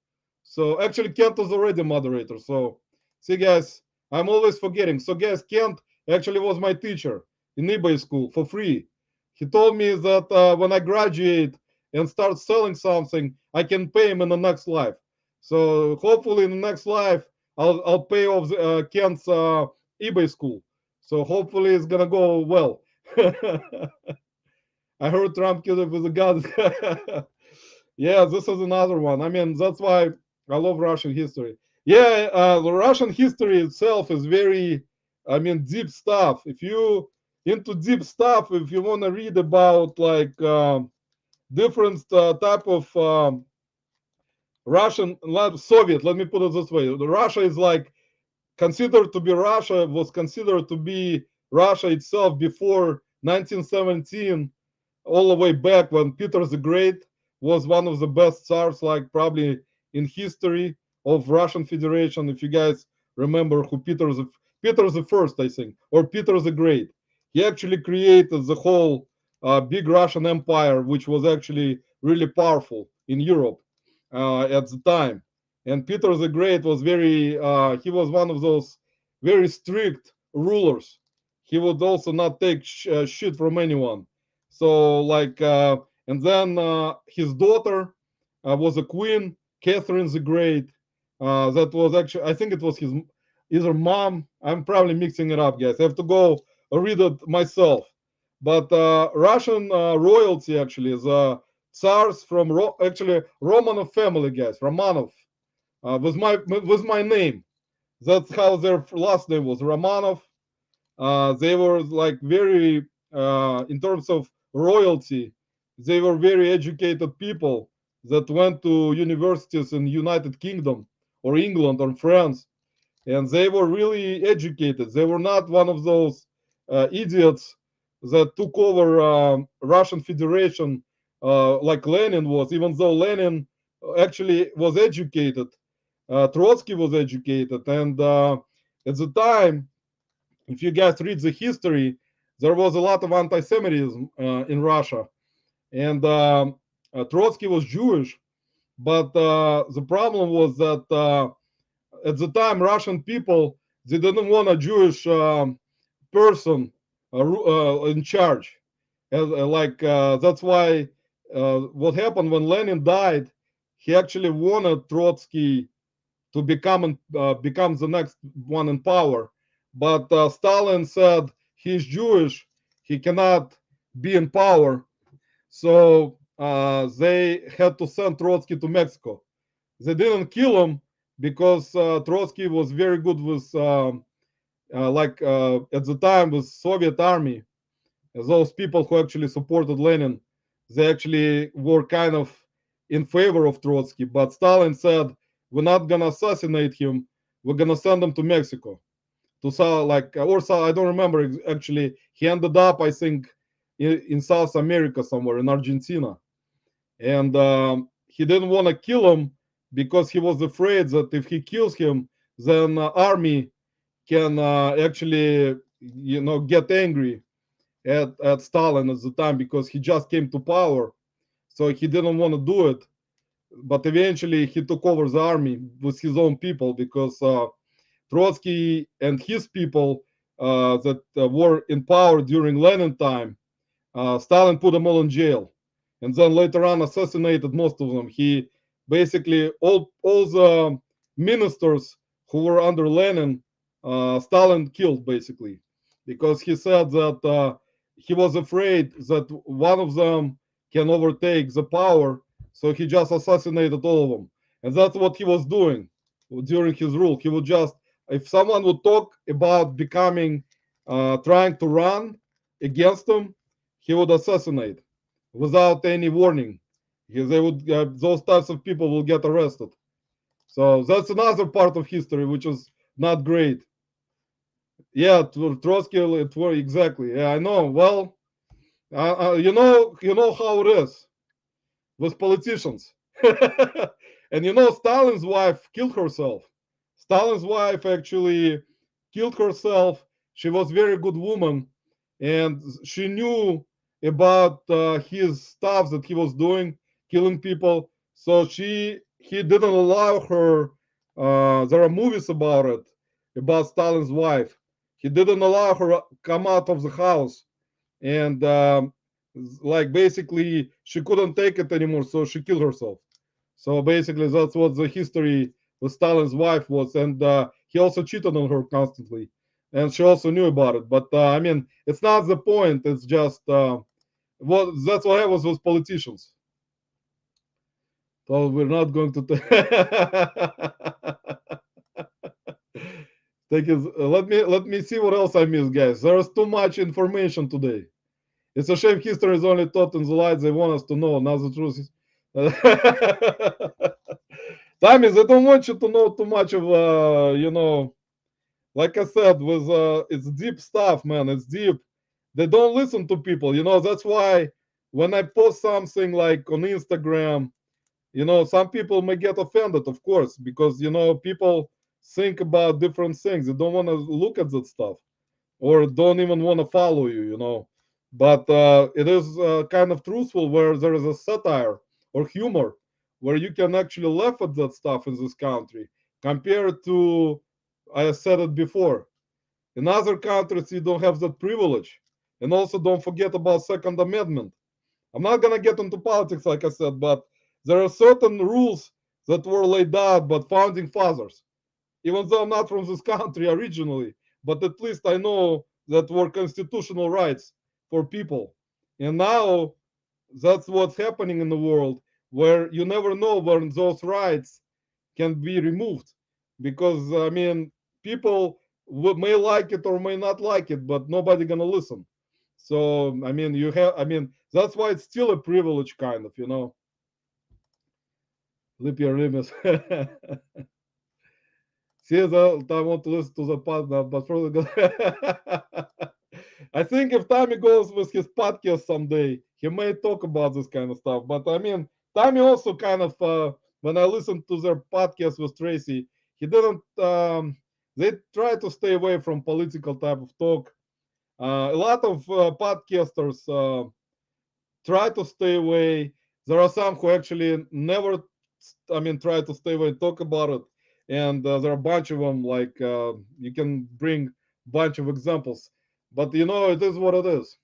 S1: So actually, Kent was already a moderator. So see, guys, I'm always forgetting. So guys, Kent actually was my teacher in eBay school for free. He told me that when I graduate and start selling something, I can pay him in the next life. So hopefully in the next life, I'll pay off Kent's eBay school. So hopefully it's gonna go well. I heard Trump killed it with a gun. Yeah, this is another one. I mean, that's why I love Russian history. Yeah, the Russian history itself is very, I mean, deep stuff. If you into deep stuff, if you want to read about like different type of Russian, Soviet, let me put it this way. The Russia is like considered to be Russia, was considered to be Russia itself before 1917, all the way back when Peter the Great was one of the best tsars, like probably in history of Russian Federation. If you guys remember who Peter the First, I think, or Peter the Great, he actually created the whole big Russian Empire, which was actually really powerful in Europe at the time. And Peter the Great was he was one of those very strict rulers. He would also not take shit from anyone. So like, and then his daughter was a queen, Catherine the Great. That was actually, I think it was his either mom. I'm probably mixing it up, guys. I have to go read it myself. But Russian royalty actually is tsars from actually Romanov family, guys. Romanov with my name. That's how their last name was, Romanov. They were like very, in terms of royalty, they were very educated people that went to universities in United Kingdom or England or France, and they were really educated. They were not one of those idiots that took over Russian Federation like Lenin was, even though Lenin actually was educated. Trotsky was educated, and at the time, if you guys read the history, there was a lot of anti-Semitism in Russia, and Trotsky was Jewish, but the problem was that at the time, Russian people they didn't want a Jewish person in charge, that's why what happened when Lenin died, he actually wanted Trotsky to become the next one in power. But Stalin said he's Jewish, he cannot be in power. So they had to send Trotsky to Mexico. They didn't kill him because Trotsky was very good with, at the time, with Soviet army. Those people who actually supported Lenin, they actually were kind of in favor of Trotsky. But Stalin said, we're not gonna assassinate him. We're gonna send him to Mexico, to South, or South. I don't remember actually. He ended up, I think, in South America somewhere in Argentina, and he didn't want to kill him because he was afraid that if he kills him, then army can actually, get angry at Stalin at the time because he just came to power, so he didn't want to do it. But eventually, he took over the army with his own people because Trotsky and his people that were in power during Lenin time, Stalin put them all in jail, and then later on assassinated most of them. He basically all the ministers who were under Lenin, Stalin killed basically, because he said that he was afraid that one of them can overtake the power, so he just assassinated all of them, and that's what he was doing during his rule. He would just, if someone would talk about becoming, trying to run against him, he would assassinate without any warning. They would, those types of people will get arrested. So that's another part of history which is not great. Yeah, Trotsky, it were exactly. Yeah, I know. Well, you know how it is with politicians. And you know, Stalin's wife killed herself. Stalin's wife actually killed herself. She was a very good woman, and she knew about his stuff that he was doing, killing people. So he didn't allow her. There are movies about it, about Stalin's wife. He didn't allow her come out of the house, and like basically she couldn't take it anymore, so she killed herself. So basically, that's what the history with Stalin's wife was, and he also cheated on her constantly, and she also knew about it. But I mean, it's not the point. It's just what that's what happens with politicians. So we're not going to take it. Let me see what else I missed, guys. There's too much information today. It's a shame history is only taught in the light they want us to know. Now the truth is. Tamis, I don't want you to know too much of, like I said, with it's deep stuff, man. It's deep. They don't listen to people. That's why when I post something like on Instagram, some people may get offended, of course, because people think about different things. They don't want to look at that stuff, or don't even want to follow you. But it is kind of truthful, where there is a satire or humor, where you can actually laugh at that stuff in this country, compared to, I said it before, in other countries you don't have that privilege. And also, don't forget about Second Amendment. I'm not going to get into politics, like I said, but there are certain rules that were laid out by founding fathers, even though I'm not from this country originally, but at least I know that were constitutional rights for people. And now that's what's happening in the world, where you never know when those rights can be removed. Because, I mean, people may like it or may not like it, but nobody gonna listen. So, I mean, that's why it's still a privilege, kind of. Lip your lips. See, I want to listen to the podcast, but probably I think if Tommy goes with his podcast someday, he may talk about this kind of stuff. But I mean, Tommy also kind of, when I listened to their podcast with Tracy, he didn't. They try to stay away from political type of talk. A lot of podcasters try to stay away. There are some who actually never, I mean, try to stay away and talk about it. And there are a bunch of them. Like you can bring a bunch of examples, but it is what it is.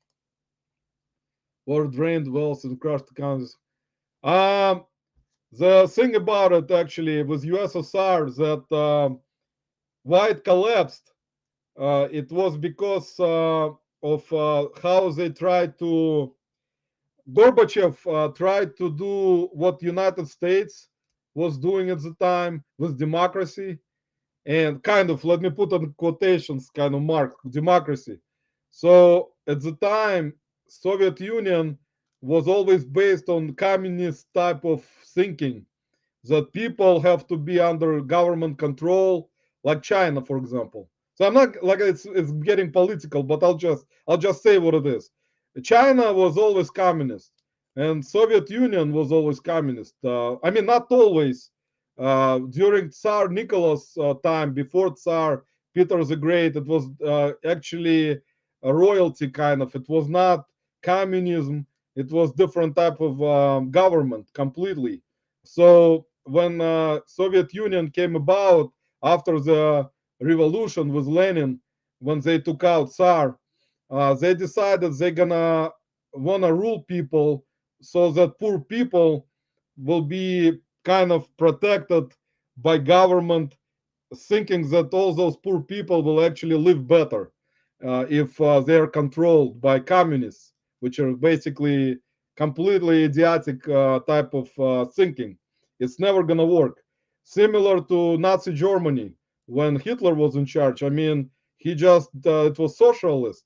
S1: War drained wells and crushed economies. Um, the thing about it actually with USSR, that why it collapsed, it was because of how they tried to. Gorbachev tried to do what United States was doing at the time with democracy, and kind of, let me put in quotations, kind of mark democracy. So at the time, Soviet Union was always based on communist type of thinking, that people have to be under government control, like China, for example. So I'm not like, it's getting political, but I'll just say what it is. China was always communist, and Soviet Union was always communist. I mean, not always. During Tsar Nicholas time, before Tsar Peter the Great, it was actually a royalty, kind of. It was not communism. It was different type of government completely. So when Soviet Union came about after the revolution with Lenin, when they took out Tsar, they decided they're gonna wanna rule people, so that poor people will be kind of protected by government, thinking that all those poor people will actually live better if they are controlled by communists, which are basically completely idiotic type of thinking. It's never going to work. Similar to Nazi Germany when Hitler was in charge. I mean, he just, it was socialist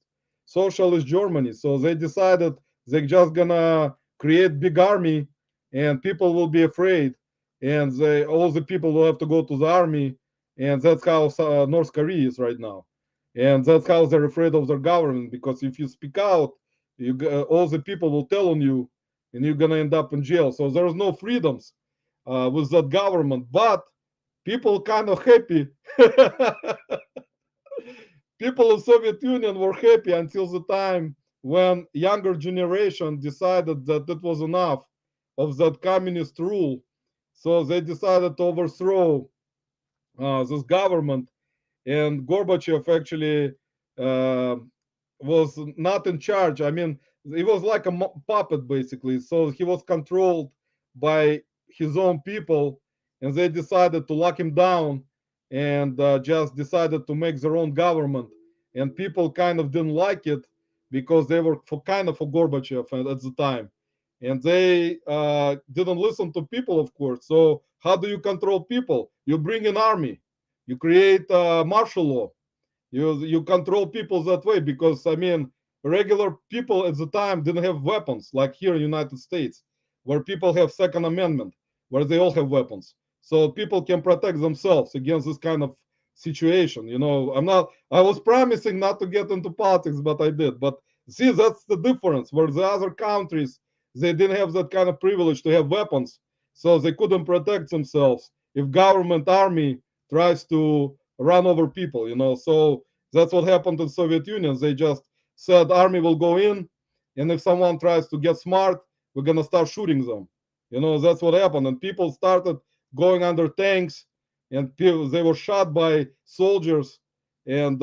S1: Germany. So they decided they're just going to create big army and people will be afraid. And all the people will have to go to the army, and that's how North Korea is right now, and that's how they're afraid of their government, because if you speak out, all the people will tell on you, and you're gonna end up in jail. So there's no freedoms with that government, but people kind of happy. People of Soviet Union were happy until the time when younger generation decided that it was enough of that communist rule, so they decided to overthrow this government, and Gorbachev actually uh, was not in charge. I mean, he was like a puppet basically. So he was controlled by his own people, and they decided to lock him down and just decided to make their own government. And people kind of didn't like it because they were for Gorbachev at the time, and they didn't listen to people, of course. So how do you control people? You bring an army, you create martial law, you control people that way, because I mean regular people at the time didn't have weapons like here in the United States, where people have Second Amendment, where they all have weapons, so people can protect themselves against this kind of situation. I was promising not to get into politics, but I did. But see, that's the difference, where the other countries, they didn't have that kind of privilege to have weapons, so they couldn't protect themselves if government army tries to run over people. So that's what happened in Soviet Union. They just said army will go in, and if someone tries to get smart, we're gonna start shooting them. That's what happened, and people started going under tanks, and people, they were shot by soldiers, and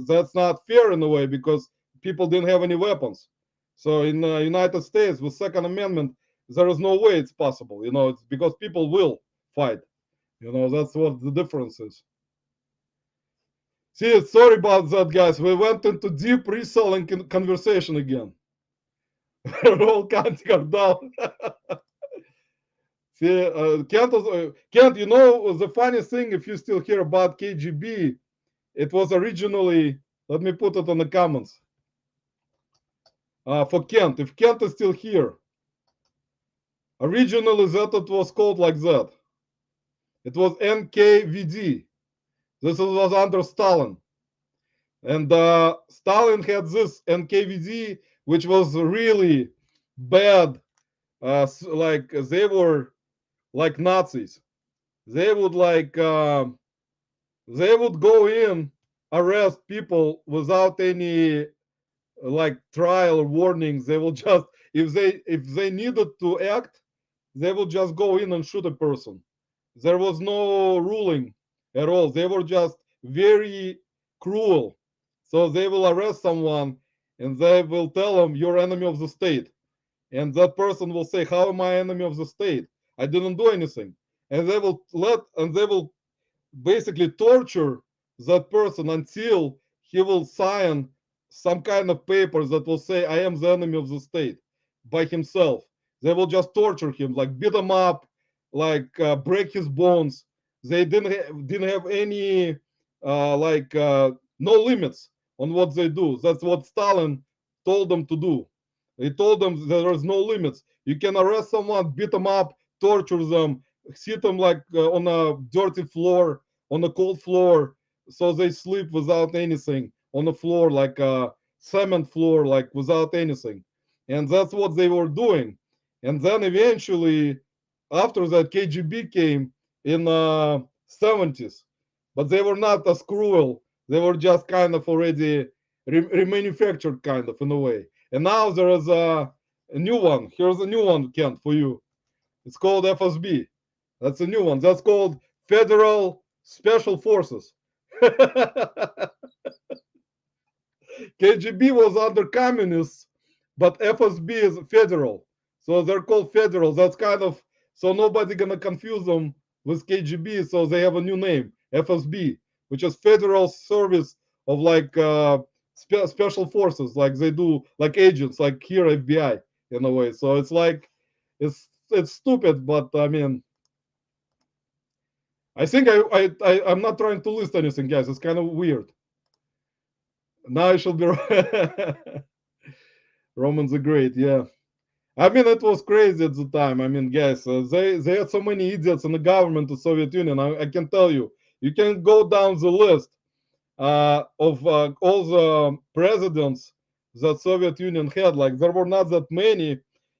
S1: that's not fair in a way, because people didn't have any weapons. So in the United States with Second Amendment, there is no way it's possible. It's because people will fight. That's what the difference is. See, sorry about that, guys. We went into deep reselling conversation again. We're all counting down. See, Kent, the funny thing, if you still hear about KGB, it was originally, let me put it in the comments for Kent. If Kent is still here, originally that it was called like that. It was NKVD. This was under Stalin. And Stalin had this NKVD, which was really bad. Like they were like Nazis. They would they would go in, arrest people without any like trial or warnings. They will just, if they needed to act, they will just go in and shoot a person. There was no ruling at all. They were just very cruel. So they will arrest someone and they will tell them you're enemy of the state. And that person will say, how am I enemy of the state? I didn't do anything. And they will basically torture that person until he will sign some kind of paper that will say, I am the enemy of the state, by himself. They will just torture him, like beat him up, like break his bones. They didn't have any no limits on what they do. That's what Stalin told them to do. He told them there is no limits. You can arrest someone, beat them up, torture them, sit them like on a dirty floor, on a cold floor, so they sleep without anything on the floor, like a cement floor, like without anything. And that's what they were doing. And then eventually, after that, KGB came in 70s, but they were not as cruel. They were just kind of already remanufactured, kind of in a way. And now there is a new one. Here's a new one, Kent, for you. It's called FSB. That's a new one. That's called Federal Special Forces. KGB was under communists, but FSB is federal. So they're called federal. That's kind of so nobody gonna confuse them with KGB. So they have a new name, FSB, which is Federal Service of like special forces, like they do, like agents, like here FBI in a way. So it's like it's stupid, but I mean, I think I'm not trying to list anything, guys. It's kind of weird. Now I shall be Roman the Great, yeah. I mean, it was crazy at the time. I mean, guys, they had so many idiots in the government of Soviet Union. I can tell you, you can go down the list of all the presidents that Soviet Union had. Like there were not that many,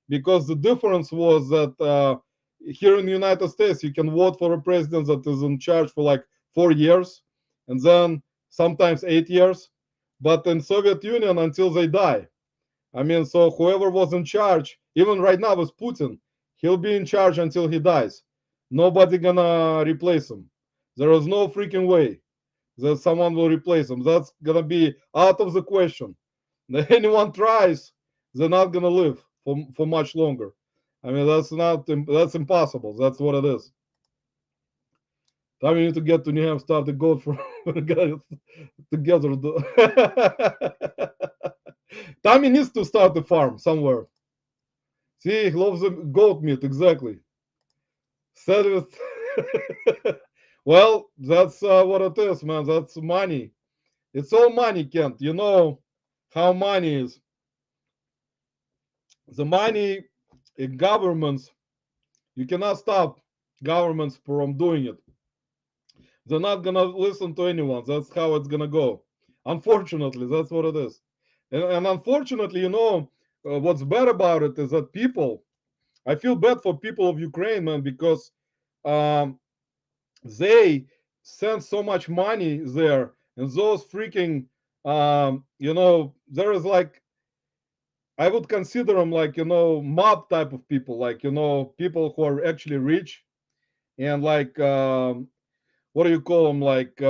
S1: because the difference was that here in the United States you can vote for a president that is in charge for like 4 years, and then sometimes 8 years. But in Soviet Union until they die. I mean, so whoever was in charge, even right now with Putin, he'll be in charge until he dies. Nobody gonna replace him. There is no freaking way that someone will replace him. That's gonna be out of the question. If anyone tries, they're not gonna live for much longer. I mean, that's impossible. That's what it is. Time you need to get to New Hampshire, start the goat for together. Tommy needs to start a farm somewhere. See, he loves the goat meat, exactly. Said it. Well, that's what it is, man. That's money. It's all money, Kent. You know how money is. The money in governments, you cannot stop governments from doing it. They're not gonna listen to anyone. That's how it's gonna go. Unfortunately, that's what it is. And unfortunately, what's bad about it is that people, I feel bad for people of Ukraine, man, because um, they send so much money there, and those freaking, there is like, I would consider them like, mob type of people, like, people who are actually rich, and like, what do you call them? Like,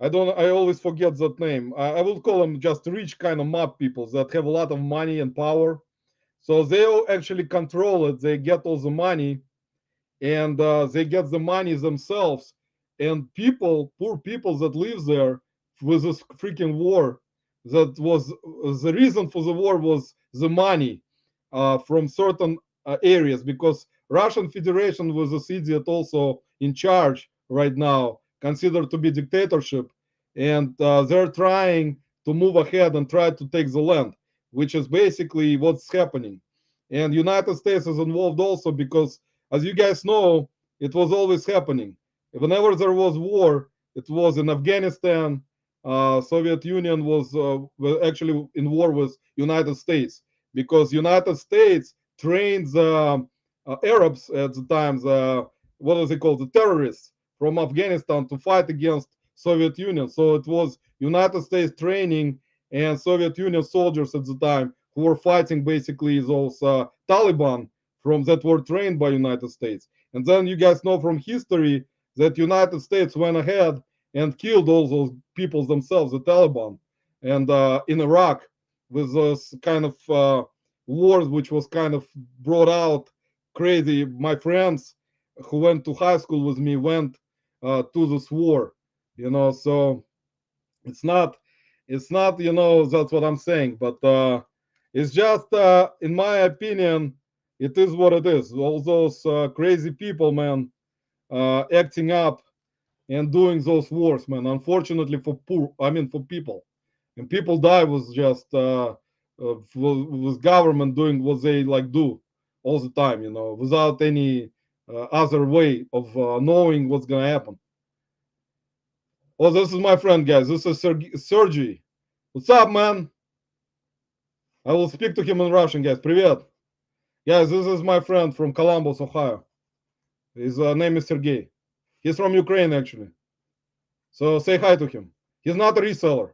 S1: I always forget that name. I would call them just rich kind of mob people that have a lot of money and power. So they all actually control it. They get all the money, and they get the money themselves. And people, poor people that live there with this freaking war, that was the reason for the war was the money from certain areas, because Russian Federation was this idiot also in charge right now, considered to be dictatorship, and they're trying to move ahead and try to take the land, which is basically what's happening. And United States is involved also because, as you guys know, it was always happening. Whenever there was war, it was in Afghanistan. Soviet Union was actually in war with United States, because United States trained the Arabs at the time, what is it called, the terrorists from Afghanistan, to fight against Soviet Union. So it was United States training and Soviet Union soldiers at the time who were fighting basically those Taliban from that were trained by United States. And then you guys know from history that United States went ahead and killed all those people themselves, the Taliban, and in Iraq with those kind of wars, which was kind of brought out crazy. My friends who went to high school with me went to this war, so it's not, that's what I'm saying, but it's just, in my opinion, it is what it is. All those crazy people, man, acting up and doing those wars, man. Unfortunately for people, and people die with just with government doing what they like do all the time, without any other way of knowing what's gonna happen. Oh, this is my friend, guys. This is Sergey. What's up, man? I will speak to him in Russian, guys. Привет. Guys, this is my friend from Columbus, Ohio. His name is Sergey. He's from Ukraine, actually. So say hi to him. He's not a reseller.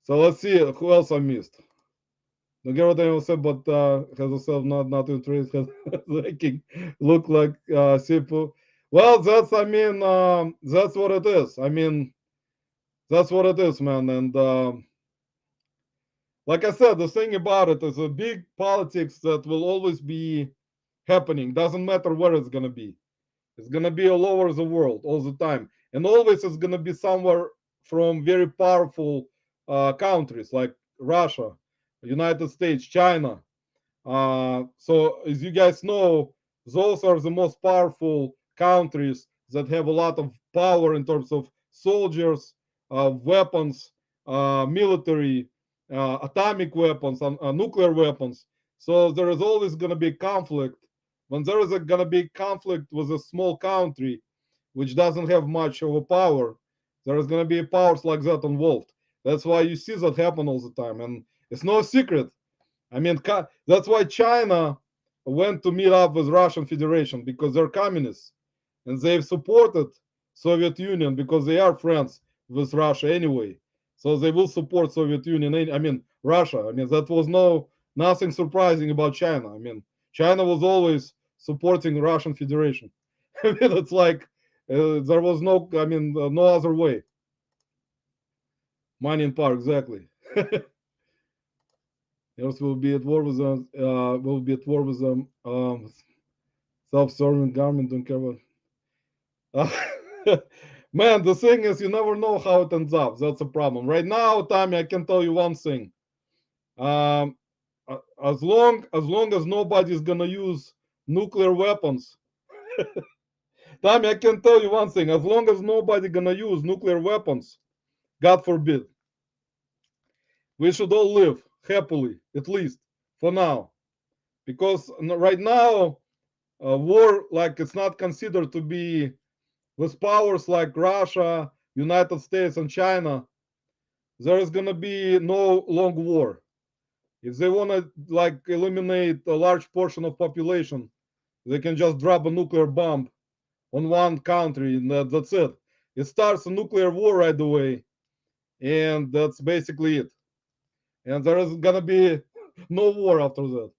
S1: So let's see who else I missed. Don't get what I said, but has herself not interested, liking, look like Sipu. Well, that's what it is. I mean, that's what it is, man. And like I said, the thing about it is a big politics that will always be happening. Doesn't matter where it's gonna be. It's gonna be all over the world all the time, and always it's gonna be somewhere from very powerful countries like Russia, United States, China. So as you guys know, those are the most powerful countries that have a lot of power in terms of soldiers, weapons, military, atomic weapons, nuclear weapons. So there is always going to be conflict. When there is going to be conflict with a small country, which doesn't have much of a power, there is going to be powers like that involved. That's why you see that happen all the time, and it's no secret. I mean, that's why China went to meet up with Russian Federation because they're communists and they've supported Soviet Union because they are friends with Russia anyway. So they will support Soviet Union. I mean, Russia. I mean, that was nothing surprising about China. I mean, China was always supporting Russian Federation. I mean, it's like there was no, I mean, no other way. Money and power, exactly. Else will be at war with them. Will be at war with them. Self-serving government don't care what. Man, the thing is, you never know how it ends up. That's a problem. Right now, Tommy, I can tell you one thing. Um, as long as nobody's gonna use nuclear weapons, Tommy, I can tell you one thing. As long as nobody gonna use nuclear weapons, God forbid, we should all live happily, at least for now. Because right now, war, like, it's not considered to be with powers like Russia, United States, and China. There is gonna be no long war. If they wanna like eliminate a large portion of population, they can just drop a nuclear bomb on one country, and that's it. It starts a nuclear war right away, and that's basically it. And there is gonna be no war after that.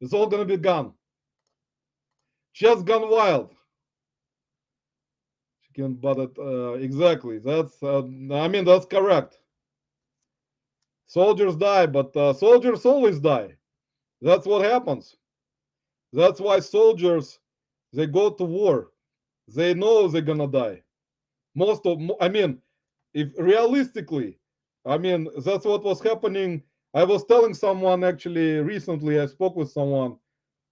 S1: It's all gonna be gone. Just gone wild. Chicken butted. Exactly. That's. I mean, that's correct. Soldiers die, but soldiers always die. That's what happens. That's why soldiers they go to war. They know they're gonna die. I mean, if realistically, I mean that's what was happening. I was telling someone actually recently. I spoke with someone.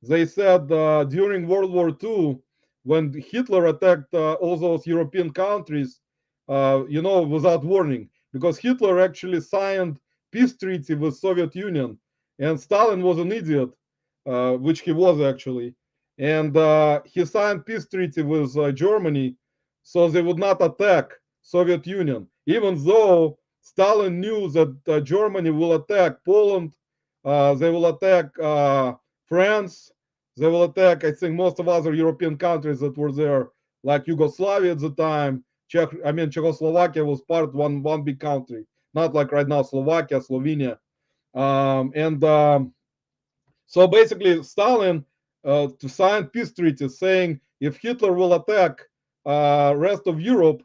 S1: They said during World War II, when Hitler attacked all those European countries, without warning, because Hitler actually signed peace treaty with Soviet Union, and Stalin was an idiot, which he was actually, and he signed peace treaty with Germany, so they would not attack Soviet Union, even though Stalin knew that Germany will attack Poland, they will attack France, they will attack, I think, most of other European countries that were there, like Yugoslavia at the time. Czechoslovakia was part one big country, not like right now Slovakia, Slovenia, and so basically Stalin to sign peace treaties saying if Hitler will attack rest of Europe,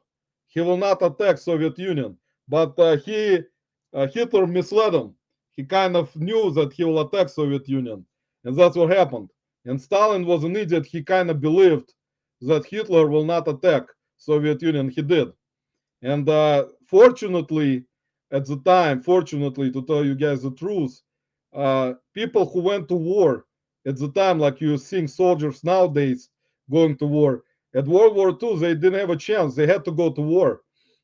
S1: he will not attack Soviet Union. But Hitler misled him. He kind of knew that he will attack Soviet Union, and that's what happened. And Stalin was an idiot. He kind of believed that Hitler will not attack Soviet Union. He did. And fortunately, at the time, fortunately, to tell you guys the truth, people who went to war at the time, like you're seeing soldiers nowadays going to war, at World War II, they didn't have a chance. They had to go to war.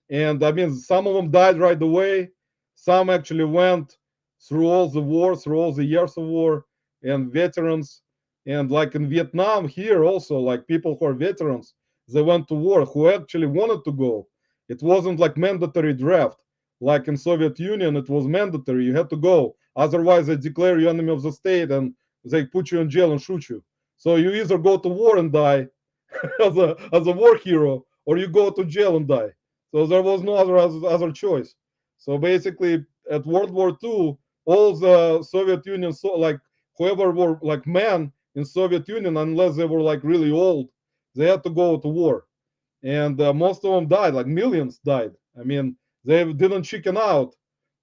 S1: And I mean, some of them died right away. Some actually went through all the war, through all the years of war, and veterans. And like in Vietnam, here also, like people who are veterans, they went to war who actually wanted to go. It wasn't like mandatory draft. Like in Soviet Union, it was mandatory. You had to go. Otherwise, they declare you enemy of the state and they put you in jail and shoot you. So you either go to war and die as a war hero, or you go to jail and die. So there was no other choice. So basically, at World War II, all the Soviet Union, so like whoever were like men in Soviet Union, unless they were like really old, they had to go to war, and most of them died. Like millions died. I mean, they didn't chicken out.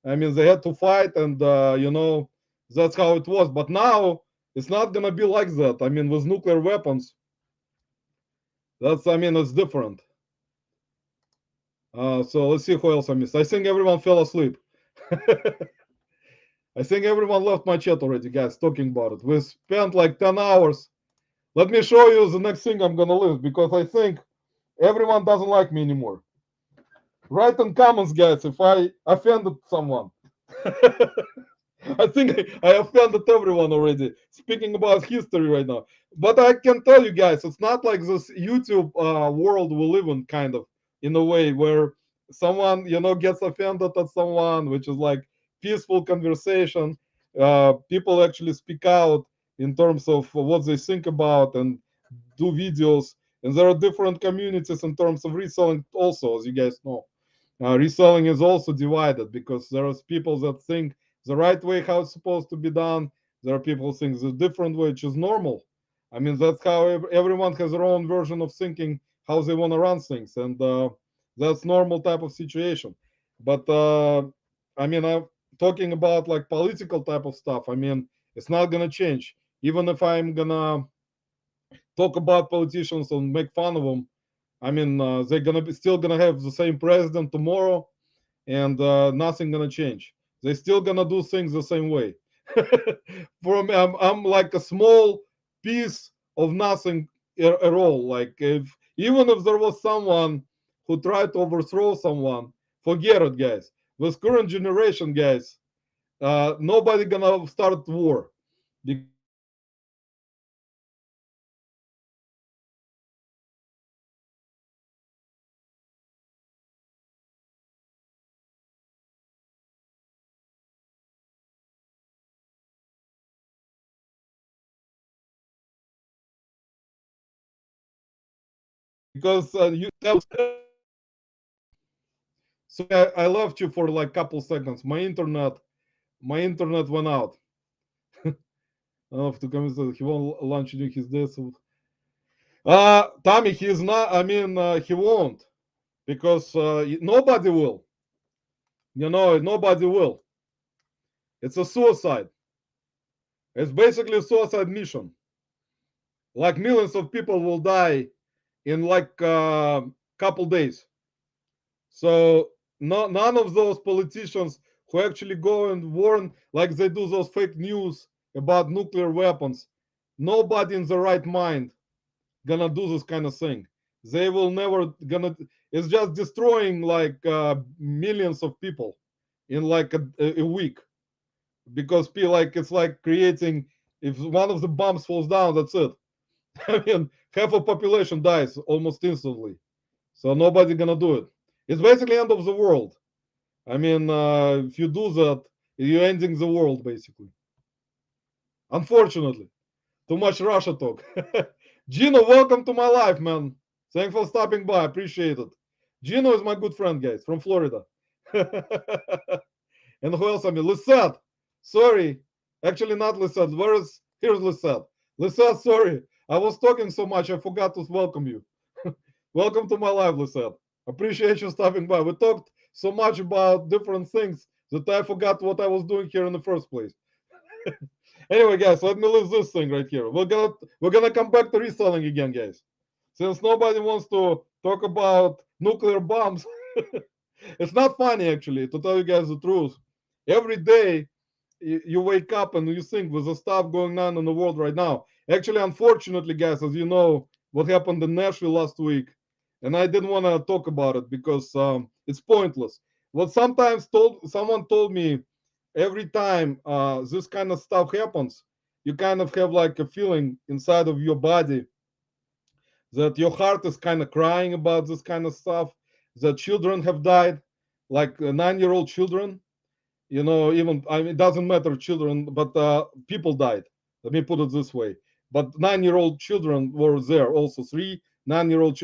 S1: I mean, they had to fight, and that's how it was. But now it's not gonna be like that. I mean, with nuclear weapons, it's different. So let's see who else I missed. I think everyone fell asleep. I think everyone left my chat already, guys, talking about it. We spent like 10 hours. Let me show you the next thing I'm gonna list, because I think everyone doesn't like me anymore. Write in comments, guys, if I offended someone. I think I offended everyone already, speaking about history right now. But I can tell you guys, it's not like this YouTube world we live in a way where someone, gets offended at someone, which is like peaceful conversation. People actually speak out in terms of what they think about and do videos. And there are different communities in terms of reselling also, as you guys know. Reselling is also divided, because there are people that think the right way how it's supposed to be done. There are people who think the different way, which is normal. I mean, that's how everyone has their own version of thinking how they want to run things, and that's normal type of situation. But I'm talking about like political type of stuff. I mean, it's not gonna change. Even if I'm gonna talk about politicians and make fun of them, I mean, they're gonna be still gonna have the same president tomorrow, and nothing gonna change. They're still gonna do things the same way. For me, I'm like a small piece of nothing at all. Like, if even if there was someone who tried to overthrow someone, forget it, guys. With current generation, guys, nobody gonna start war, because everyone knows that because you so I left you for like couple seconds. My internet went out. I have to comment that he won't launch during his death. Tommy, he's not. I mean, he won't, because nobody will. Nobody will. It's a suicide. It's basically a suicide mission. Like, millions of people will die in like couple days. So none of those politicians who actually go and warn, like they do those fake news about nuclear weapons, nobody in the right mind gonna do this kind of thing. They will never gonna. It's just destroying like millions of people in like a week, because like it's like creating. If one of the bombs falls down, that's it. I mean, half of population dies almost instantly. So nobody gonna do it. It's basically end of the world. I mean, if you do that, you're ending the world basically. Unfortunately, too much Russia talk. Gino, welcome to my life, man. Thanks for stopping by. Appreciate it. Gino is my good friend, guys, from Florida. And who else? I mean, Lisette. Sorry, actually not Lisette. Here's Lisette. Lisette, sorry. I was talking so much, I forgot to welcome you. Welcome to my live, Lisette. Appreciate you stopping by. We talked so much about different things that I forgot what I was doing here in the first place. Anyway, guys, let me list this thing right here. We're gonna come back to reselling again, guys. Since nobody wants to talk about nuclear bombs, it's not funny actually, to tell you guys the truth. Every day you wake up and you think, with the stuff going on in the world right now. Actually, unfortunately, guys, as you know, what happened in Nashville last week, and I didn't want to talk about it because it's pointless. What sometimes someone told me, every time this kind of stuff happens, you kind of have like a feeling inside of your body that your heart is kind of crying about this kind of stuff. That children have died, like 9-year-old children. Even, I mean, it doesn't matter children, but people died. Let me put it this way. But 9-year-old children were there also. 3 9-year-old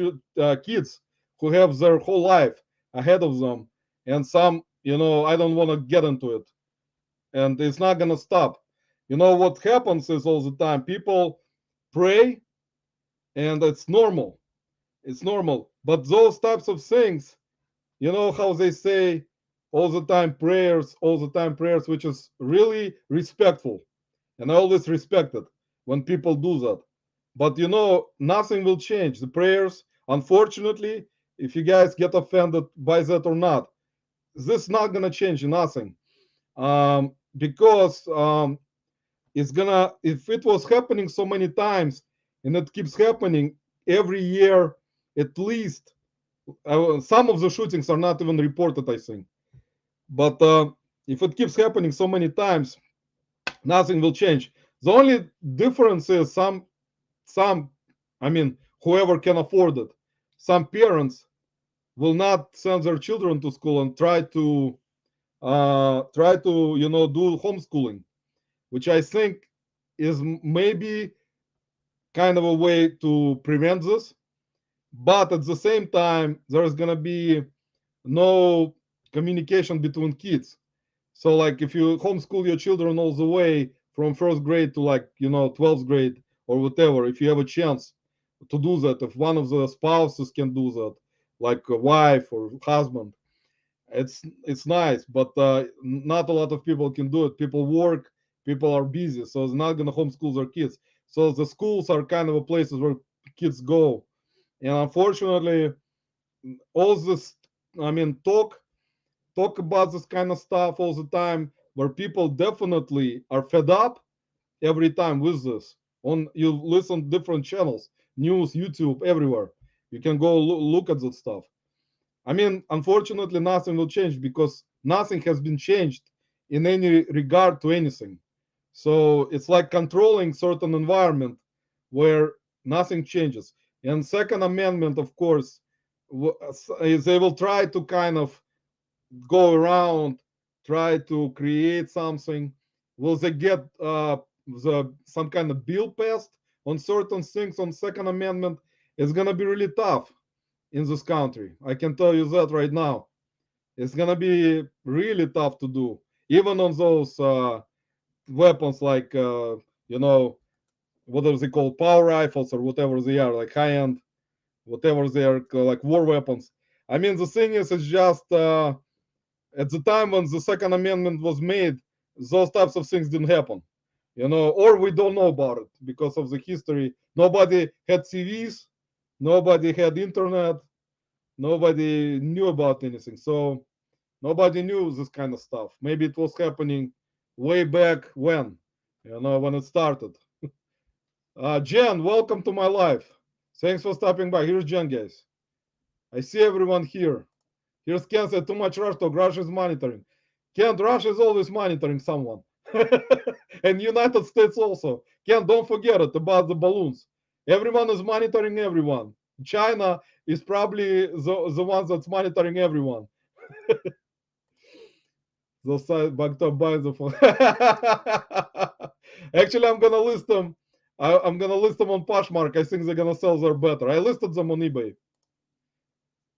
S1: kids who have their whole life ahead of them, and some, I don't want to get into it, and it's not gonna stop. What happens is, all the time people pray, and it's normal. It's normal. But those types of things, how they say, all the time prayers, all the time prayers, which is really respectful. And I always respect it when people do that. But nothing will change. The prayers, unfortunately, if you guys get offended by that or not, this is not gonna change nothing. Because it's gonna, if it was happening so many times and it keeps happening every year, at least some of the shootings are not even reported, I think. But if it keeps happening so many times, nothing will change. The only difference is some, I mean, whoever can afford it, some parents will not send their children to school and try to do homeschooling, which I think is maybe kind of a way to prevent this. But at the same time, there's gonna be no communication between kids. So like if you homeschool your children all the way from first grade to 12th grade or whatever, if you have a chance to do that, if one of the spouses can do that, like a wife or husband, it's nice. But not a lot of people can do it. People work, people are busy, so it's not gonna homeschool their kids. So the schools are kind of a places where kids go, and unfortunately, all this, I mean, talk about this kind of stuff all the time, where people definitely are fed up every time with this. On you listen to different channels, news, YouTube, everywhere. You can go look at that stuff. I mean, unfortunately, nothing will change because nothing has been changed in any regard to anything. So it's like controlling certain environment where nothing changes. And Second Amendment, of course, is they will try to kind of go around, try to create something. Will they get some kind of bill passed on certain things on Second Amendment? It's gonna be really tough in this country. I can tell you that right now. It's gonna be really tough to do, even on those weapons like what are they called, power rifles or whatever they are, like high end, whatever they are, like war weapons. I mean, the thing is, it's just at the time when the Second Amendment was made, those types of things didn't happen, or we don't know about it because of the history. Nobody had TVs, nobody had internet, nobody knew about anything. So nobody knew this kind of stuff. Maybe it was happening way back when it started. Jen, welcome to my life. Thanks for stopping by. Here's Jen, guys. I see everyone here. Here's Ken said, too much rush talk. Russia is monitoring. Ken, Russia is always monitoring someone. And United States also. Ken, don't forget it about the balloons. Everyone is monitoring everyone. China is probably the ones that's monitoring everyone. Those side back to buy the phone. Actually, I'm gonna list them. I'm gonna list them on Poshmark. I think they're gonna sell there better. I listed them on eBay.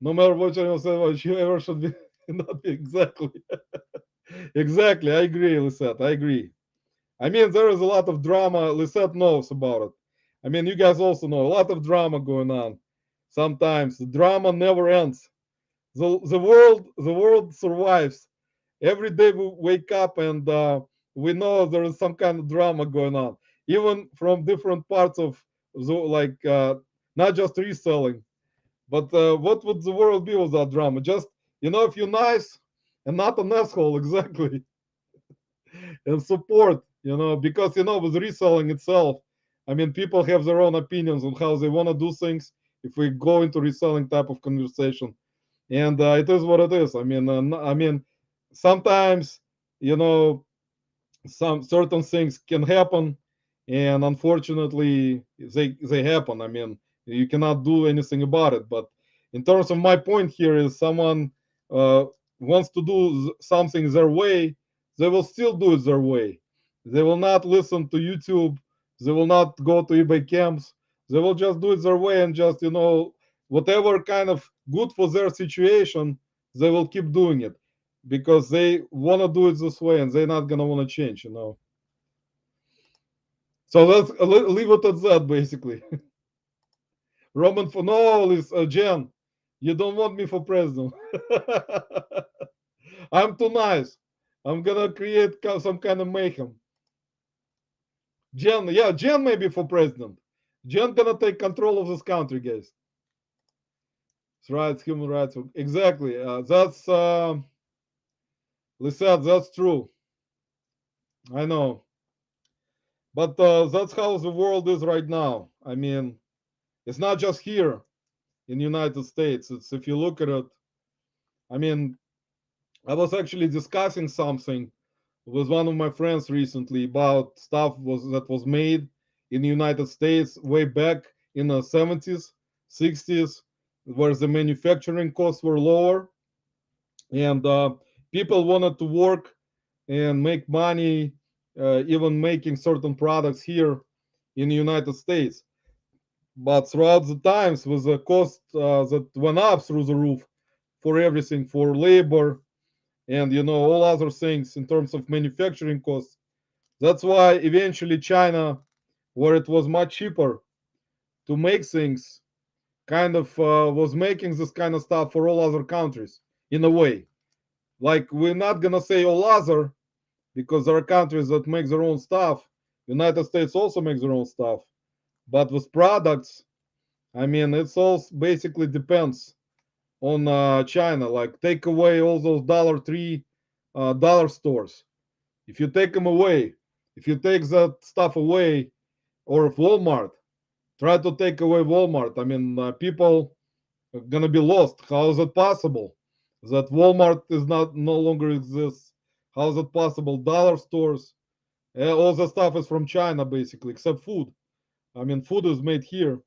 S1: No matter what channel say, what you ever should be not be exactly. Exactly. I agree, Lisette. I agree. I mean, there is a lot of drama. Lisette knows about it. I mean, you guys also know a lot of drama going on. Sometimes the drama never ends. The world survives. Every day we wake up and we know there is some kind of drama going on, even from different parts of not just reselling. But what would the world be without drama? Just if you're nice and not an asshole, exactly, and support, because with reselling itself, I mean, people have their own opinions on how they want to do things. If we go into reselling type of conversation, and it is what it is. I mean, sometimes you know some certain things can happen, and unfortunately they happen. I mean, you cannot do anything about it. But in terms of my point here is someone uh, wants to do something their way, they will still do it their way. They will not listen to YouTube, they will not go to eBay camps, they will just do it their way, and just whatever kind of good for their situation, they will keep doing it because they want to do it this way and they're not gonna want to change. So let's leave it at that, basically. Roman for no, Jen, you don't want me for president. I'm too nice. I'm gonna create some kind of mayhem. Jen, yeah, Jen maybe for president. Jen gonna take control of this country, guys. It's rights, human rights. Exactly. That's Lisette, that's true. I know. But that's how the world is right now. I mean, it's not just here in the United States. It's if you look at it, I mean, I was actually discussing something with one of my friends recently about stuff that was made in the United States way back in the 70s, 60s, where the manufacturing costs were lower and people wanted to work and make money, even making certain products here in the United States. But throughout the times, with the cost that went up through the roof for everything, for labor, and all other things in terms of manufacturing costs, that's why eventually China, where it was much cheaper to make things, kind of was making this kind of stuff for all other countries in a way. Like we're not gonna say all other because there are countries that make their own stuff. United States also makes their own stuff, but with products, I mean, it's all basically depends on China. Like take away all those Dollar Tree, dollar stores. If you take them away, if you take that stuff away, or if Walmart, try to take away Walmart. I mean, people are gonna be lost. How is it possible that Walmart is not no longer exists? How is it possible? Dollar stores, all the stuff is from China basically, except food. I mean, food is made here,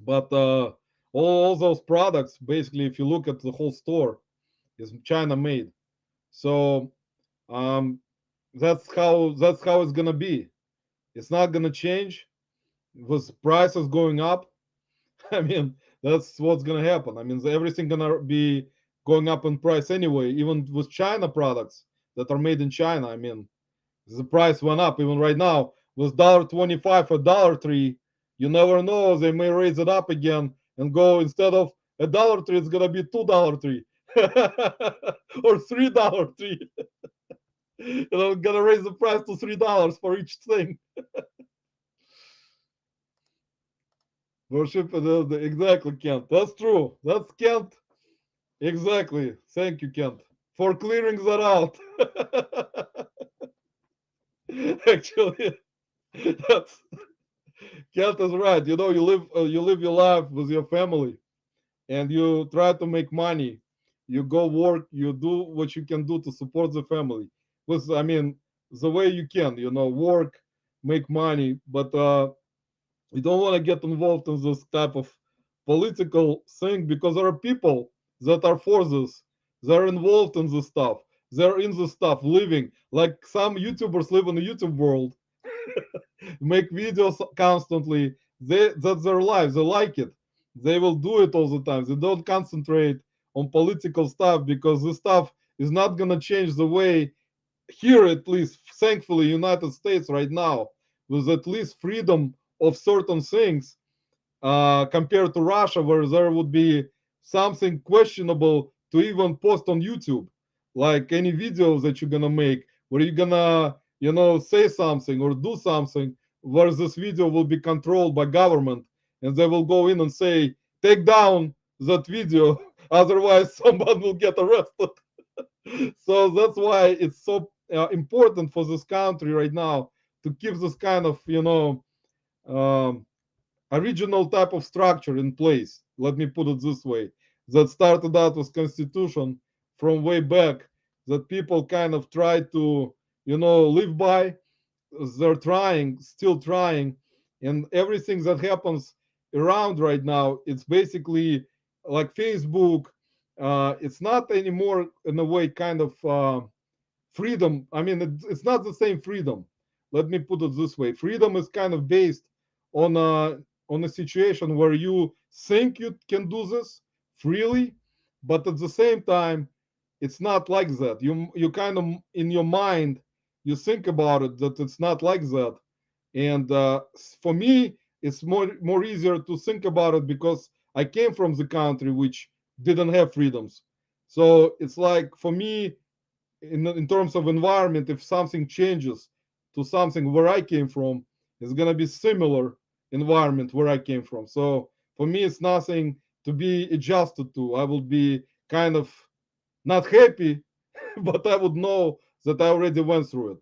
S1: but all those products, basically, if you look at the whole store, is China made. So um, that's how it's gonna be. It's not gonna change with prices going up. I mean, that's what's gonna happen. I mean, everything gonna be going up in price anyway. Even with China products that are made in China, I mean, the price went up. Even right now, with $1.25 or Dollar Tree, you never know. They may raise it up again and go instead of $1.03, it's gonna be $2.03 or $3.03. Gonna raise the price to $3 for each thing. Worship exactly, Kent. That's true. That's Kent. Exactly. Thank you, Kent, for clearing that out. Actually, that's Kent is right. You live your life with your family, and you try to make money. You go work. You do what you can do to support the family. With I mean, the way you can. Work, make money, but you don't want to get involved in this type of political thing because there are people that are for this. They're involved in this stuff. They're in this stuff, living like some YouTubers live in the YouTube world, make videos constantly. That's their life. They like it. They will do it all the time. They don't concentrate on political stuff because this stuff is not gonna change the way here, at least thankfully, United States right now, with at least freedom of certain things, compared to Russia, where there would be something questionable to even post on YouTube, like any videos that you're gonna make, where you're gonna, say something or do something, where this video will be controlled by government, and they will go in and say, take down that video, otherwise someone will get arrested. So that's why it's so important for this country right now to keep this kind of, um, original type of structure in place. Let me put it this way: that started out with constitution from way back, that people kind of try to, live by. They're trying, still trying, and everything that happens around right now, it's basically like Facebook. It's not anymore in a way kind of freedom. I mean, it's not the same freedom. Let me put it this way: freedom is kind of based on a situation where you think you can do this freely, but at the same time, it's not like that. You kind of in your mind you think about it that it's not like that, and for me, it's more easier to think about it because I came from the country which didn't have freedoms. So it's like for me, in terms of environment, if something changes to something where I came from, it's gonna be similar environment where I came from. So for me, it's nothing to be adjusted to. I will be kind of not happy, but I would know that I already went through it.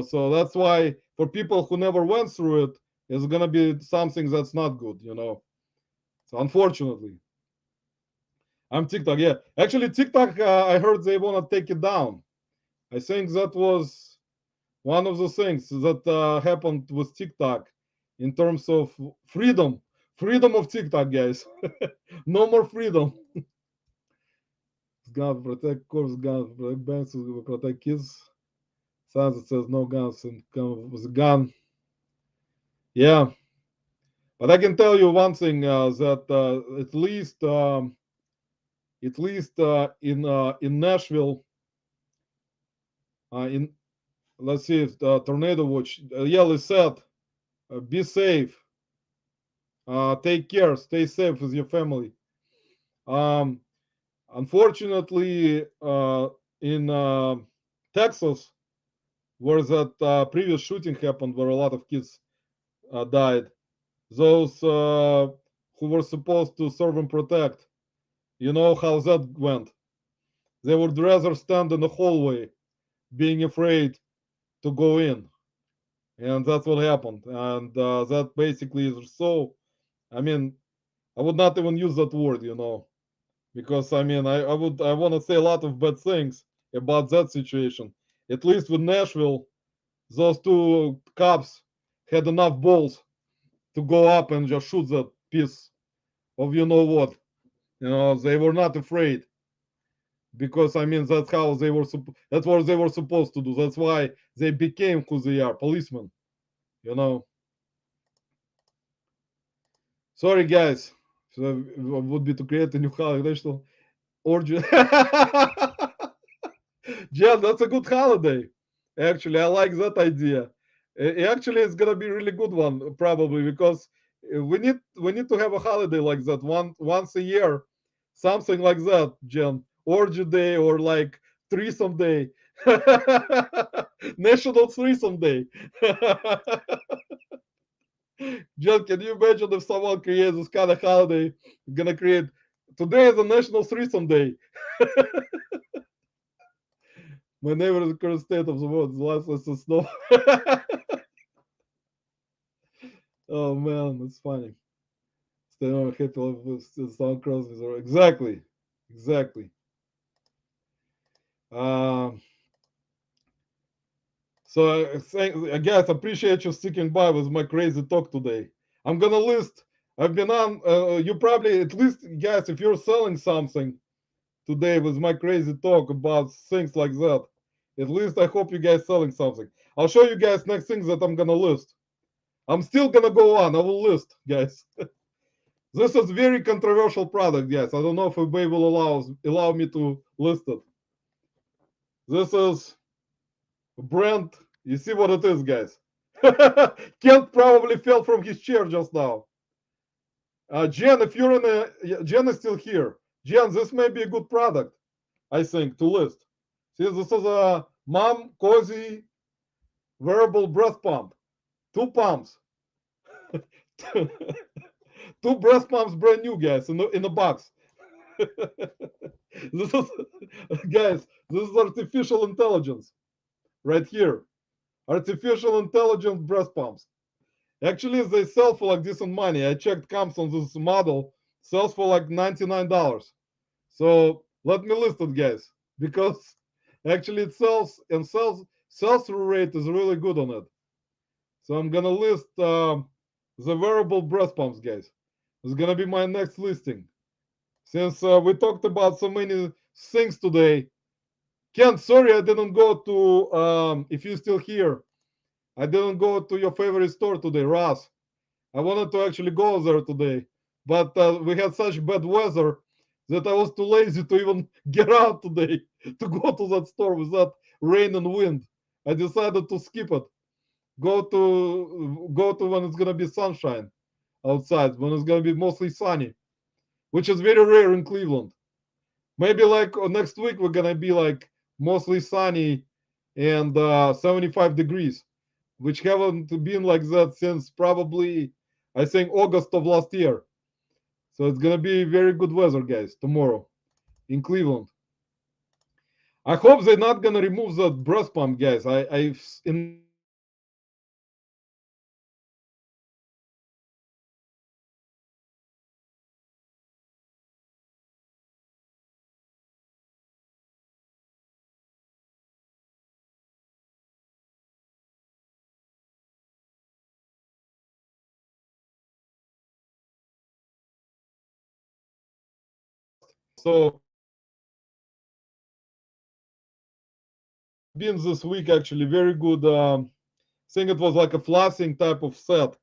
S1: So that's why for people who never went through it, it's gonna be something that's not good. So unfortunately, I'm TikTok. Yeah, actually, TikTok. I heard they wanna take it down. I think that was one of the things that happened with TikTok in terms of freedom of TikTok, guys. No more freedom. Gun protect course, gun protect banks, protect kids. Signs that says no guns and come with a gun. Yeah, but I can tell you one thing that at least in Nashville, in let's see, Tornado Watch, Yelly said, be safe, take care, stay safe with your family. Um, Unfortunately, in Texas, where that previous shooting happened, where a lot of kids died, those who were supposed to serve and protect, you know how that went. They would rather stand in the hallway, being afraid to go in, and that's what happened. And that basically is so. I mean, I would not even use that word, because I mean, I want to say a lot of bad things about that situation. At least with Nashville, those two cops had enough balls to go up and just shoot that piece of you know what. They were not afraid because I mean that's how that's what they were supposed to do. That's why they became who they are, policemen. You know. Sorry, guys. So would be to create a new holiday orgy. Yeah, that's a good holiday. Actually, I like that idea. Actually, it's gonna be a really good one, probably because we need to have a holiday like that once a year, something like that, Jen. Orgy day or like threesome day, National Threesome Day. Jen, can you imagine if someone creates this kind of holiday? Gonna create today is a National Threesome Day. My neighbor is the current state of the world is less than snow. Oh man, that's funny. Stay on happy life with sound crosses. Exactly. Exactly. Um, so I guess appreciate you sticking by with my crazy talk today. I'm gonna list. I've been on. You probably at least guys, if you're selling something today with my crazy talk about things like that, at least I hope you guys selling something. I'll show you guys next things that I'm gonna list. I'm still gonna go on. I will list, guys. This is very controversial product, guys. I don't know if eBay will allow me to list it. This is brand. You see what it is, guys. Kent probably fell from his chair just now. Jen, if you're in a Jen is still here. Jen, this may be a good product, I think, to list. See, this is a mom cozy wearable breast pump. Two pumps. Two breast pumps, brand new, guys, in a box. This is, guys, this is artificial intelligence right here. Artificial intelligence breast pumps. Actually, they sell for like decent money. I checked comps on this model, sells for like $99. So let me list it, guys, because actually it sells and sell through rate is really good on it. So I'm gonna list the wearable breast pumps, guys. It's gonna be my next listing. Since we talked about so many things today, Ken, sorry I didn't go to, if you're still here, I didn't go to your favorite store today, Ross. I wanted to actually go there today, but we had such bad weather that I was too lazy to even get out today to go to that store with that rain and wind. I decided to skip it. Go to when it's gonna be sunshine outside, when it's gonna be mostly sunny, which is very rare in Cleveland. Maybe like next week we're gonna be like mostly sunny, and 75 degrees, which haven't been like that since probably, I think, August of last year. So it's gonna be very good weather, guys, tomorrow in Cleveland. I hope they're not gonna remove that breast pump, guys. I in the past I saw some bins this week actually very good. Think it was like a flossing type of set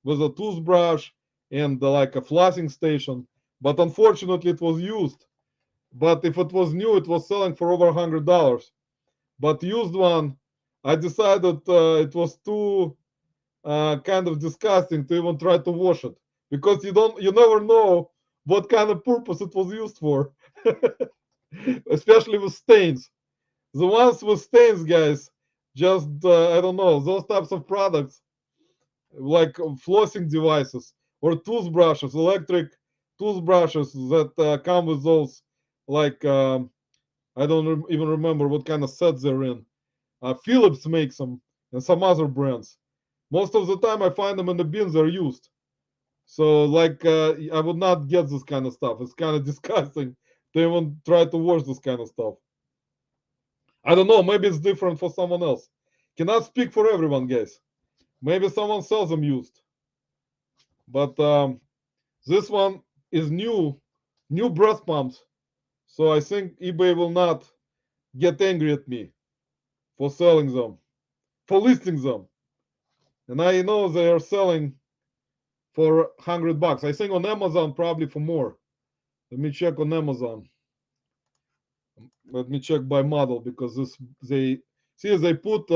S1: with a toothbrush and like a flossing station. But unfortunately, it was used. But if it was new, it was selling for over $100. But used one, I decided it was too kind of disgusting to even try to wash it because you never know what kind of purpose it was used for, especially with stains. The ones with stains, guys, just I don't know, those types of products like flossing devices or toothbrushes, electric toothbrushes that come with those like I don't even remember what kind of sets they're in. Philips makes them and some other brands. Most of the time, I find them in the bins they're used. So like I would not get this kind of stuff. It's kind of disgusting to even try to wash this kind of stuff. I don't know. Maybe it's different for someone else. Cannot speak for everyone, guys. Maybe someone sells them used. But this one is new breast pumps. So I think eBay will not get angry at me for selling them, for listing them. And I know they are selling for $100. I think on Amazon probably for more. Let me check on Amazon. Let me check by model because this they see they put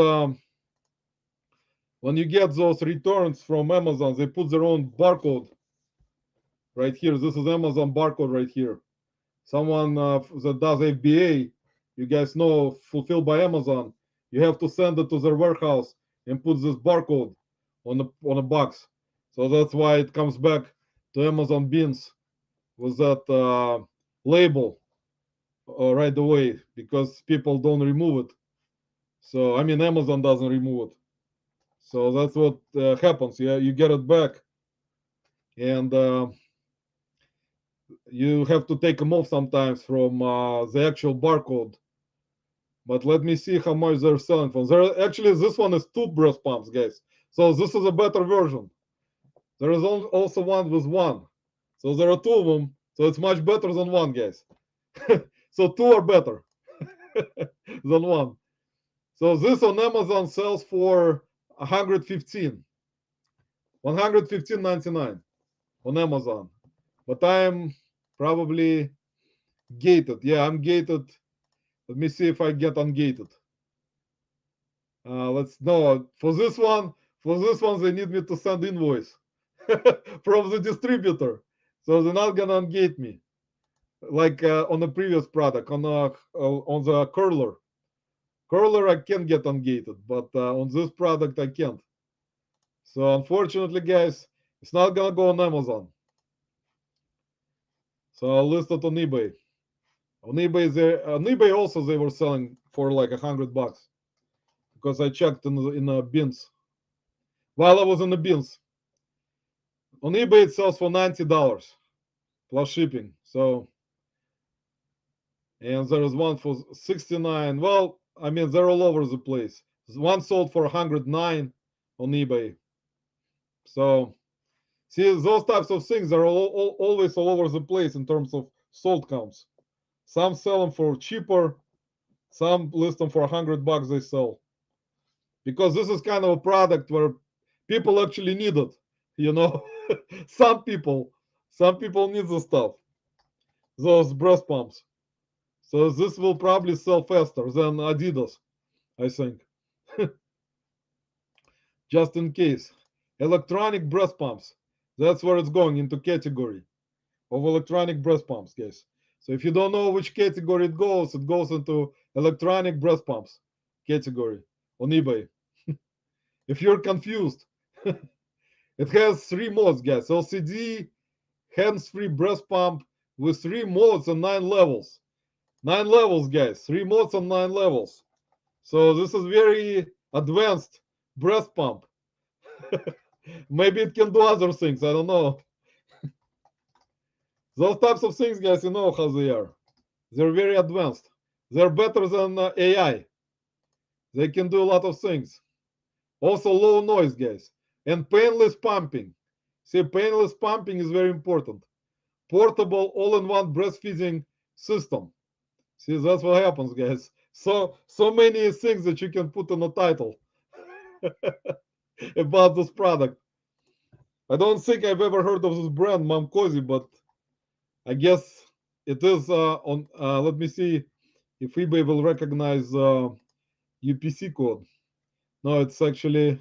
S1: when you get those returns from Amazon, they put their own barcode right here. This is Amazon barcode right here. Someone that does FBA, you guys know, fulfilled by Amazon, you have to send it to their warehouse and put this barcode on a box. So that's why it comes back to Amazon bins with that label right away because people don't remove it. So I mean, Amazon doesn't remove it. So that's what happens. Yeah, you get it back, and you have to take them off sometimes from the actual barcode. But let me see how much they're selling for. There actually this one is two breast pumps, guys. So this is a better version. There is also one with one. So there are two of them. So it's much better than one, guys. So two are better than one. So this on Amazon sells for 115, 115.99 on Amazon. But I'm probably gated. Yeah, I'm gated. Let me see if I get ungated. Let's no for this one. For this one, they need me to send invoice from the distributor, so they're not gonna ungate me like on the previous product on the curler. Curler I can get ungated, but on this product I can't. So unfortunately, guys, it's not gonna go on Amazon. So I'll list it on eBay. On eBay also they were selling for like $100 because I checked in the bins while I was in the bins. On eBay it sells for $90 plus shipping. So and there is one for 69. Well, I mean they're all over the place. One sold for 109 on eBay. So see those types of things are always all over the place in terms of sold counts. Some sell them for cheaper. Some list them for $100 they sell because this is kind of a product where people actually need it. You know, some people, some people need the stuff. Those breast pumps. So this will probably sell faster than Adidas, I think. Just in case. Electronic breast pumps. That's where it's going into category of electronic breast pumps, guys. So if you don't know which category it goes into electronic breast pumps category on eBay. If you're confused, it has 3 modes, guys. LCD hands-free breast pump with 3 modes and 9 levels. 9 levels, guys. 3 modes and 9 levels. So this is very advanced breast pump. Maybe it can do other things. I don't know. Those types of things, guys, you know how they are. They're very advanced. They're better than AI. They can do a lot of things. Also low noise, guys. And painless pumping. See, painless pumping is very important. Portable all-in-one breastfeeding system. See, that's what happens, guys. So many things that you can put in a title about this product. I don't think I've ever heard of this brand, Momcozy, but I guess it is on. Let me see if eBay will recognize UPC code. No, it's actually.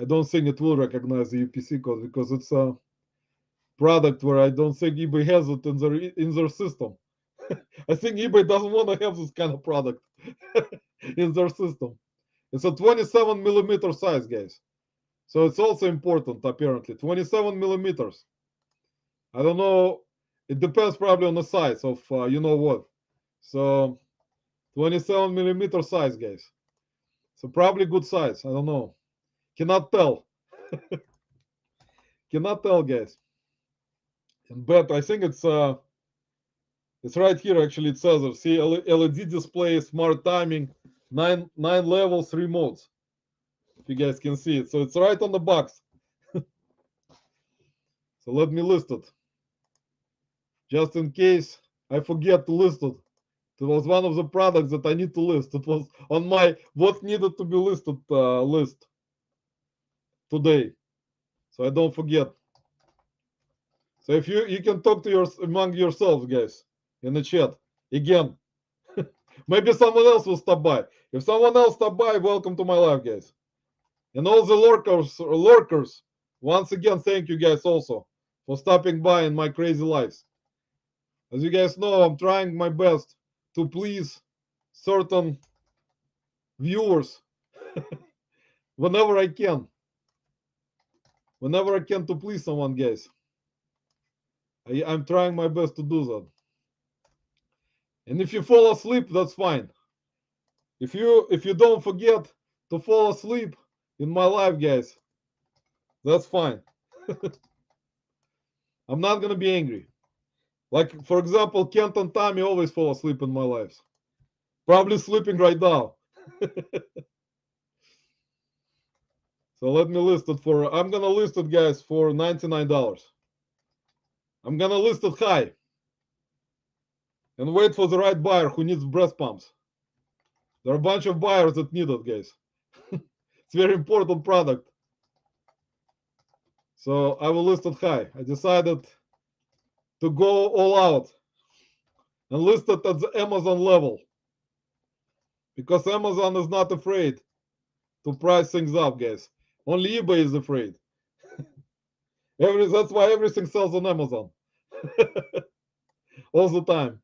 S1: I don't think it will recognize the UPC code because it's a product where I don't think eBay has it in their system. I think eBay doesn't want to have this kind of product in their system. It's a 27 millimeter size, guys. So it's also important, apparently. 27 millimeters. I don't know. It depends probably on the size of you know what. So 27 millimeter size, guys. So probably good size. I don't know. Cannot tell. Cannot tell, guys. But I think it's right here. Actually, it says it. See, LED display, smart timing, nine levels, 3 modes. If you guys can see it, so it's right on the box. So let me list it, just in case I forget to list it. It was one of the products that I need to list. It was on my what needed to be listed list today, so I don't forget. So if you can talk to among yourselves, guys, in the chat again. Maybe someone else will stop by. If someone else stop by, welcome to my live, guys. And all the lurkers, once again, thank you guys also for stopping by in my crazy lives. As you guys know, I'm trying my best to please certain viewers whenever I can. Whenever I can to please someone, guys. I'm trying my best to do that. And if you fall asleep, that's fine. If you don't forget to fall asleep in my life, guys, that's fine. I'm not gonna be angry. Like, for example, Kent and Tommy always fall asleep in my lives. Probably sleeping right now. So let me list it for, I'm gonna list it, guys, for $99. I'm gonna list it high and wait for the right buyer who needs breast pumps. There are a bunch of buyers that need it, guys. It's a very important product. So I will list it high. I decided to go all out and list it at the Amazon level because Amazon is not afraid to price things up, guys. Only eBay is afraid. That's why everything sells on Amazon all the time.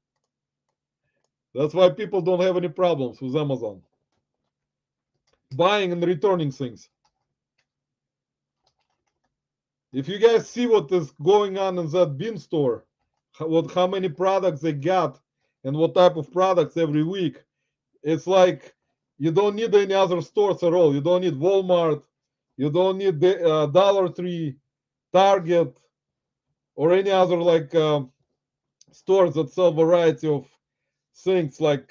S1: That's why people don't have any problems with Amazon buying and returning things. If you guys see what is going on in that bin store, how many products they got and what type of products every week, it's like you don't need any other stores at all. You don't need Walmart, you don't need the Dollar Tree, Target, or any other like stores that sell variety of things like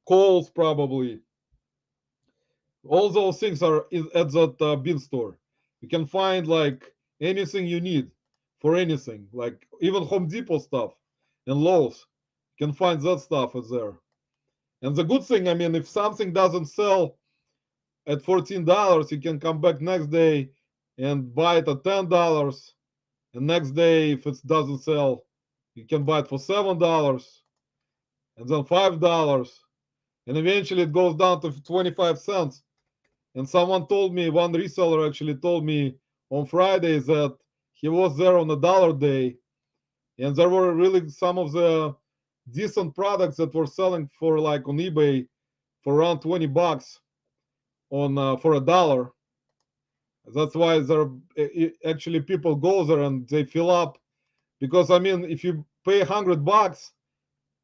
S1: Kohl's probably. All those things are at that bin store. You can find like anything you need for anything, like even Home Depot stuff and Lowe's. You can find that stuff is there. And the good thing, I mean, if something doesn't sell at $14, you can come back next day and buy it at $10. And next day, if it doesn't sell, you can buy it for $7 and then $5. And eventually it goes down to 25 cents. And someone told me, one reseller actually told me on Friday that he was there on a dollar day, and there were really some of the decent products that were selling for like on eBay for around $20 on for $1. That's why there actually people go there and they fill up, because I mean if you pay $100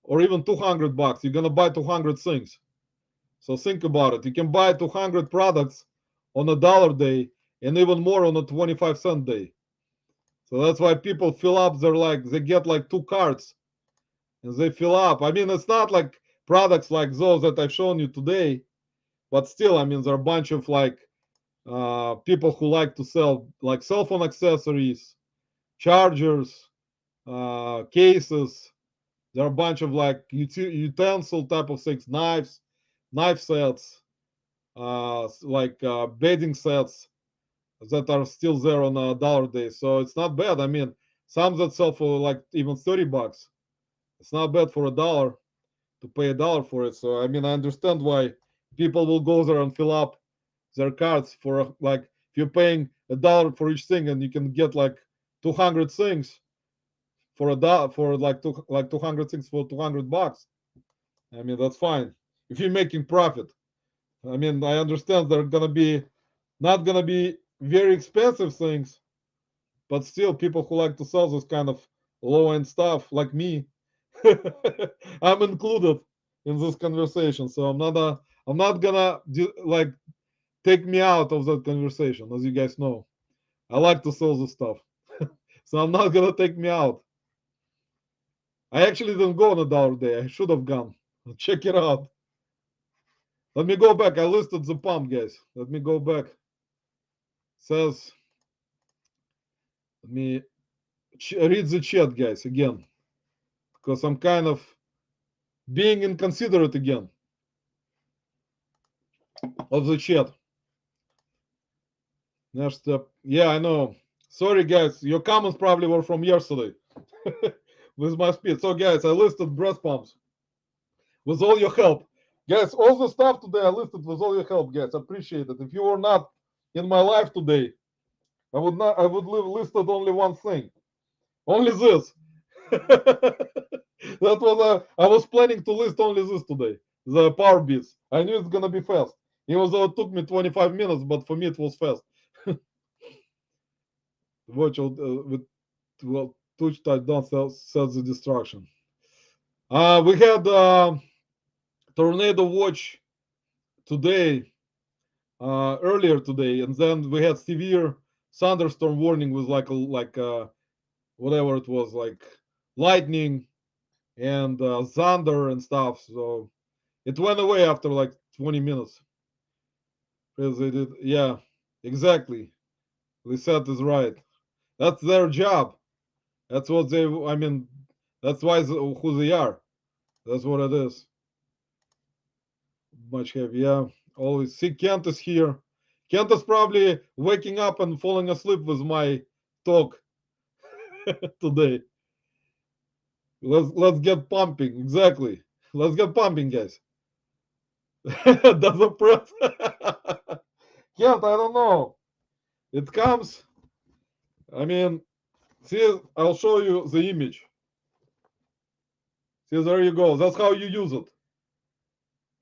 S1: or even $200, you're gonna buy 200 things. So think about it. You can buy 200 products on $1 day and even more on a 25-cent day. So that's why people fill up. They're like they get like 2 carts and they fill up. I mean, it's not like products like those that I've shown you today, but still, I mean, there are a bunch of like people who like to sell like cell phone accessories, chargers, cases. There are a bunch of like utensil type of things, knives, knife sets, like bedding sets that are still there on $1 day. So it's not bad. I mean, some that sell for like even $30. It's not bad for $1 to pay $1 for it. So I mean, I understand why people will go there and fill up their cards for like if you're paying $1 for each thing and you can get like 200 things for $1 for like 200 things for $200. I mean, that's fine if you're making profit. I mean, I understand they're gonna be not gonna be very expensive things, but still, people who like to sell this kind of low end stuff, like me, I'm included in this conversation. So I'm not gonna like take me out of that conversation. As you guys know, I like to sell this stuff, so I'm not gonna take me out. I actually didn't go on $1 day. I should have gone. Check it out. Let me go back. I listed the pump, guys. Let me go back. Says, let me read the chat, guys, again, because I'm kind of being inconsiderate again of the chat. Next step. Yeah, I know. Sorry, guys. Your comments probably were from yesterday with my speed. So, guys, I listed breast pumps with all your help. Guys, all the stuff today I listed with all your help, guys. Appreciate it. If you were not in my life today, I would have listed only one thing. Only this. That was I was planning to list only this today. The power beats. I knew it's gonna be fast. Even though it took me 25 minutes, but for me it was fast. Watch with well, touch touchdown sets the destruction. We had tornado watch today, earlier today, and then we had severe thunderstorm warning with whatever it was, like lightning and thunder and stuff. So it went away after like 20 minutes. Because they did, yeah, exactly. Lisette is right. That's their job. That's what they. I mean, that's why who they are. That's what it is. Much heavy. Yeah. Always see Kent is here. Kent is probably waking up and falling asleep with my talk today. Let's get pumping. Exactly. Let's get pumping, guys. Doesn't press. Kent, I don't know. It comes. I mean, see, I'll show you the image. See, there you go. That's how you use it.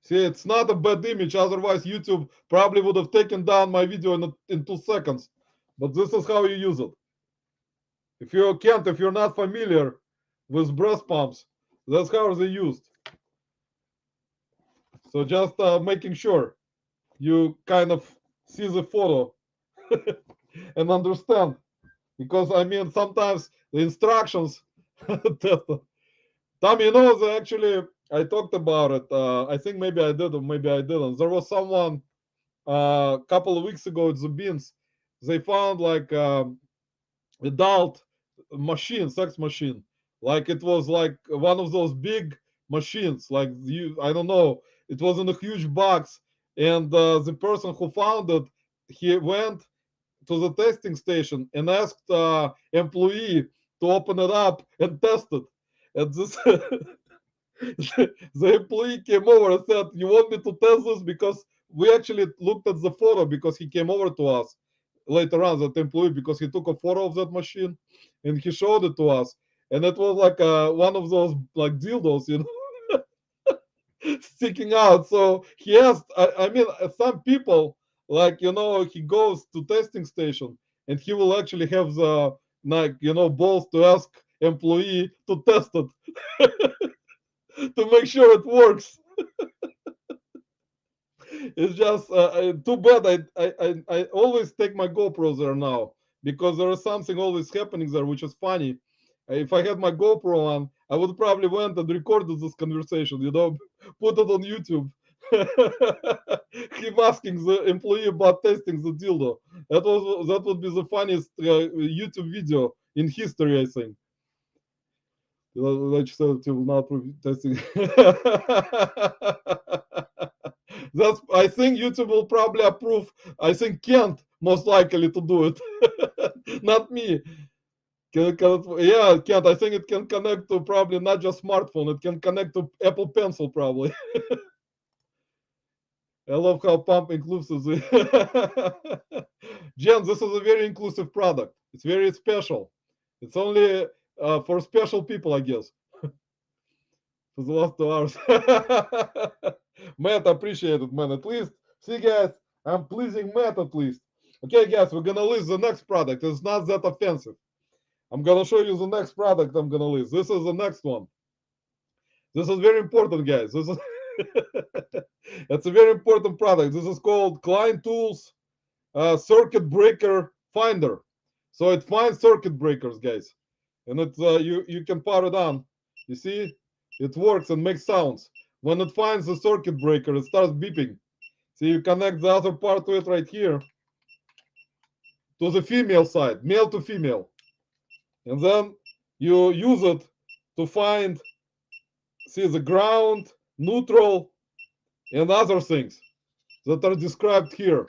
S1: See, it's not a bad image. Otherwise, YouTube probably would have taken down my video in 2 seconds. But this is how you use it. If you're not familiar with breast pumps, that's how they're used. So just making sure you kind of see the photo and understand. Because I mean, sometimes the instructions. Tom, you know, actually, I talked about it. I think maybe I did or maybe I didn't. There was someone a couple of weeks ago at the beans. They found like adult machine, sex machine. Like it was like one of those big machines. Like I don't know. It was in a huge box, and the person who found it, he went to the testing station and asked employee to open it up and test it. And this the employee came over and said, "You want me to test this?" Because we actually looked at the photo because he came over to us later on, that employee, because he took a photo of that machine and he showed it to us. and it was like one of those like dildos, sticking out. So he asked, I mean, some people, like, he goes to testing station and he will actually have the, like, balls to ask employee to test it to make sure it works. It's just too bad. I always take my GoPro there now because there is something always happening there, which is funny. If I had my GoPro on, I would probably went and recorded this conversation, put it on YouTube. Him asking the employee about testing the dildo. That would be the funniest YouTube video in history, I think. Legislative not testing. That's. I think YouTube will probably approve. I think Kent most likely to do it, not me. Yeah, Kent. I think it can connect to probably not just smartphone. It can connect to Apple Pencil probably. I love how pump inclusive. Jen, this is a very inclusive product. It's very special. It's only for special people, I guess. For the last 2 hours. Matt, appreciate it, man. At least, see, guys, I'm pleasing Matt at least. Okay, guys, we're gonna list the next product. It's not that offensive. I'm gonna show you the next product I'm gonna list. This is the next one. This is very important, guys. This is it's a very important product. This is called Klein Tools Circuit Breaker Finder. So it finds circuit breakers, guys, and it's you can power it on. You see, it works and makes sounds. When it finds the circuit breaker, it starts beeping. So you connect the other part to it right here to the female side, male to female, and then you use it to find, see, the ground, neutral, and other things that are described here.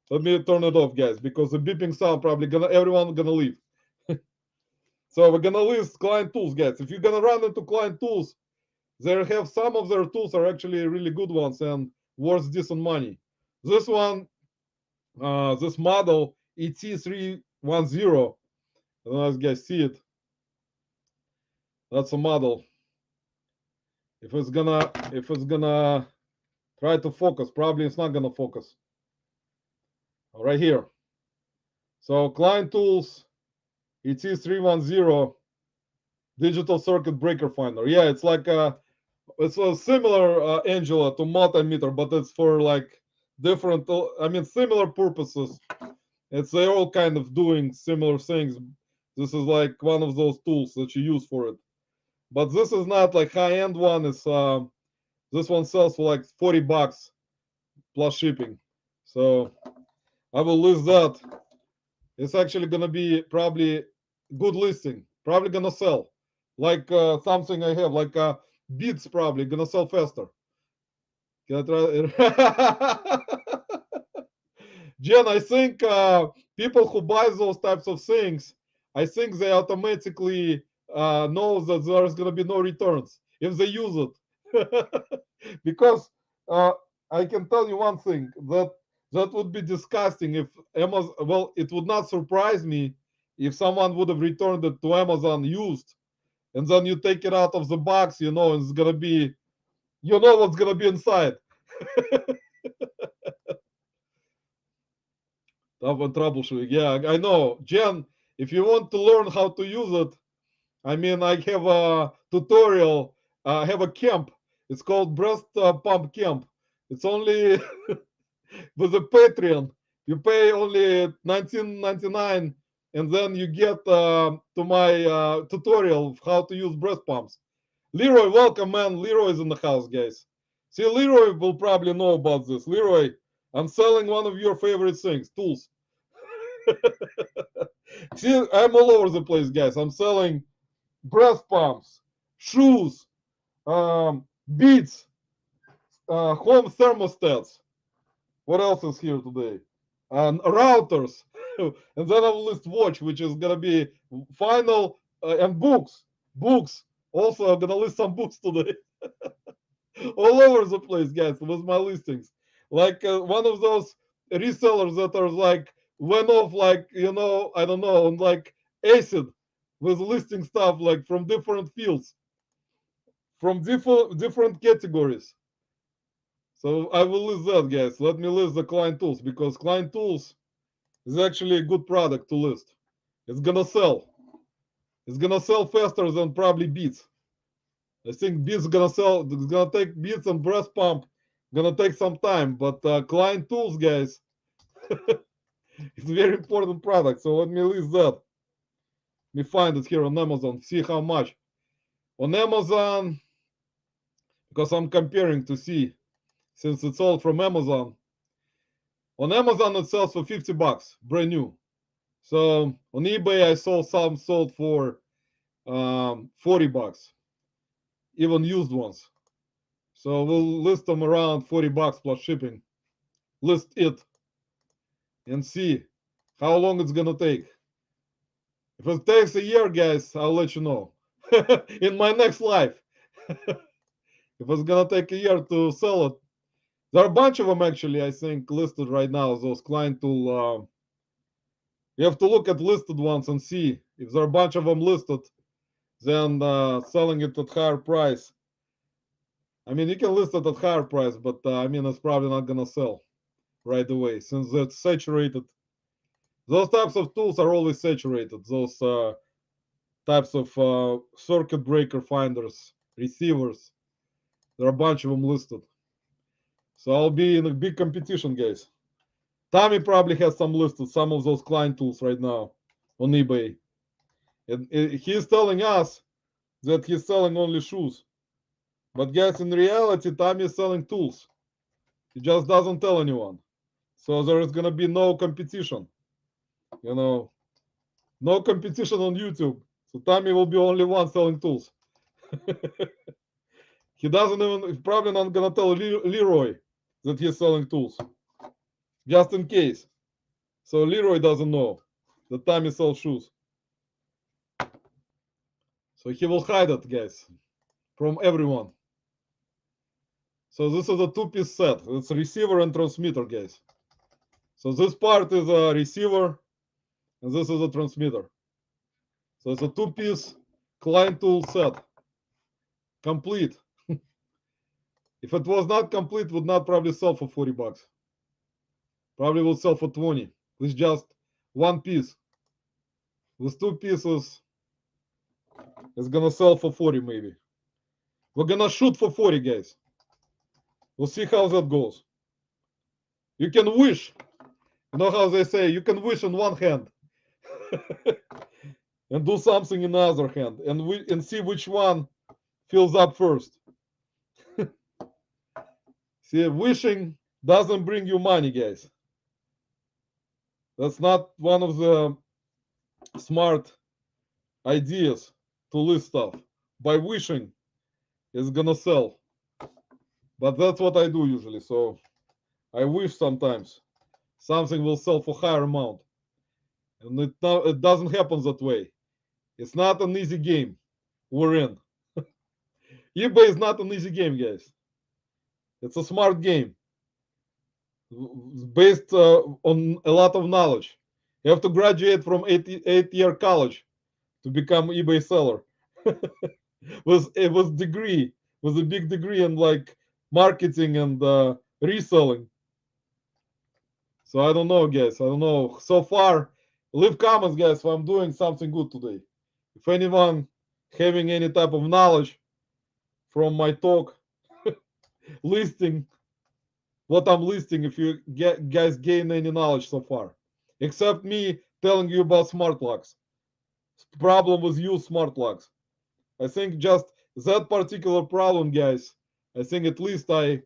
S1: Let me turn it off, guys, because the beeping sound probably everyone gonna leave. So we're gonna list Klein Tools, guys. If you're gonna run into Klein Tools, they have some of their tools are actually really good ones and worth decent money. This one, this model ET310. I don't know if you guys see it. That's a model. If it's gonna try to focus, probably it's not gonna focus. Right here. So Klein Tools ET310 digital circuit breaker finder. Yeah, it's like it's a similar Angela to multimeter, but it's for like different. I mean, similar purposes. They're all kind of doing similar things. This is like one of those tools that you use for it. But this is not like high end one. It's this one sells for like $40 plus shipping. So I will list that. It's actually gonna be probably good listing. Probably gonna sell. Like something I have, like Beats probably gonna sell faster. Can I try? Jen, I think people who buy those types of things, I think they automatically know that there's gonna be no returns if they use it. Because I can tell you one thing, that would be disgusting if Amazon. Well, it would not surprise me if someone would have returned it to Amazon used, and then you take it out of the box, and it's gonna be, what's gonna be inside. Troubleshooting. Yeah, I know, Jen. If you want to learn how to use it, I mean, I have a tutorial. I have a camp. It's called Breast Pump Camp. It's only with the Patreon. You pay only $19.99, and then you get to my tutorial of how to use breast pumps. Leroy, welcome, man. Leroy is in the house, guys. See, Leroy will probably know about this. Leroy, I'm selling one of your favorite things, tools. See, I'm all over the place, guys. I'm selling breast pumps, shoes, beads, home thermostats. What else is here today? And routers. And then I will list watch, which is gonna be final, and books. Books. Also, I'm gonna list some books today. All over the place, guys, with my listings. Like one of those resellers that are like went off, like, I don't know, on like acid with listing stuff like from different fields, from different categories. So I will list that, guys. Let me list the Client Tools, because Client Tools is actually a good product to list. It's gonna sell. It's gonna sell faster than probably Beats. I think Beats gonna sell. It's gonna take Beats and Breast Pump. Gonna take some time, but Client Tools, guys, it's a very important product. So let me list that. Let me find it here on Amazon. See how much on Amazon, because I'm comparing to see, since it's all from Amazon. On Amazon it sells for $50, brand new. So on eBay I saw some sold for $40, even used ones. So we'll list them around $40 plus shipping. List it and see how long it's gonna take. If it takes a year, guys, I'll let you know in my next life. If it's gonna take a year to sell it, there are a bunch of them actually. I think listed right now. Those Client Tool. You have to look at listed ones and see if there are a bunch of them listed. Then selling it at higher price. I mean, you can list it at higher price, but I mean, it's probably not gonna sell right away since it's saturated. Those types of tools are always saturated. Those types of circuit breaker finders, receivers. There are a bunch of them listed. So I'll be in a big competition, guys. Tommy probably has some listed, some of those Client Tools right now on eBay. And he's telling us that he's selling only shoes. But guys, in reality, Tommy is selling tools. He just doesn't tell anyone. So there is gonna be no competition. You know, no competition on YouTube. So Tommy will be only one selling tools. He doesn't even, he's probably not gonna tell Leroy that he's selling tools. Just in case. So Leroy doesn't know that Tommy sells shoes. So he will hide it, guys, from everyone. So this is a two-piece set. It's a receiver and transmitter, guys. So this part is a receiver, and this is a transmitter. So it's a two-piece Client Tool set. Complete. If it was not complete, would not probably sell for $40. Probably will sell for 20 with just one piece. With two pieces, it's gonna sell for 40 maybe. We're gonna shoot for 40, guys. We'll see how that goes. You can wish. You know how they say, you can wish in one hand and do something in the other hand, and see which one fills up first. See, wishing doesn't bring you money, guys. That's not one of the smart ideas to list stuff. By wishing, it's gonna sell. But that's what I do usually. So I wish sometimes something will sell for higher amount. And it doesn't happen that way. It's not an easy game we're in. eBay is not an easy game, guys. It's a smart game based on a lot of knowledge. You have to graduate from eight-year college to become eBay seller with degree, with a big degree in like marketing and reselling. So I don't know, guys. I don't know. So far, leave comments, guys, if I'm doing something good today. If anyone having any type of knowledge from my talk, listing what I'm listing, if you guys gain any knowledge so far, except me telling you about smart locks. Problem with you smart locks. I think just that particular problem, guys. I think at least my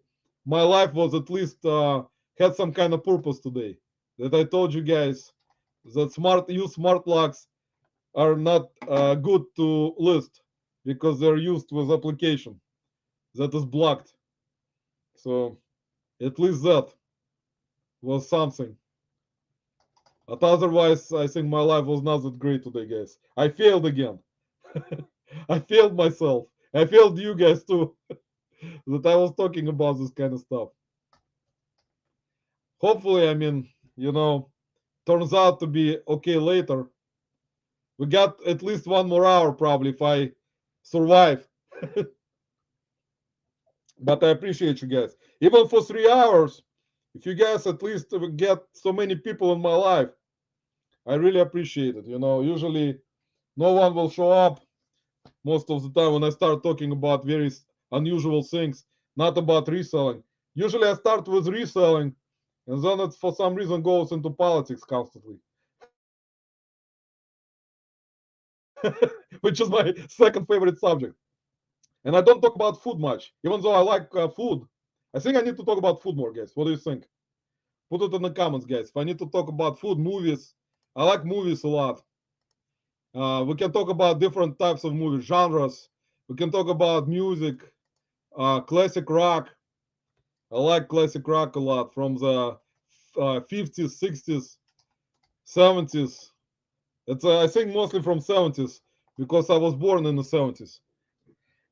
S1: life was at least had some kind of purpose today. That I told you guys that smart locks are not good to list because they're used with application that is blocked. So at least that was something. But otherwise, I think my life was not that great today, guys. I failed again. I failed myself. I failed you guys too. That I was talking about this kind of stuff. Hopefully, I mean, turns out to be okay later. We got at least 1 more hour probably if I survive. But I appreciate you guys. Even for 3 hours, if you guys at least get so many people in my life, I really appreciate it. Usually no one will show up most of the time when I start talking about very unusual things, not about reselling. Usually I start with reselling, and then it for some reason goes into politics constantly, which is my second favorite subject. And I don't talk about food much, even though I like food. I think I need to talk about food more, guys. What do you think? Put it in the comments, guys. If I need to talk about food, movies, I like movies a lot. We can talk about different types of movies, genres. We can talk about music, classic rock. I like classic rock a lot from the 50s, 60s, 70s. It's I think mostly from 70s because I was born in the 70s.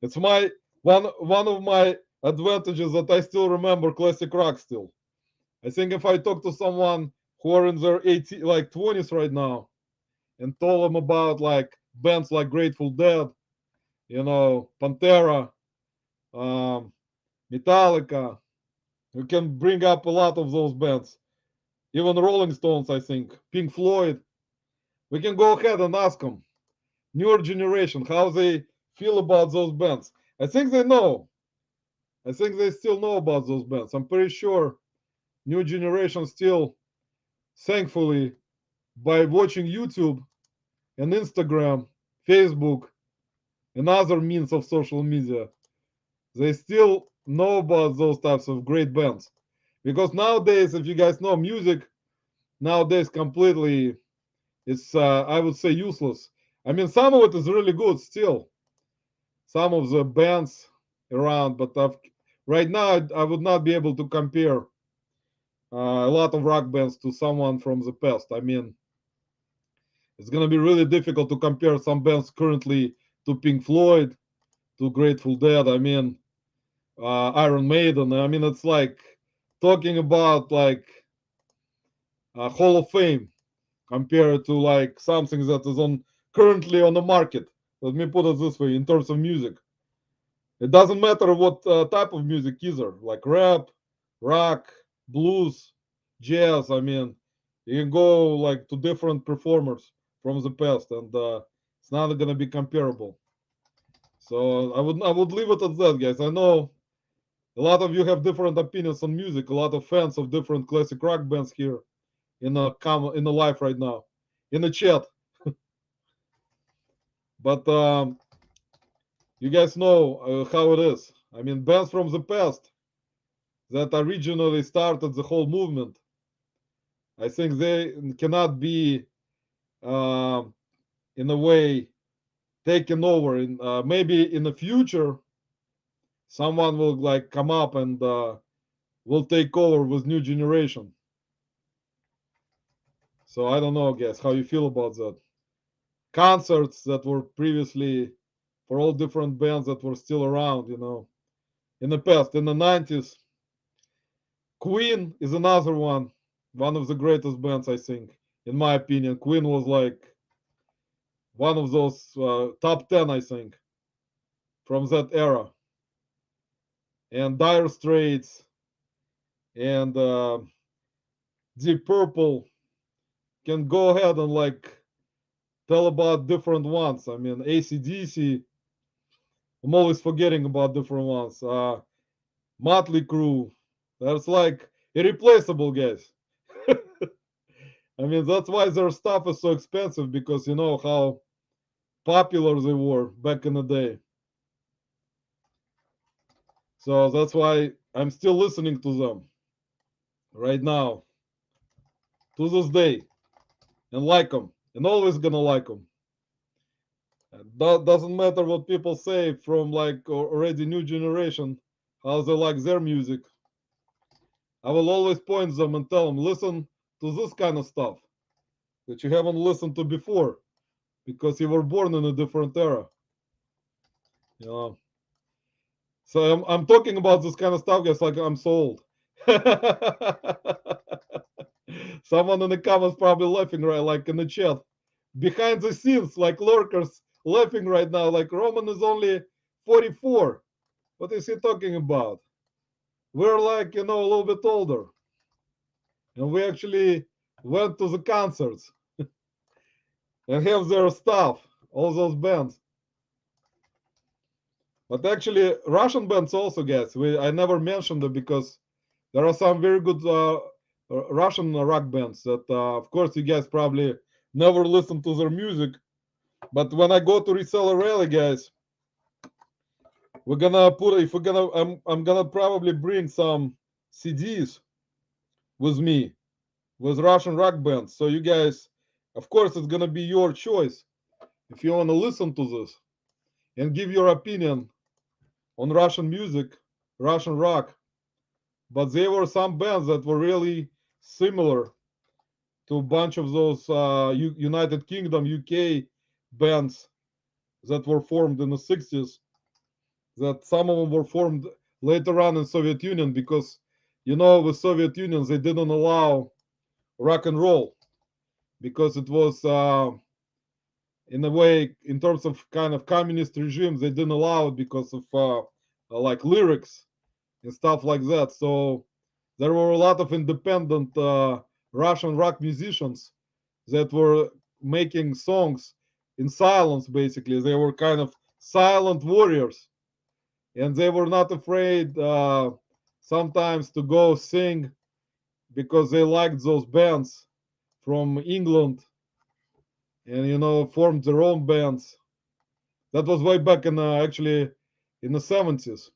S1: It's my one of my advantages that I still remember classic rock still. I think if I talk to someone who are in their 80 like 20s right now and told them about like bands like Grateful Dead, Pantera, um, Metallica, we can bring up a lot of those bands. Even Rolling Stones, I think, Pink Floyd. We can go ahead and ask them, newer generation, how they feel about those bands. I think they know. I think they still know about those bands. I'm pretty sure new generation still, thankfully, by watching YouTube and Instagram, Facebook, and other means of social media, they still know about those types of great bands. Because nowadays, if you guys know, music nowadays completely it's I would say useless. I mean, some of it is really good still. Some of the bands around, but right now I would not be able to compare a lot of rock bands to someone from the past. I mean, it's gonna be really difficult to compare some bands currently to Pink Floyd, to Grateful Dead. I mean, Iron Maiden. I mean, it's like talking about like a Hall of Fame compared to like something that is on currently on the market. Let me put it this way: in terms of music, it doesn't matter what type of music either, like rap, rock, blues, jazz. I mean, you can go like to different performers from the past, and it's not gonna be comparable. So I would leave it at that, guys. I know a lot of you have different opinions on music. A lot of fans of different classic rock bands here in the live right now, in the chat. But you guys know how it is. I mean, bands from the past that originally started the whole movement, I think they cannot be, uh, in a way, taken over. Maybe in the future, someone will like come up and will take over with new generation. So I don't know, guys, how you feel about that. Concerts that were previously for all different bands that were still around, in the past, in the 90s. Queen is another one of the greatest bands, I think, in my opinion. Queen was like one of those top 10, I think, from that era. And Dire Straits and Deep Purple can go ahead and like tell about different ones. I mean, AC/DC, I'm always forgetting about different ones. Motley Crue, that's like irreplaceable, guys. I mean, that's why their stuff is so expensive because you know how popular they were back in the day. So that's why I'm still listening to them right now, to this day, and like them, and always gonna like them. That doesn't matter what people say from like already new generation, how they like their music. I will always point them and tell them, listen to this kind of stuff that you haven't listened to before because you were born in a different era. You know. So I'm talking about this kind of stuff, guys, like I'm so old. Someone in the comments probably laughing right like in the chat. behind the scenes, like lurkers laughing right now, like Roman is only 44. What is he talking about? We're like, a little bit older. And we actually went to the concerts and have their stuff, all those bands. But actually, Russian bands also, guys. I never mentioned it because there are some very good Russian rock bands that, of course, you guys probably never listen to their music. But when I go to Reseller Rally, guys, we're gonna put if we're gonna I'm gonna probably bring some CDs with me with Russian rock bands. So you guys, of course, it's gonna be your choice if you wanna listen to this and give your opinion on Russian music, Russian rock. But there were some bands that were really similar to a bunch of those United Kingdom, UK bands that were formed in the 60s. That some of them were formed later on in Soviet Union because, with Soviet Union they didn't allow rock and roll because it was in a way, in terms of kind of communist regimes, they didn't allow it because of like lyrics and stuff like that. So there were a lot of independent Russian rock musicians that were making songs in silence. Basically, they were kind of silent warriors, and they were not afraid sometimes to go sing because they liked those bands from England, and formed their own bands. That was way back in actually in the 70s,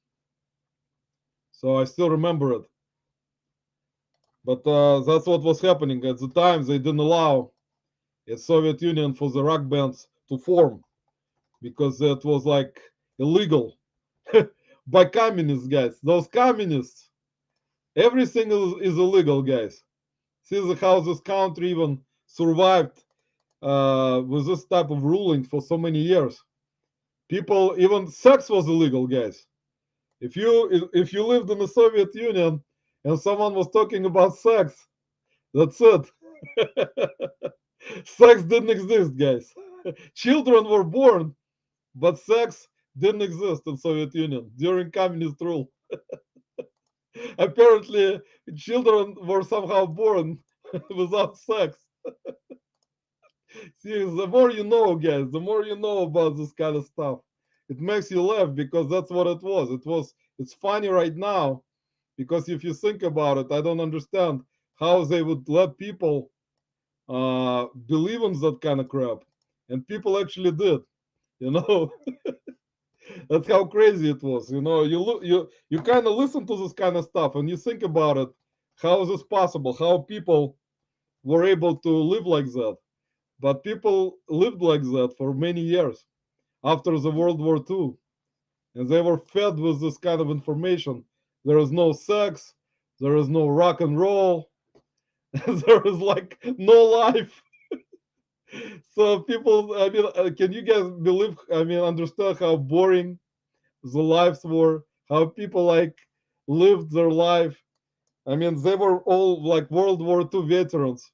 S1: so I still remember it. But that's what was happening at the time. They didn't allow in Soviet Union for the rock bands to form because it was like illegal by communists, guys. Those communists, everything is illegal, guys. See how this country even survived with this type of ruling for so many years. People, even sex was illegal, guys. If you lived in the Soviet Union and someone was talking about sex, that's it. Sex didn't exist, guys. Children were born, but sex didn't exist in Soviet Union during communist rule. Apparently, children were somehow born without sex. See, the more you know, guys, the more you know about this kind of stuff. It makes you laugh because that's what it was. It's funny right now because if you think about it, I don't understand how they would let people believe in that kind of crap, and people actually did. You know, that's how crazy it was. You kind of listen to this kind of stuff and you think about it. How is this possible? How people were able to live like that? But people lived like that for many years after the World War II, and they were fed with this kind of information. There is no sex, there is no rock and roll, there is like no life. So people, I mean, can you guys believe? I mean, understand how boring the lives were, how people like lived their life. I mean, they were all like World War II veterans,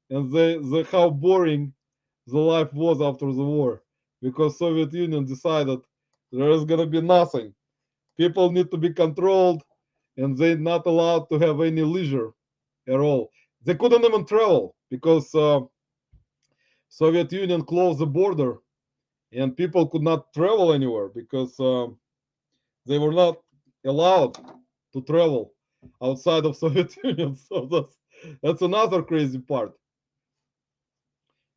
S1: and they how boring the life was after the war because Soviet Union decided there is gonna be nothing. People need to be controlled, and they're not allowed to have any leisure at all. They couldn't even travel because Soviet Union closed the border, and people could not travel anywhere because they were not allowed to travel outside of Soviet Union. So that's another crazy part.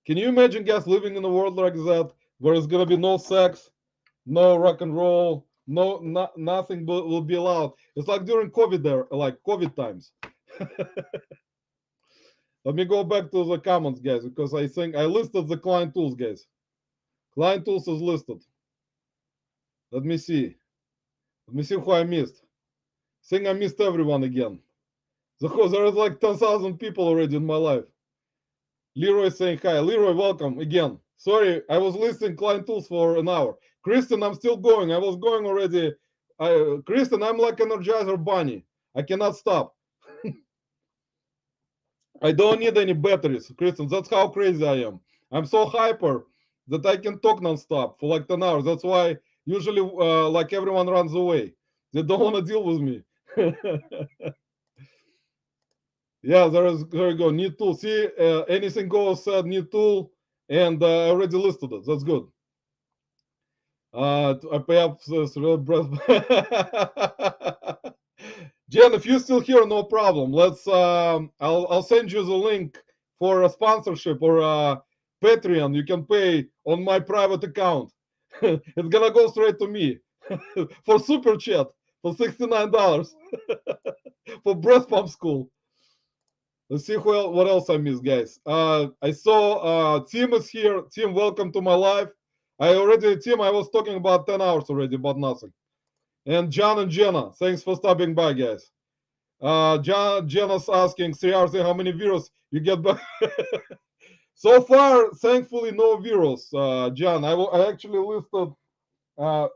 S1: Can you imagine, guys, living in a world like that where there's gonna be no sex, no rock and roll, nothing will be allowed? It's like during COVID there, like COVID times. Let me go back to the comments, guys, because I think I listed the client tools, guys. Client tools is listed. Let me see. Let me see who I missed. I think I missed everyone again. There is like 10,000 people already in my life. Leroy saying hi. Leroy, welcome again. Sorry, I was listing client tools for an hour. Kristen, I'm still going. I was going already. Kristen, I'm like Energizer Bunny. I cannot stop. I don't need any batteries, Kristen. That's how crazy I am. I'm so hyper that I can talk nonstop for like 10 hours. That's why usually like everyone runs away. They don't want to deal with me. Yeah, there you go. New tool. See, anything goes said new tool, and I already listed it. That's good. I pay up this real breath. Jen, if you're still here, no problem. Let's. I'll send you the link for a sponsorship or Patreon. You can pay on my private account. It's gonna go straight to me for super chat for $69 for breast pump school. Let's see what else I missed, guys. I saw Tim is here. Tim, welcome to my live. Tim, I was talking about 10 hours already about nothing. And John and Jenna, thanks for stopping by, guys. Jenna's asking 3 hours how many viewers you get back. So far, thankfully, no viewers, John. I actually listed.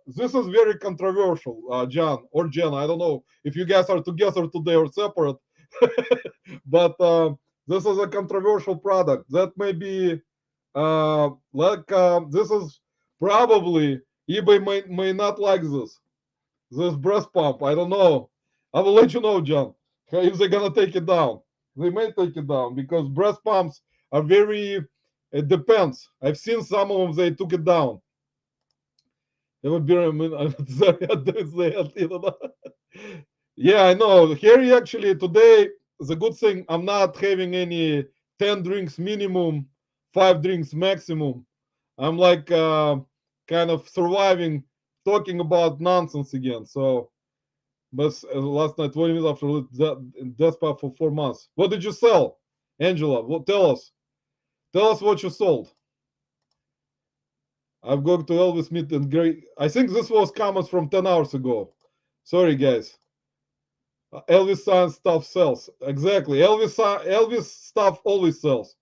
S1: This is very controversial, John or Jenna. I don't know if you guys are together today or separate, but this is a controversial product that may be this is probably eBay may not like this breast pump. I don't know. I will let you know, John, if they're gonna take it down. They may take it down because breast pumps are very. It depends. I've seen some of them. They took it down. They would be. Yeah, I know. Harry, actually, today the good thing I'm not having any 10 drinks minimum, 5 drinks maximum. I'm like kind of surviving, talking about nonsense again. So, but last night, 20 minutes after that, Despa for 4 months. What did you sell, Angela? Well, tell us. Tell us what you sold. I'm going to Elvis meet and great. I think this was comments from 10 hours ago. Sorry, guys. Elvis Sign stuff sells. Exactly. Elvis stuff always sells.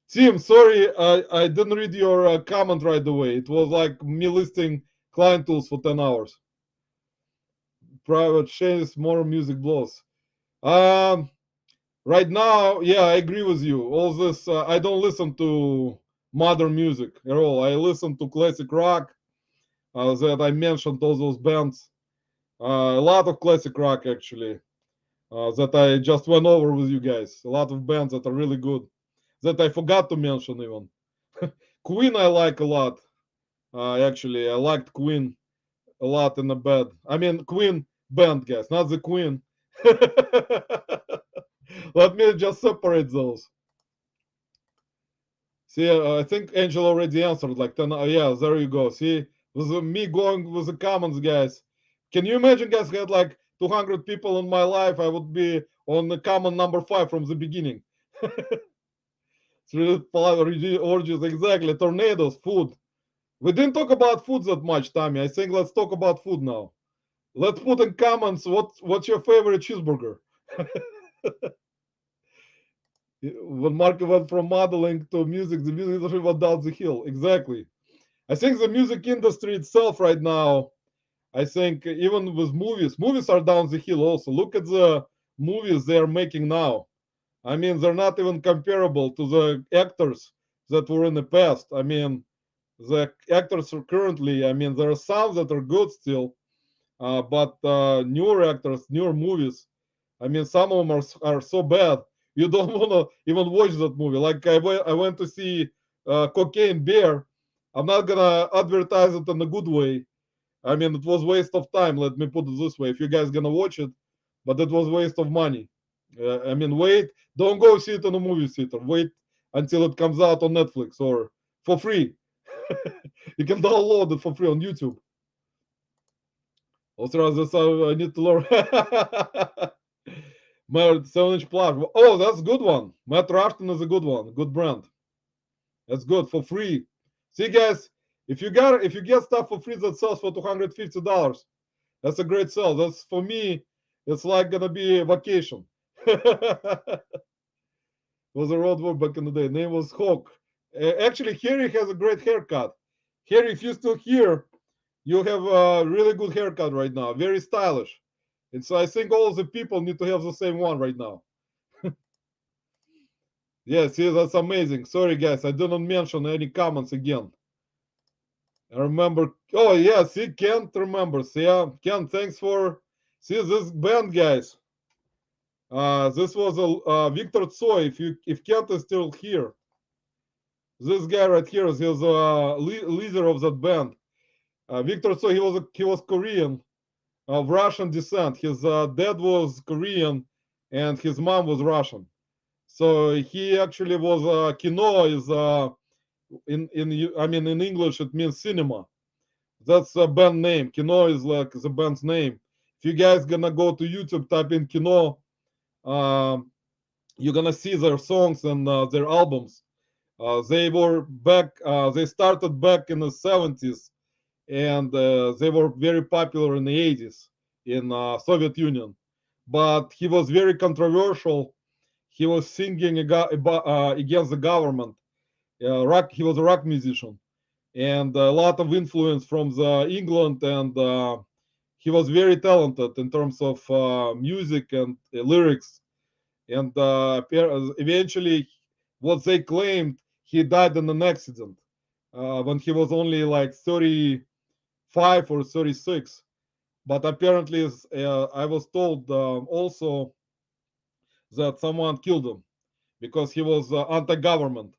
S1: Tim, sorry, I didn't read your comment right away. It was like me listing client tools for 10 hours. Private chains, more music blows. Um, right now, yeah, I agree with you. All this, I don't listen to modern music at all. I listen to classic rock that I mentioned, all those bands. A lot of classic rock, actually, that I just went over with you guys. A lot of bands that are really good that I forgot to mention even. Queen I like a lot. Actually, I liked Queen a lot in the bed. I mean, Queen band, guys, not the Queen. Let me just separate those. See, I think Angel already answered like 10. Yeah, there you go. See, with me going with the comments, guys. Can you imagine, guys, had like 200 people in my life, I would be on the comment number 5 from the beginning. Orgies, exactly. Tornadoes, food. We didn't talk about food that much, Tommy. I think let's talk about food now. Let's put in comments what's your favorite cheeseburger. When Mark went from modeling to music, the music industry went down the hill. Exactly. I think the music industry itself right now, I think even with movies are down the hill also. Look at the movies they are making now. I mean, they're not even comparable to the actors that were in the past. I mean, the actors are currently, I mean, there are some that are good still, but newer actors, newer movies, I mean, some of them are so bad you don't want to even watch that movie. Like I went to see Cocaine Bear. I'm not gonna advertise it in a good way. I mean, it was waste of time. Let me put it this way: if you guys gonna watch it, but it was waste of money. I mean, wait, don't go see it in a movie theater. Wait until it comes out on Netflix or for free. You can download it for free on YouTube. Also, that's how I need to learn. 7-inch plug. Oh, that's a good one. Matt Rafton is a good one. Good brand. That's good for free. See, guys, if you get stuff for free that sells for $250, that's a great sell. That's for me. It's like gonna be a vacation. It was a road work back in the day. Name was Hawk. Actually, Harry has a great haircut. Harry, if you're still here, you have a really good haircut right now. Very stylish. And so I think all the people need to have the same one right now. Yeah, see, that's amazing. Sorry, guys, I didn't mention any comments again. I remember. Oh, yeah, see, Kent remembers. Yeah, Kent, thanks for. See, this band, guys. This was a Victor Tsoi. If Kent is still here, this guy right here is he's leader of that band. Victor Tsoi, he was Korean of Russian descent. His dad was Korean, and his mom was Russian. So he actually was kino is in English it means cinema. That's a band name. Kino is like the band's name. If you guys gonna go to YouTube, type in Kino, um, you're gonna see their songs and their albums. They were back. They started back in the 70s, and they were very popular in the 80s in Soviet Union. But he was very controversial. He was singing against the government. He was a rock musician, and a lot of influence from the England, and he was very talented in terms of music and lyrics. And eventually, what they claimed, he died in an accident when he was only like 35 or 36. But apparently, I was told also that someone killed him because he was anti-government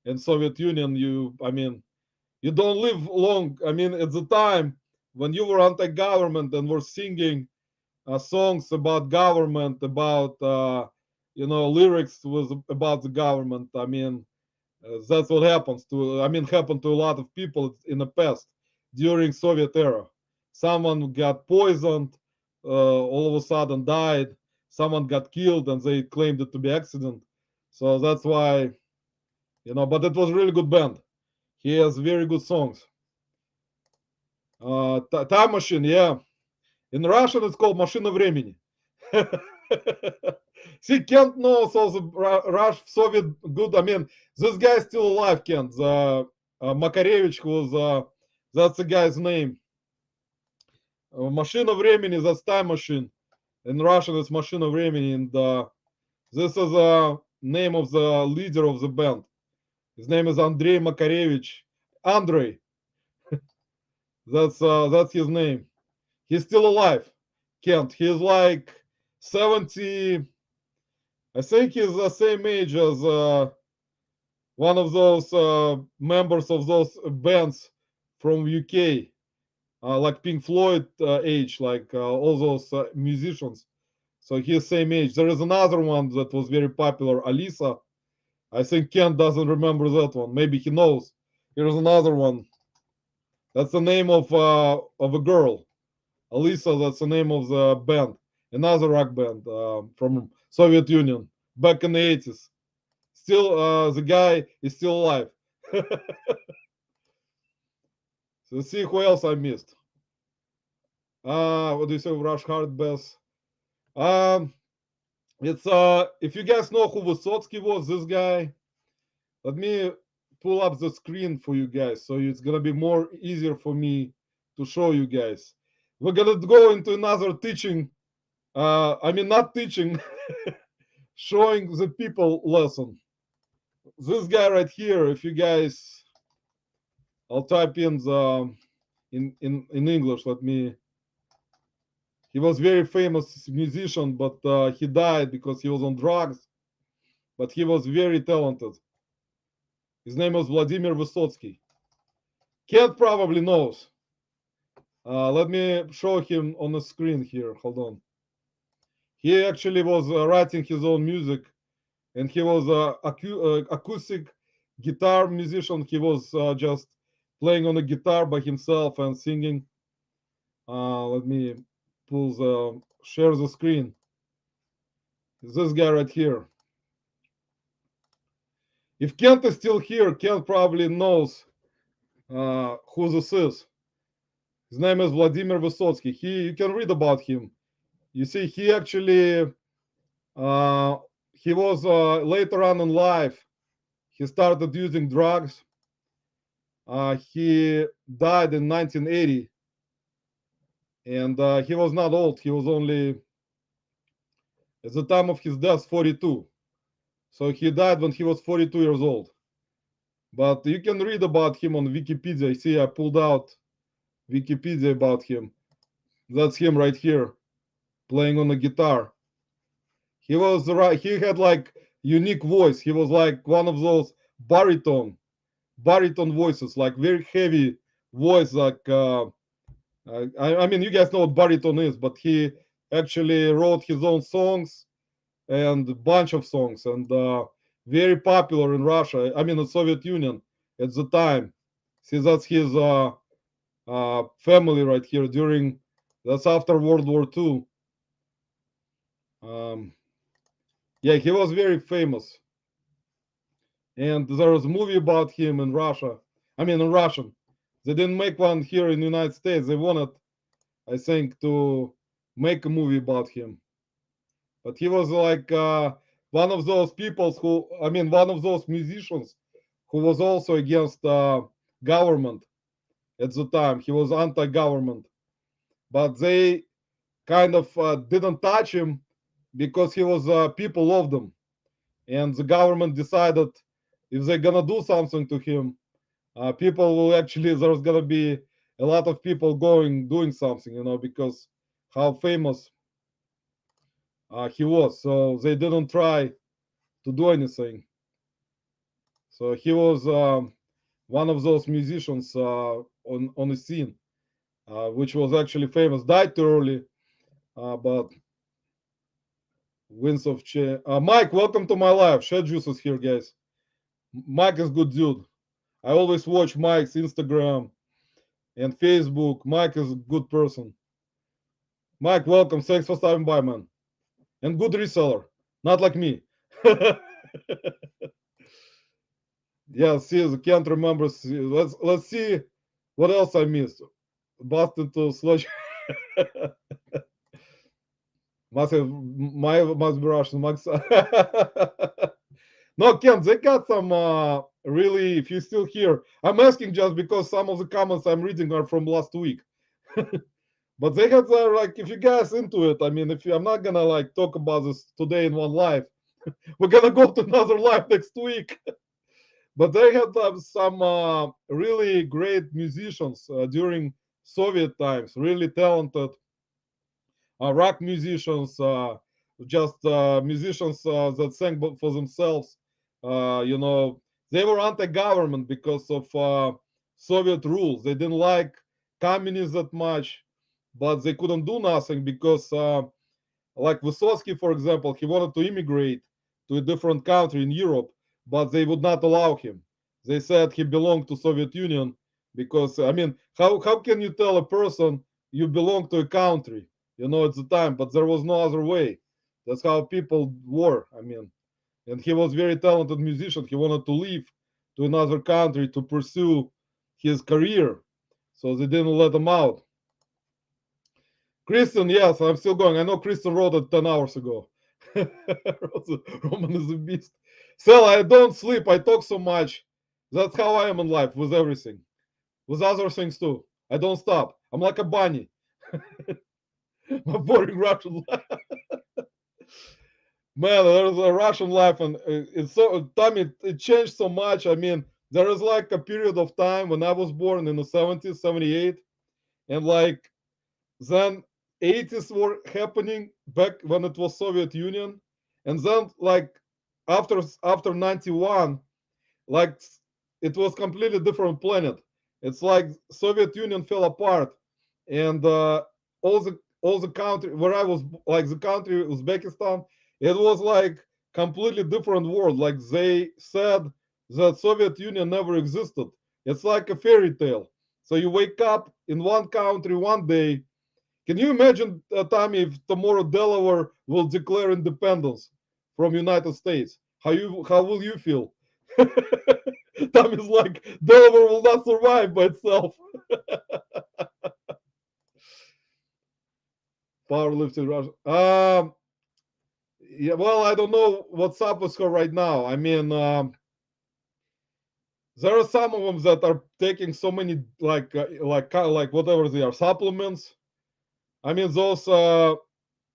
S1: in Soviet Union. You don't live long. I mean, at the time when you were anti-government and were singing songs about government, about lyrics was about the government. I mean, that's what happens to. I mean, happened to a lot of people in the past during Soviet era. Someone got poisoned, all of a sudden died. Someone got killed, and they claimed it to be accident. So that's why, But it was really good band. He has very good songs. Time Machine, yeah. In Russian, it's called Машина времени. See, Kent knows also Rush Soviet good. I mean, this guy is still alive, Kent. Makarevich, that's the guy's name. Машина времени, that's time machine. In Russian, it's Машина времени. And this is the name of the leader of the band. His name is Andrei Makarevich. Andrei, that's his name. He's still alive, Kent. He's like 70. I think he's the same age as one of those members of those bands from UK, like Pink Floyd age, like all those musicians. So he's same age. There is another one that was very popular, Alisa. I think Ken doesn't remember that one. Maybe he knows. Here's another one. That's the name of a girl. Alisa, that's the name of the band. Another rock band from Soviet Union back in the 80s. Still, the guy is still alive. So see who else I missed. What do you say, Rush Hard Bass? Um, it's if you guys know who Vysotsky was, this guy. Let me pull up the screen for you guys, so it's gonna be more easier for me to show you guys. We're gonna go into another teaching. Not teaching, showing the people lesson. This guy right here, if you guys, I'll type in the in English. Let me. He was very famous musician, but he died because he was on drugs. But he was very talented. His name was Vladimir Vysotsky. Kent probably knows. Let me show him on the screen here. Hold on. He actually was writing his own music, and he was acoustic guitar musician. He was just playing on a guitar by himself and singing. Let me share the screen. This guy right here. If Kent is still here, Kent probably knows who this is. His name is Vladimir Vysotsky. You can read about him. You see, he actually he was later on in life. He started using drugs. He died in 1980, and he was not old. He was only at the time of his death 42. So he died when he was 42 years old. But you can read about him on Wikipedia. See, I pulled out Wikipedia about him. That's him right here, playing on the guitar. He was right. He had like unique voice. He was like one of those baritone voices, like very heavy voice. Like I mean, you guys know what baritone is, but he actually wrote his own songs and a bunch of songs, and very popular in Russia. I mean, the Soviet Union at the time. See, that's his family right here during. That's after World War II. Um, yeah, he was very famous, and there was a movie about him in Russia. I mean, in Russian. They didn't make one here in the United States. They wanted, I think, to make a movie about him. But he was like one of those people who, I mean, one of those musicians who was also against government at the time. He was anti-government, but they kind of didn't touch him because he was people loved him, and the government decided if they're gonna do something to him, people will actually there's gonna be a lot of people going doing something, because how famous he was. So they didn't try to do anything. So he was one of those musicians on the scene, which was actually famous. Died too early, but winds of change. Mike, welcome to my live. Shed Juice is here, guys. Mike is good dude. I always watch Mike's Instagram and Facebook. Mike is a good person. Mike, welcome. Thanks for stopping by, man. And good reseller, not like me. Yeah, see, I can't remember. Let's see what else I missed. Boston to Slush. Must be Russian. Max. No, Ken, they got some really. If you're still here, I'm asking just because some of the comments I'm reading are from last week. But they had like, if you guys into it, I mean, if I'm not gonna like talk about this today in one live, we're gonna go to another live next week. But they had some really great musicians during Soviet times, really talented rock musicians, just musicians that sang for themselves. You know, they were anti-government because of Soviet rules. They didn't like communists that much, but they couldn't do nothing because, like Vysotsky, for example, he wanted to immigrate to a different country in Europe, but they would not allow him. They said he belonged to Soviet Union because, I mean, how can you tell a person you belong to a country? At the time, but there was no other way. That's how people were. I mean, and he was very talented musician. He wanted to leave to another country to pursue his career, so they didn't let him out. Kristen, yes, I'm still going. I know Kristen wrote it 10 hours ago. Roman is a beast. Sel, I don't sleep. I talk so much. That's how I am in life with everything. With other things too. I don't stop. I'm like a bunny. My boring Russian life. Man, there's a Russian life, and it's so time it changed so much. I mean, there is like a period of time when I was born in the 70s, 78, and like then 80s were happening back when it was Soviet Union, and then like after 91, like it was completely different planet. It's like Soviet Union fell apart, and all the country where I was, like the country Uzbekistan, it was like completely different world. Like they said that Soviet Union never existed. It's like a fairy tale. So you wake up in one country one day. Can you imagine, Tommy, if tomorrow Delaware will declare independence from United States? How will you feel? Tommy's like, Delaware will not survive by itself. Powerlifting Russia. Yeah, well, I don't know what's up with her right now. I mean, there are some of them that are taking so many like whatever they are supplements. I mean, those all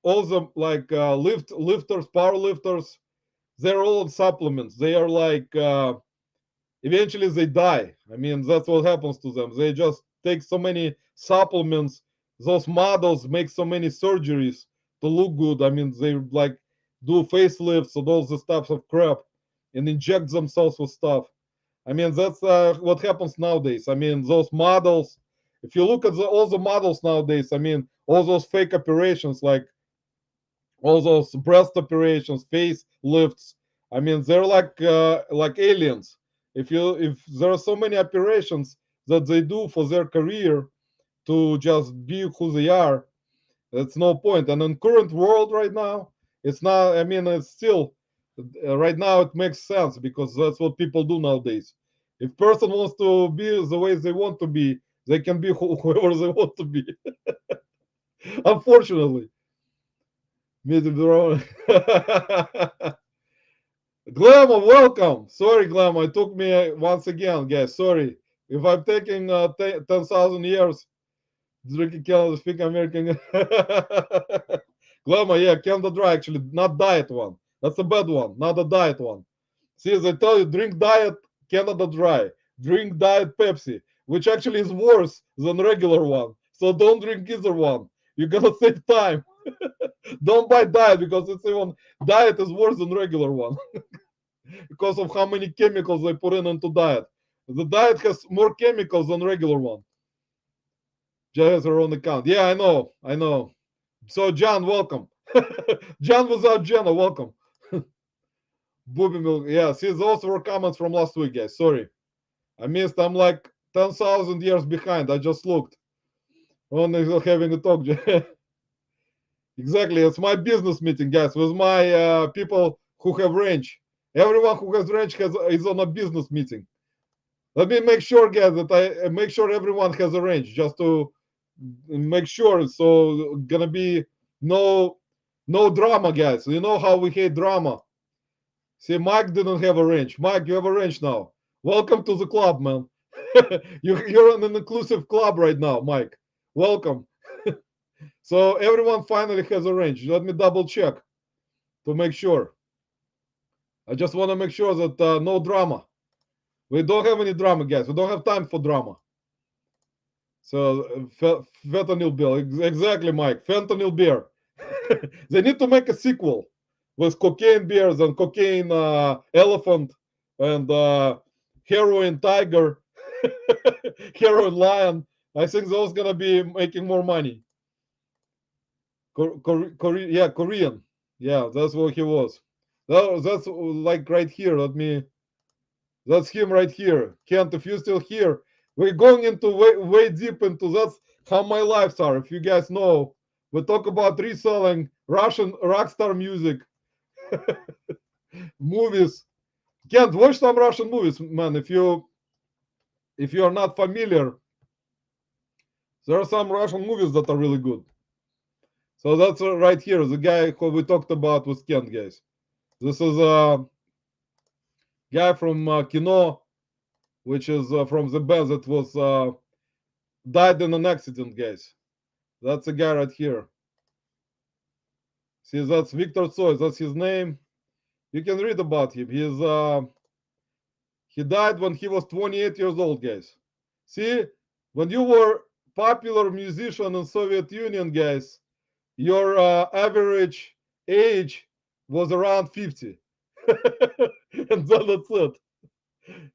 S1: the like lifters, power lifters. They're all on supplements. They are like eventually they die. I mean, that's what happens to them. They just take so many supplements. Those models make so many surgeries to look good. I mean, they like do facelifts and all the stuff of crap and inject themselves with stuff. I mean, that's what happens nowadays. I mean, those models, if you look at all the models nowadays, I mean, all those fake operations, like all those breast operations, face lifts. I mean, they're like aliens. If there are so many operations that they do for their career to just be who they are, that's no point. And in current world right now, it's not. I mean, it's still right now it makes sense because that's what people do nowadays. If person wants to be the way they want to be, they can be whoever they want to be. Unfortunately, Glamour, welcome. Sorry, Glamour, it took me once again, guys. Sorry if I'm taking 10,000 years drinking Canada, speak American. Glamour, yeah, Canada Dry, actually, not diet one. That's a bad one, not a diet one. See, as I tell you, drink diet Canada Dry, drink diet Pepsi, which actually is worse than regular one. So don't drink either one. You're gonna save time. Don't buy diet because it's even diet is worse than regular one because of how many chemicals they put in into diet. The diet has more chemicals than regular one. Just has her own account. Yeah, I know, I know. So John, welcome. John without Jenna, welcome. Booby milk. Yeah, see, those were comments from last week, guys. Sorry, I missed. I'm like 10,000 years behind. I just looked. Only having a talk. Exactly, it's my business meeting, guys, with my people who have range. Everyone who has range is on a business meeting. Let me make sure, guys, that I make sure everyone has a range, just to make sure. So gonna be no drama, guys. You know how we hate drama. See, Mike didn't have a range. Mike, you have a range now. Welcome to the club, man. You're in an inclusive club right now, Mike. Welcome. So everyone finally has a range. Let me double check to make sure. I just want to make sure that no drama. We don't have any drama, guys. We don't have time for drama. So fentanyl beer, exactly, Mike. Fentanyl beer. They need to make a sequel with cocaine bears and cocaine elephant and heroin tiger, heroin lion. I think those gonna be making more money. Yeah, Korean. Yeah, that's what he was. That's like right here. That's him right here. Kent, if you're still here, we're going into way deep into that's how my lives are. If you guys know, we talk about reselling Russian rock star music, movies. Kent, watch some Russian movies, man. If you are not familiar, there are some Russian movies that are really good. So that's right here, the guy who we talked about with Kent, guys. This is a guy from Kino, which is from the band that was died in an accident, guys. That's a guy right here. See, that's Victor Tsoi. That's his name. You can read about him. He died when he was 28 years old, guys. See, when you were popular musician in Soviet Union, guys, your average age was around 50. And then that's it.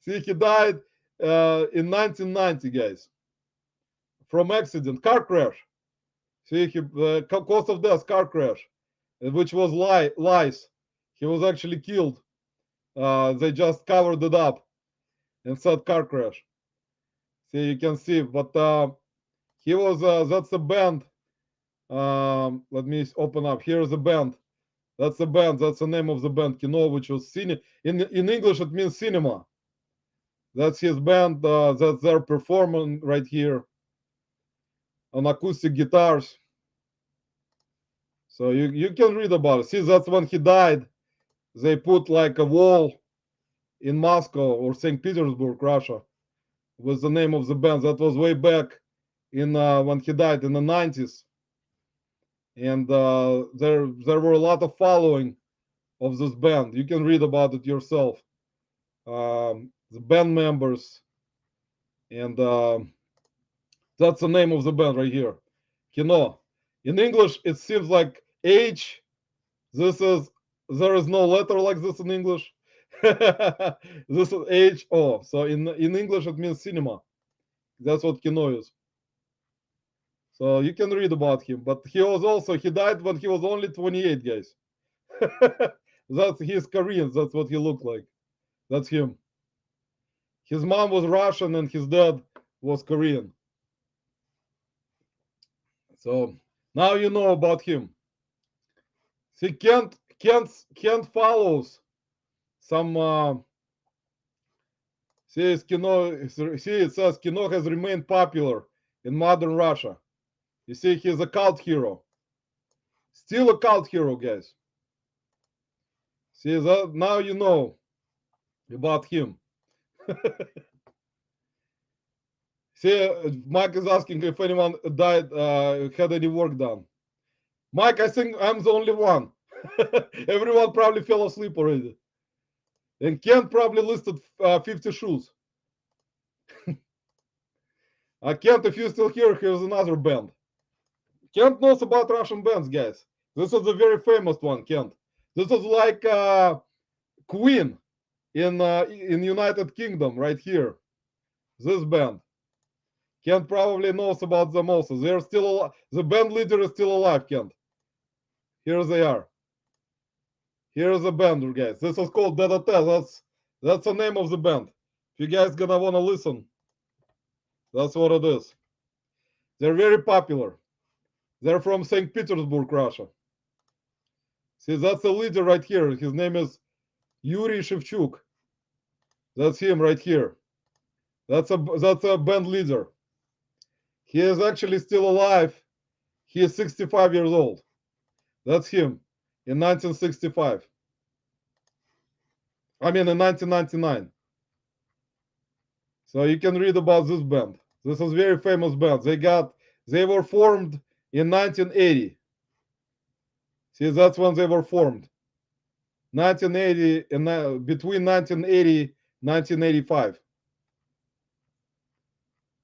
S1: See, he died in 1990, guys, from accident, car crash. See, cause of death, car crash, which was lies. He was actually killed. They just covered it up and said car crash. See, you can see, but he was. That's a band. Let me open up. Here's a band. That's the band. That's the name of the band, Kino, which was in English. It means cinema. That's his band. That they're performing right here on acoustic guitars. So you can read about it. See, that's when he died. They put like a wall in Moscow or St. Petersburg, Russia, was the name of the band. That was way back in when he died in the 90s, and there were a lot of following of this band. You can read about it yourself. The band members, and that's the name of the band right here. Kino. In English, it seems like H. This is there is no letter like this in English. This is H O. So in English it means cinema. That's what Kino is. So you can read about him. But he died when he was only 28, guys. He's Korean. That's what he looked like. That's him. His mom was Russian and his dad was Korean. So now you know about him. See, Kent follows some. See, it says Kino has remained popular in modern Russia. You see, he's a cult hero. Still a cult hero, guys. See, that now you know about him. See, Mike is asking if anyone died, had any work done. Mike, I think I'm the only one. Everyone probably fell asleep already. And Kent probably listed 50 shoes. Kent, if you're still here, here's another band. Kent knows about Russian bands, guys. This is a very famous one, Kent. This is like Queen in United Kingdom, right here. This band. Kent probably knows about them also. They're still alive. The band leader is still alive, Kent. Here they are. Here's the band, guys. This is called DDT. That's the name of the band. If you guys gonna wanna listen, that's what it is. They're very popular. They're from St. Petersburg, Russia. See, that's the leader right here. His name is Yuri Shevchuk. That's him right here. That's a band leader. He is actually still alive. He is 65 years old. That's him in 1965. I mean, in 1999. So you can read about this band. This is very famous band. They were formed in 1980. See, that's when they were formed. 1980 and between 1980 1985.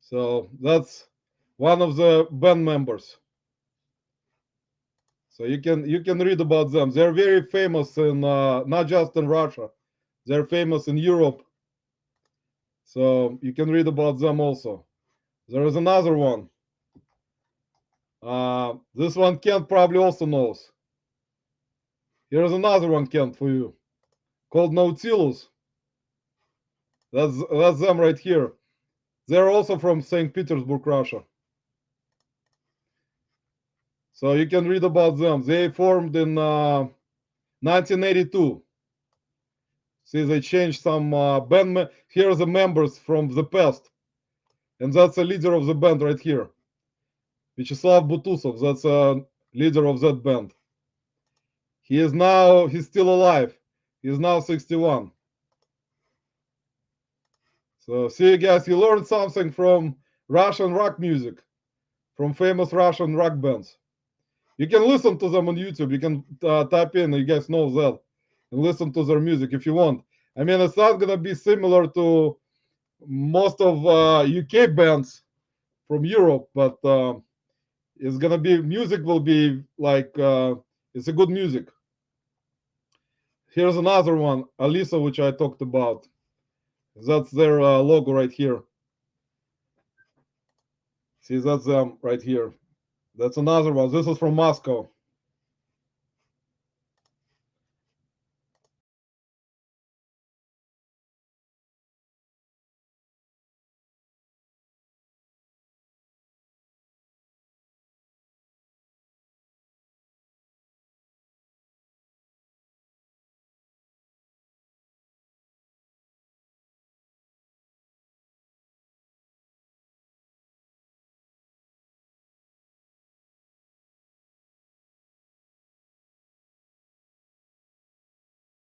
S1: So that's one of the band members. So you can read about them. They're very famous in not just in Russia. They're famous in Europe. So you can read about them also. There is another one. This one Kent probably also knows. Here's another one, Kent, for you, called Nautilus. That's them right here. They're also from St. Petersburg, Russia. So you can read about them. They formed in 1982. See, they changed some band. Here are the members from the past. And that's the leader of the band right here. Vyacheslav Butusov. That's a leader of that band. He's still alive. He's now 61. So see, you guys, you learned something from Russian rock music, from famous Russian rock bands. You can listen to them on YouTube. You can type in, you guys know that, and listen to their music if you want. I mean, it's not going to be similar to most of UK bands from Europe, but it's going to be, music will be like, it's a good music. Here's another one, Alisa, which I talked about. That's their logo right here. See, that's them right here. That's another one. This is from Moscow.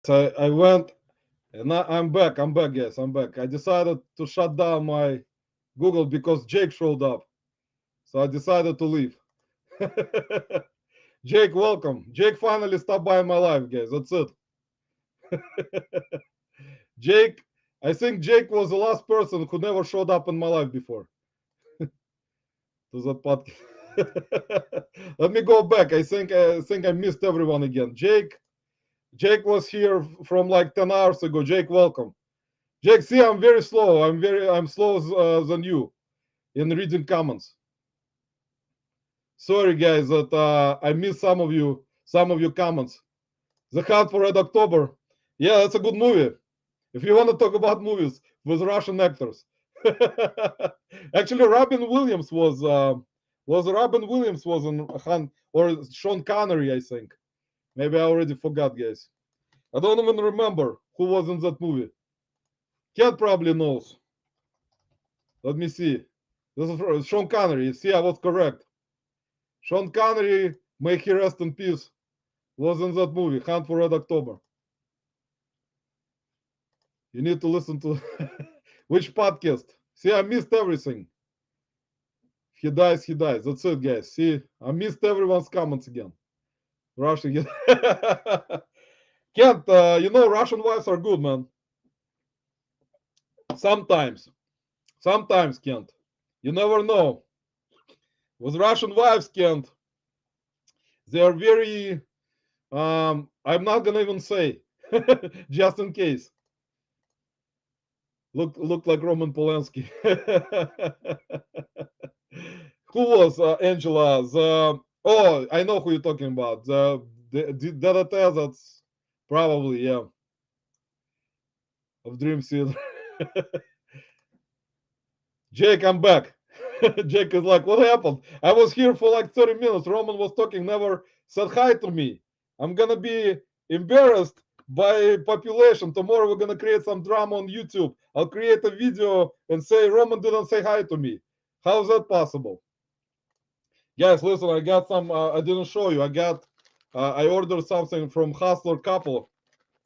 S1: So I went, and I'm back. I'm back, guys. I'm back. I decided to shut down my Google because Jake showed up. So I decided to leave. Jake, welcome. Jake finally stopped by my life, guys. That's it. Jake, I think Jake was the last person who never showed up in my life before to that podcast. Let me go back. I think I missed everyone again. Jake was here from like 10 hours ago. Jake, welcome. Jake, see, I'm very slow. I'm slow than you in reading comments. Sorry, guys, that I missed some of your comments. The Hunt for Red October. Yeah, that's a good movie. If you want to talk about movies with Russian actors. Actually, Robin Williams was in Hunt, or Sean Connery, I think. Maybe I already forgot, guys. I don't even remember who was in that movie. Ken probably knows. Let me see. This is Sean Connery. See, I was correct. Sean Connery, may he rest in peace, was in that movie, Hunt for Red October. You need to listen to which podcast. See, I missed everything. He dies, he dies. That's it, guys. See, I missed everyone's comments again. Russian. Kent, Russian wives are good, man. Sometimes. Sometimes, Kent. You never know. With Russian wives, Kent, they are very, I'm not going to even say, just in case. Look like Roman Polanski. Who was Angela? I know who you're talking about. The DDT, that's probably, yeah, of Dream Theater. Jake, I'm back. Jake is like, what happened? I was here for like 30 minutes. Roman was talking, never said hi to me. I'm gonna be embarrassed by population. Tomorrow we're gonna create some drama on YouTube. I'll create a video and say Roman didn't say hi to me. How is that possible? Guys, listen, I got some. I didn't show you. I ordered something from Hustling Couple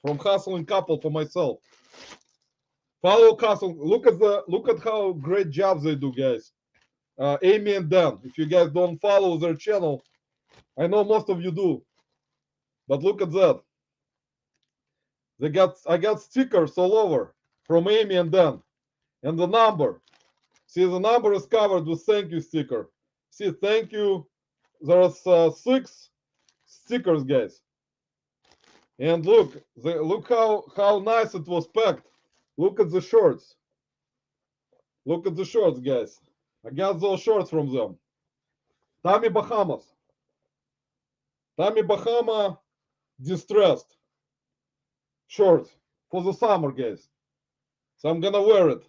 S1: for myself. Follow Hustle. Look at how great jobs they do, guys. Amy and Dan. If you guys don't follow their channel, I know most of you do, but look at that. I got stickers all over from Amy and Dan, and the number. See, the number is covered with thank you sticker. See, thank you. There's 6 stickers, guys. And look how nice it was packed. Look at the shorts. Look at the shorts, guys. I got those shorts from them. Tommy Bahamas. Tommy Bahama distressed shorts for the summer, guys. So I'm gonna wear it.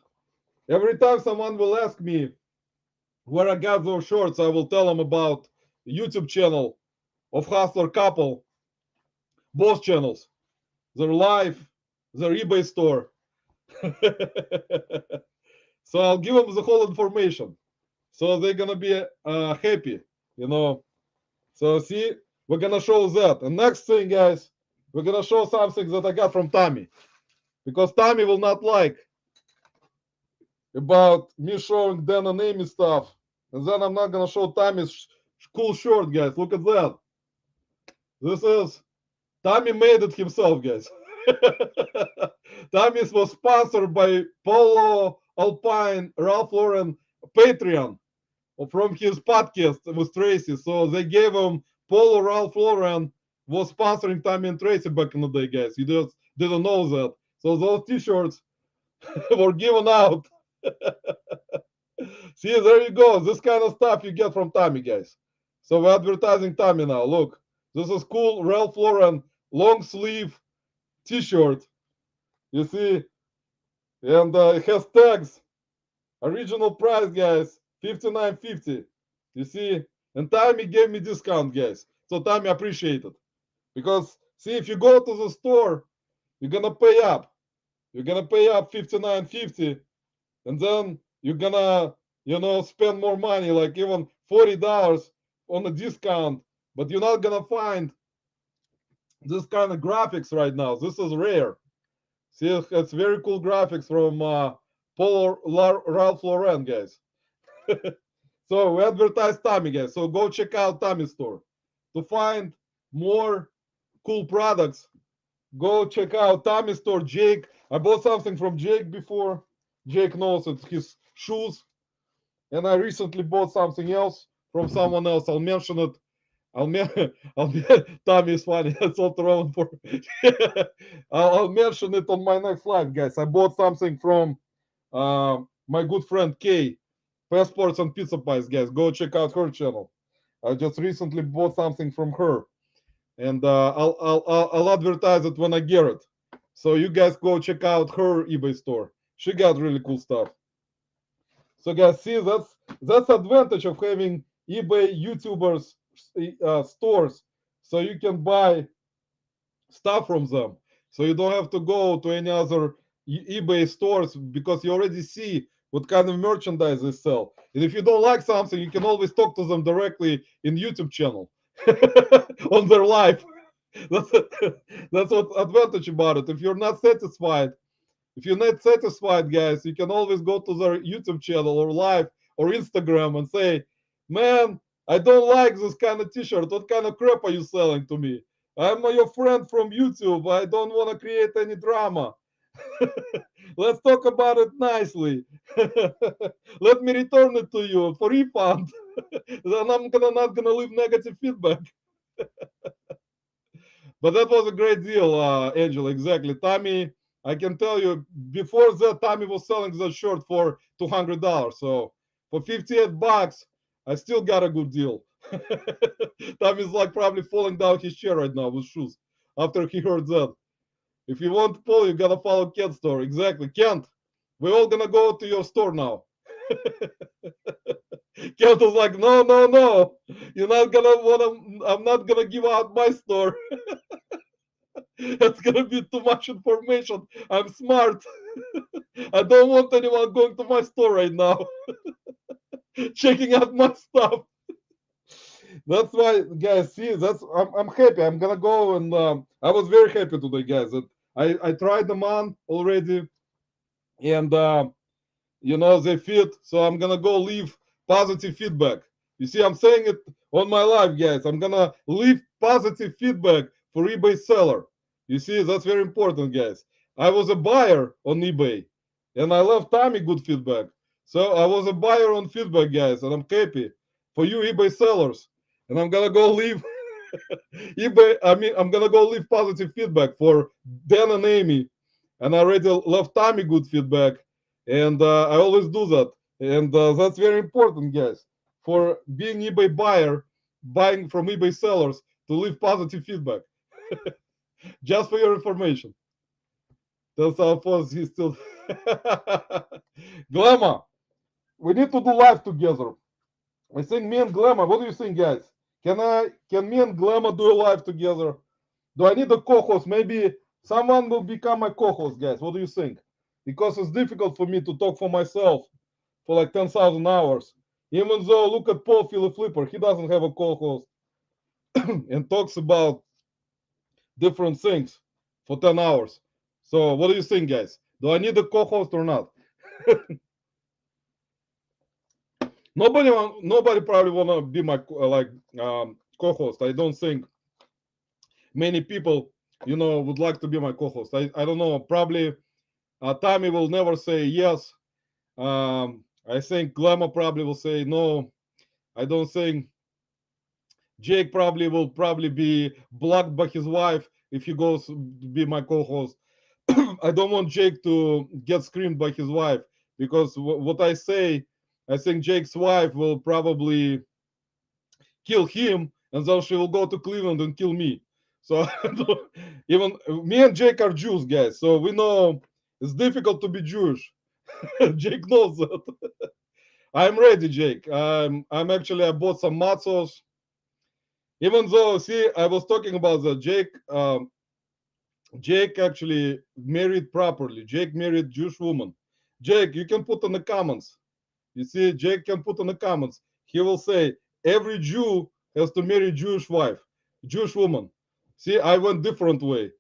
S1: Every time someone will ask me where I got those shorts, I will tell them about YouTube channel of Hustler Couple, both channels, their live, their eBay store. So I'll give them the whole information. So they're gonna be happy, you know. So see, we're gonna show that. And next thing, guys, we're gonna show something that I got from Tommy, because Tommy will not like about me showing Dan and Amy stuff, and then I'm not gonna show Tommy's cool short, guys. Look at that. This is Tommy made it himself, guys. Tommy's was sponsored by Polo Alpine, Ralph Lauren, Patreon, from his podcast with Tracy. So they gave him Polo Ralph Lauren was sponsoring Tommy and Tracy back in the day, guys. You just didn't know that. So those t-shirts were given out. See, there you go. This kind of stuff you get from Tommy, guys. So we're advertising Tommy now. Look, this is cool Ralph Lauren long sleeve t-shirt. You see, and it has tags. Original price, guys, $59.50. You see, and Tommy gave me discount, guys. So Tommy appreciate it, because see, if you go to the store, you're gonna pay up. You're gonna pay up $59.50, and then you're gonna, spend more money, like even $40 on a discount. But you're not gonna find this kind of graphics right now. This is rare. See, it's very cool graphics from Ralph Lauren, guys. So we advertise Tommy, guys. So go check out Tommy's store to find more cool products Go check out Tommy's store. Jake, I bought something from Jake before. Jake knows it's his shoes, and I recently bought something else from someone else. I'll mention it. I'll, me- I'll Tommy is funny. That's all thrown for. I'll mention it on my next live, guys. I bought something from my good friend Kay, Passports and Pizza Pies, guys. Go check out her channel. I just recently bought something from her, and I'll advertise it when I get it. So you guys go check out her eBay store. She got really cool stuff. So guys, see that's advantage of having eBay YouTubers stores, so you can buy stuff from them. So you don't have to go to any other eBay stores because you already see what kind of merchandise they sell. And if you don't like something, you can always talk to them directly in YouTube channel on their live. That's that's what advantage about it. If you're not satisfied, guys, you can always go to their YouTube channel or live or Instagram and say, "Man, I don't like this kind of T-shirt. What kind of crap are you selling to me? I'm your friend from YouTube. I don't want to create any drama. Let's talk about it nicely. Let me return it to you for refund. Then I'm gonna not gonna leave negative feedback." But that was a great deal, Angel. Exactly, Tommy. I can tell you, before that, Tommy was selling that shirt for $200. So for $58, I still got a good deal. Tommy's like probably falling down his chair right now with shoes after he heard that. If you want to follow, you gotta follow Kent's store. Exactly, Kent. We're all gonna go to your store now. Kent was like, no, no, no. You're not gonna wanna. I'm not gonna give out my store. That's gonna be too much information. I'm smart. I don't want anyone going to my store right now, checking out my stuff. That's why, guys. See, I'm happy. I'm gonna go and I was very happy today, guys. That I tried them on already, and they fit. So I'm gonna go leave positive feedback. You see, I'm saying it on my live, guys. I'm gonna leave positive feedback for eBay seller. You see, that's very important, guys. I was a buyer on eBay, and I left Tommy good feedback. So I was a buyer on feedback, guys, and I'm happy for you eBay sellers. And I'm gonna go leave eBay. I mean, I'm gonna go leave positive feedback for Dan and Amy, and I already left Tommy good feedback, and I always do that, and that's very important, guys, for being eBay buyer, buying from eBay sellers, to leave positive feedback. Just for your information. That's how fast he's still. Glamour, we need to do live together. I think me and Glamour. What do you think, guys? Can me and Glamour do a live together? Do I need a co-host? Maybe someone will become my co-host, guys. What do you think? Because it's difficult for me to talk for myself for like 10,000 hours. Even though, look at Paul Philly Flipper, he doesn't have a co-host and talks about different things for 10 hours. So, what do you think, guys? Do I need a co-host or not? Nobody probably wanna be my co-host. I don't think many people, would like to be my co-host. I don't know. Probably Tommy will never say yes. I think Glamour probably will say no. I don't think Jake probably will probably be blocked by his wife if he goes to be my co-host. I don't want Jake to get screamed by his wife because what I say, I think Jake's wife will probably kill him, and then she will go to Cleveland and kill me. So even me and Jake are Jews, guys. So we know it's difficult to be Jewish. Jake knows that. I'm ready, Jake. I bought some matzos. Even though, see, I was talking about that. Jake actually married properly. Jake married Jewish woman. Jake, you can put in the comments. You see, Jake can put in the comments. He will say every Jew has to marry Jewish wife, Jewish woman. See, I went different way.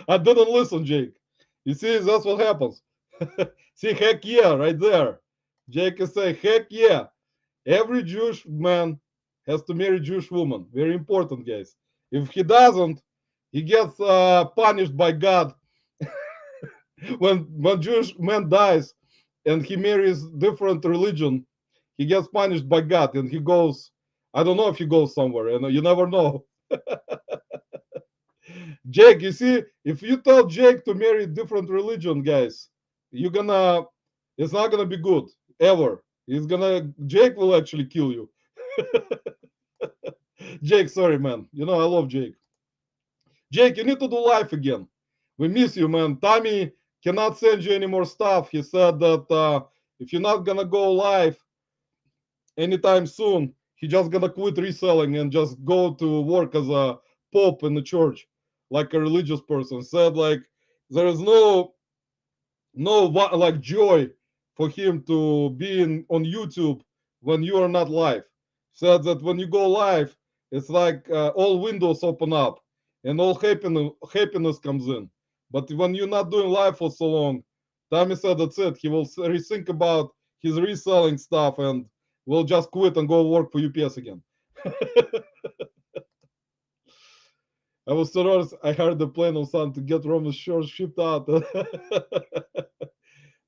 S1: I didn't listen, Jake. You see, that's what happens. See, heck yeah, right there. Jake is saying, heck yeah. Every Jewish man has to marry Jewish woman. Very important, guys. If he doesn't, he gets punished by God when Jewish man dies and he marries different religion. He gets punished by God and he goes. I don't know if he goes somewhere, and you never know. Jake, you see, if you tell Jake to marry different religion, guys, you're gonna. It's not gonna be good ever. He's gonna. Jake will actually kill you. Jake, sorry, man. You know I love Jake. Jake, you need to do live again. We miss you, man. Tommy cannot send you any more stuff. He said that if you're not gonna go live anytime soon, he just gonna quit reselling and just go to work as a pope in the church, like a religious person. Said like there is no like joy for him to be on YouTube when you are not live. Said that when you go live, it's like all windows open up and all happiness comes in. But when you're not doing live for so long, Tommy said that's it. He will rethink about his reselling stuff and will just quit and go work for UPS again. I was so I heard the plan on Sun to get Roman's shorts shipped out.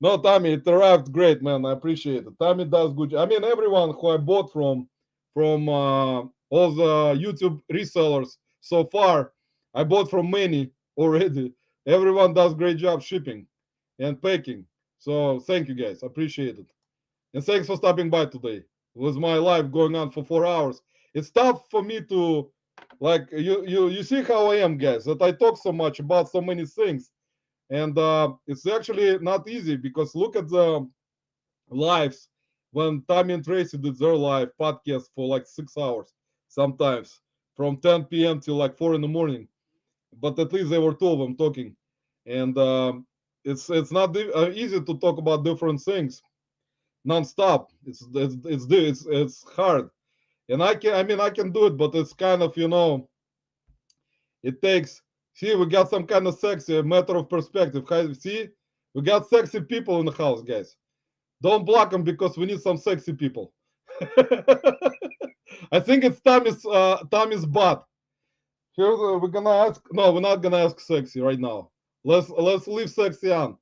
S1: No, Tommy, it arrived great, man. I appreciate it. Tommy does good. I mean, everyone who I bought from all the YouTube resellers so far, I bought from many already. Everyone does great job shipping and packing. So thank you guys. Appreciate it. And thanks for stopping by today. It was my live going on for 4 hours. It's tough for me to like you see how I am, guys, that I talk so much about so many things. And it's actually not easy because look at the lives when Tommy and Tracy did their live podcast for like 6 hours, sometimes from 10 p.m. till like 4 in the morning. But at least they were two of them talking, and it's not easy to talk about different things non-stop. It's hard, and I can do it, but it's kind of it takes. See, we got some kind of sexy, a matter of perspective. See, we got sexy people in the house, guys. Don't block them because we need some sexy people. I think it's Tommy's butt. Here we're gonna ask. No, we're not gonna ask sexy right now. Let's leave sexy on.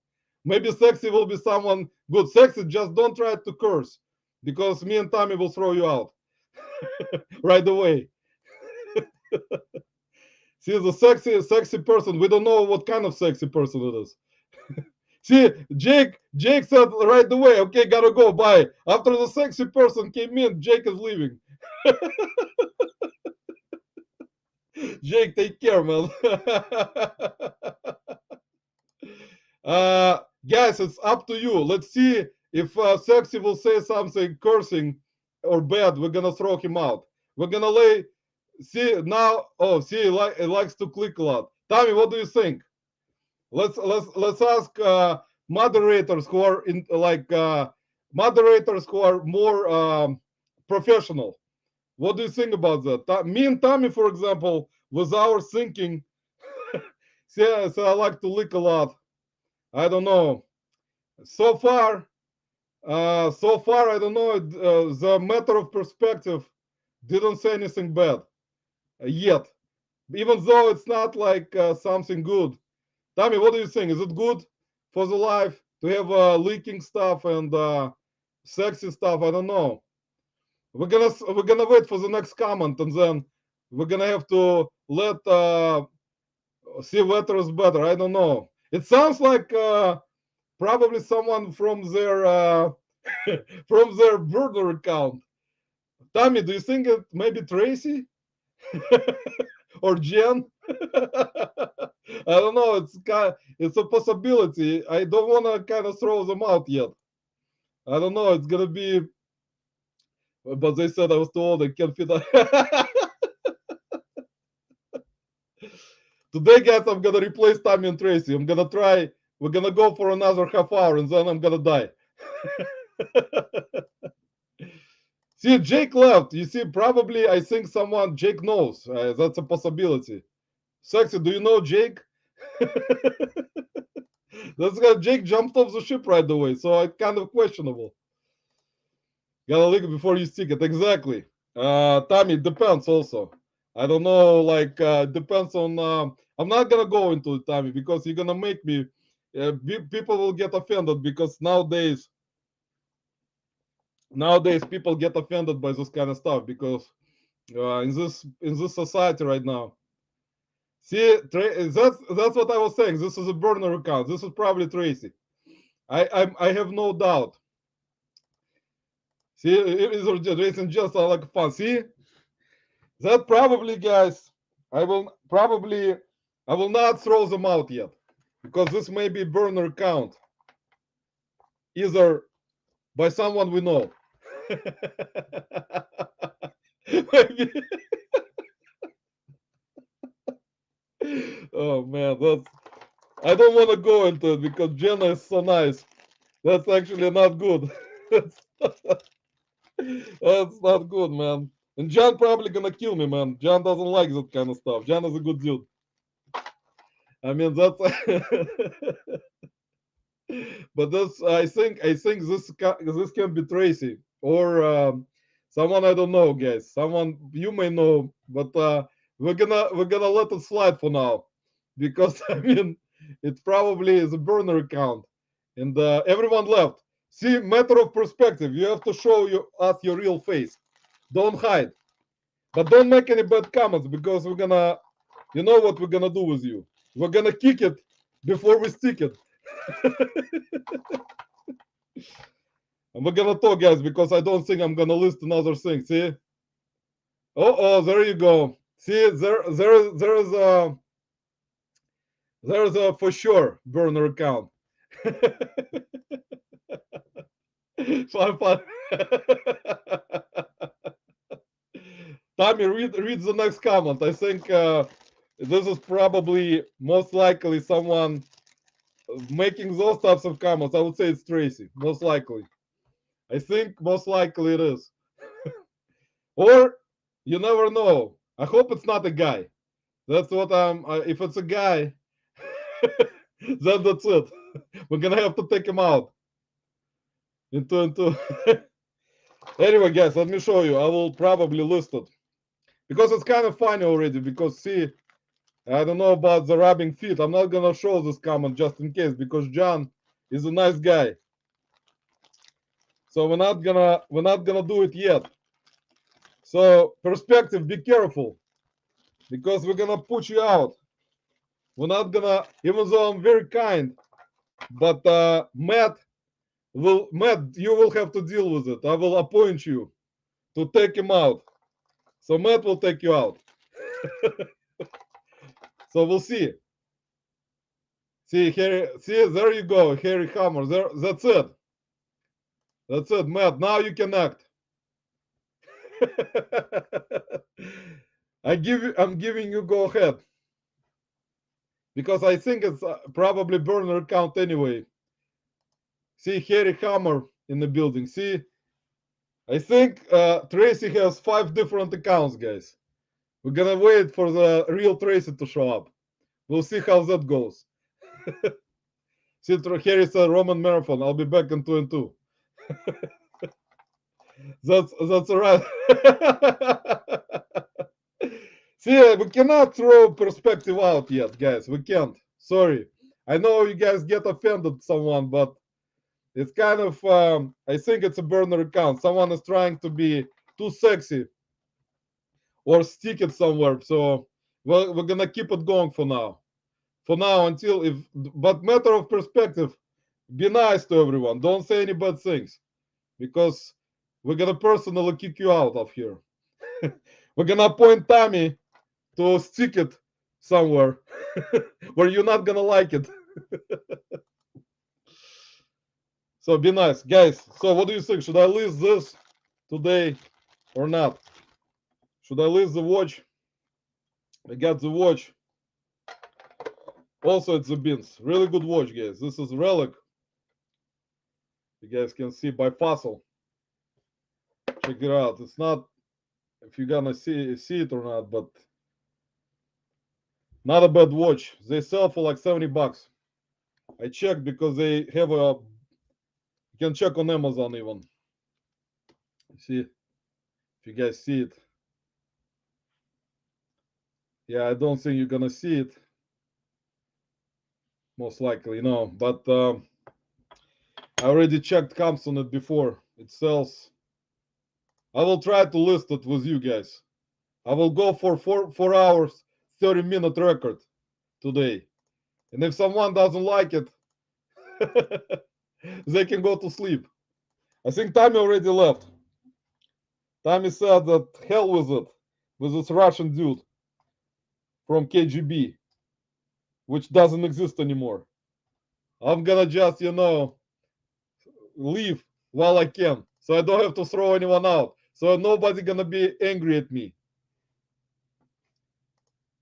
S1: Maybe sexy will be someone good. Sexy, just don't try to curse because me and Tommy will throw you out right away. See, the sexy person. We don't know what kind of sexy person it is. See, Jake said right away, okay, gotta go, bye. After the sexy person came in, Jake is leaving. Jake, take care, man. Guys, it's up to you. Let's see if Sexy will say something cursing or bad. We're gonna throw him out. We're gonna lay. See now. Oh, see, it likes to click a lot. Tommy, what do you think? Let's ask moderators who are in like moderators who are more professional. What do you think about that? Me and Tommy, for example, with our thinking, so I like to lick a lot. I don't know. So far, I don't know. The matter of perspective didn't say anything bad yet, even though it's not like something good. Tommy, what do you think? Is it good for the life to have leaking stuff and sexy stuff? I don't know. We're gonna wait for the next comment and then we're gonna have to let see better is better. I don't know. It sounds like probably someone from their from their burner account. Tommy, do you think it maybe Tracy or Jen? I don't know. It's a possibility. I don't want to kind of throw them out yet. I don't know. It's gonna be, but they said I was too old. I can't fit. Today, guys, I'm gonna replace Tommy and Tracy. I'm gonna try. We're gonna go for another half hour, and then I'm gonna die. See, Jake left. You see, probably I think someone Jake knows. That's a possibility. Sexy, do you know Jake? That's why Jake jumped off the ship right away, so it's kind of questionable. Gotta lick it before you stick it. Exactly. Tommy, it depends also. I don't know, like depends on. I'm not gonna go into it, Tommy, because you're gonna make me. People will get offended because nowadays people get offended by this kind of stuff because in this society right now. See, that's what I was saying. This is a burner account. This is probably Tracy. I have no doubt. See, it's just like fun. See, that probably, guys. I will probably I will not throw them out yet because this may be burner account either by someone we know. Maybe. Oh man, that's I don't want to go into it because Jenna is so nice. That's actually not good. that's, that's not good, man. And John probably gonna kill me, man. John doesn't like that kind of stuff. John is a good dude. I mean, that's. But this, I think this can be Tracy or someone I don't know, guys. Someone you may know, but we're gonna let it slide for now because I mean it probably is a burner account, and everyone left. See, matter of perspective. You have to show us your real face. Don't hide, but don't make any bad comments because we're gonna, you know what we're gonna do with you. We're gonna kick it before we stick it. And we're gonna talk, guys, because I don't think I'm gonna list another thing. See? Oh, there you go. See, there's a for sure burner account. Fun. Tommy, read the next comment. I think this is probably most likely someone making those types of comments. I would say it's Tracy, most likely. I think most likely it is. Or you never know. I hope it's not a guy. That's what I'm. If it's a guy, then that's it. We're gonna have to take him out into. Anyway, guys, let me show you. I will probably list it because it's kind of funny already. Because see, I don't know about the rubbing feet. I'm not gonna show this comment just in case because John is a nice guy. So we're not gonna do it yet. So perspective, be careful because we're gonna put you out. We're not gonna, even though I'm very kind, but Matt, you will have to deal with it. I will appoint you to take him out. So Matt will take you out. So we'll see. See, Harry, see, there you go, Harry Hammer. There, that's it. That's it, Matt. Now you can act. I'm giving you go ahead because I think it's probably burner account anyway. See, Harry Hammer in the building. See, I think Tracy has 5 different accounts, guys. We're gonna wait for the real Tracy to show up. We'll see how that goes. See, Harry said Roman Marathon. I'll be back in 2 and 2. That's right. See, we cannot throw perspective out yet, guys. We can't. Sorry. I know you guys get offended, someone, but it's kind of. I think it's a burner account. Someone is trying to be too sexy or stick it somewhere. So we're gonna keep it going for now. For now, until if. But matter of perspective, be nice to everyone. Don't say any bad things because we're gonna personally kick you out of here. We're gonna appoint Tommy to stick it somewhere where you're not gonna like it. So be nice, guys. So what do you think? Should I list this today or not? Should I list the watch? I got the watch. Also, it's the Beans. Really good watch, guys. This is Relic. You guys can see by Fossil. Check it out. It's not if you're gonna see it or not, but not a bad watch. They sell for like $70. I checked because they have a. You can check on Amazon even. See if you guys see it. Yeah, I don't think you're gonna see it. Most likely, no. But I already checked comps on it before. It sells. I will try to list it with you guys. I will go for 4 hours, 30-minute record today. And if someone doesn't like it, they can go to sleep. I think Tommy already left. Tommy said that hell with it, with this Russian dude from KGB, which doesn't exist anymore. I'm gonna just, leave while I can, so I don't have to throw anyone out. So nobody gonna be angry at me.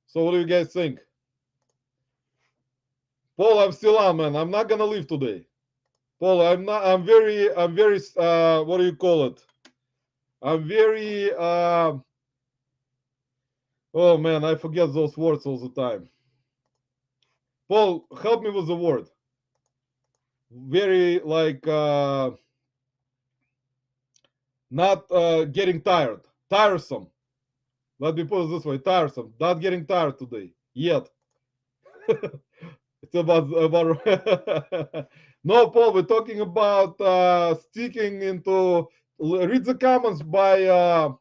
S1: So what do you guys think? Paul, I'm still on, man. I'm not gonna leave today. Paul, I'm not. I'm very. What do you call it? I'm very. Oh man, I forget those words all the time. Paul, help me with the word. Very like not getting tired. Tiresome. Let me put it this way: tiresome. Not getting tired today yet. It's about no, Paul. We're talking about sticking into. Read the comments by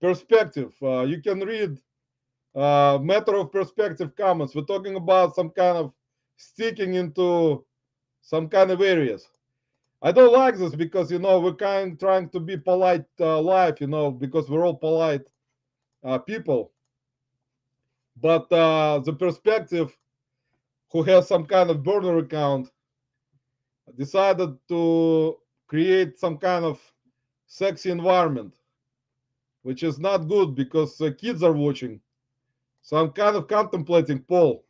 S1: perspective. You can read matter of perspective comments. We're talking about some kind of sticking into some kind of areas. I don't like this because we're kind of trying to be polite life, because we're all polite people. But the perspective who has some kind of burner account decided to create some kind of sexy environment, which is not good because kids are watching. So I'm kind of contemplating, Paul,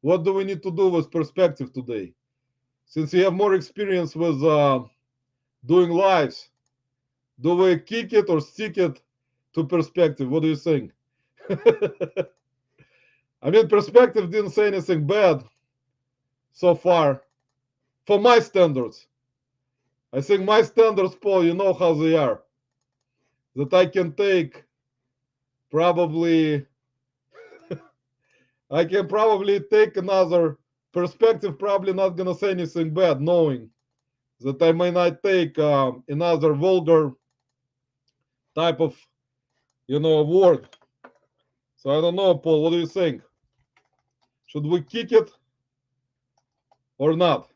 S1: what do we need to do with perspective today? Since you have more experience with doing lives, do we kick it or stick it to perspective? What do you think? I mean, perspective didn't say anything bad so far for my standards. I think my standards, Paul, you know how they are. That I can take probably, I can probably take another perspective, probably not gonna say anything bad, knowing that I may not take another vulgar type of, word. So I don't know, Paul. What do you think? Should we kick it or not?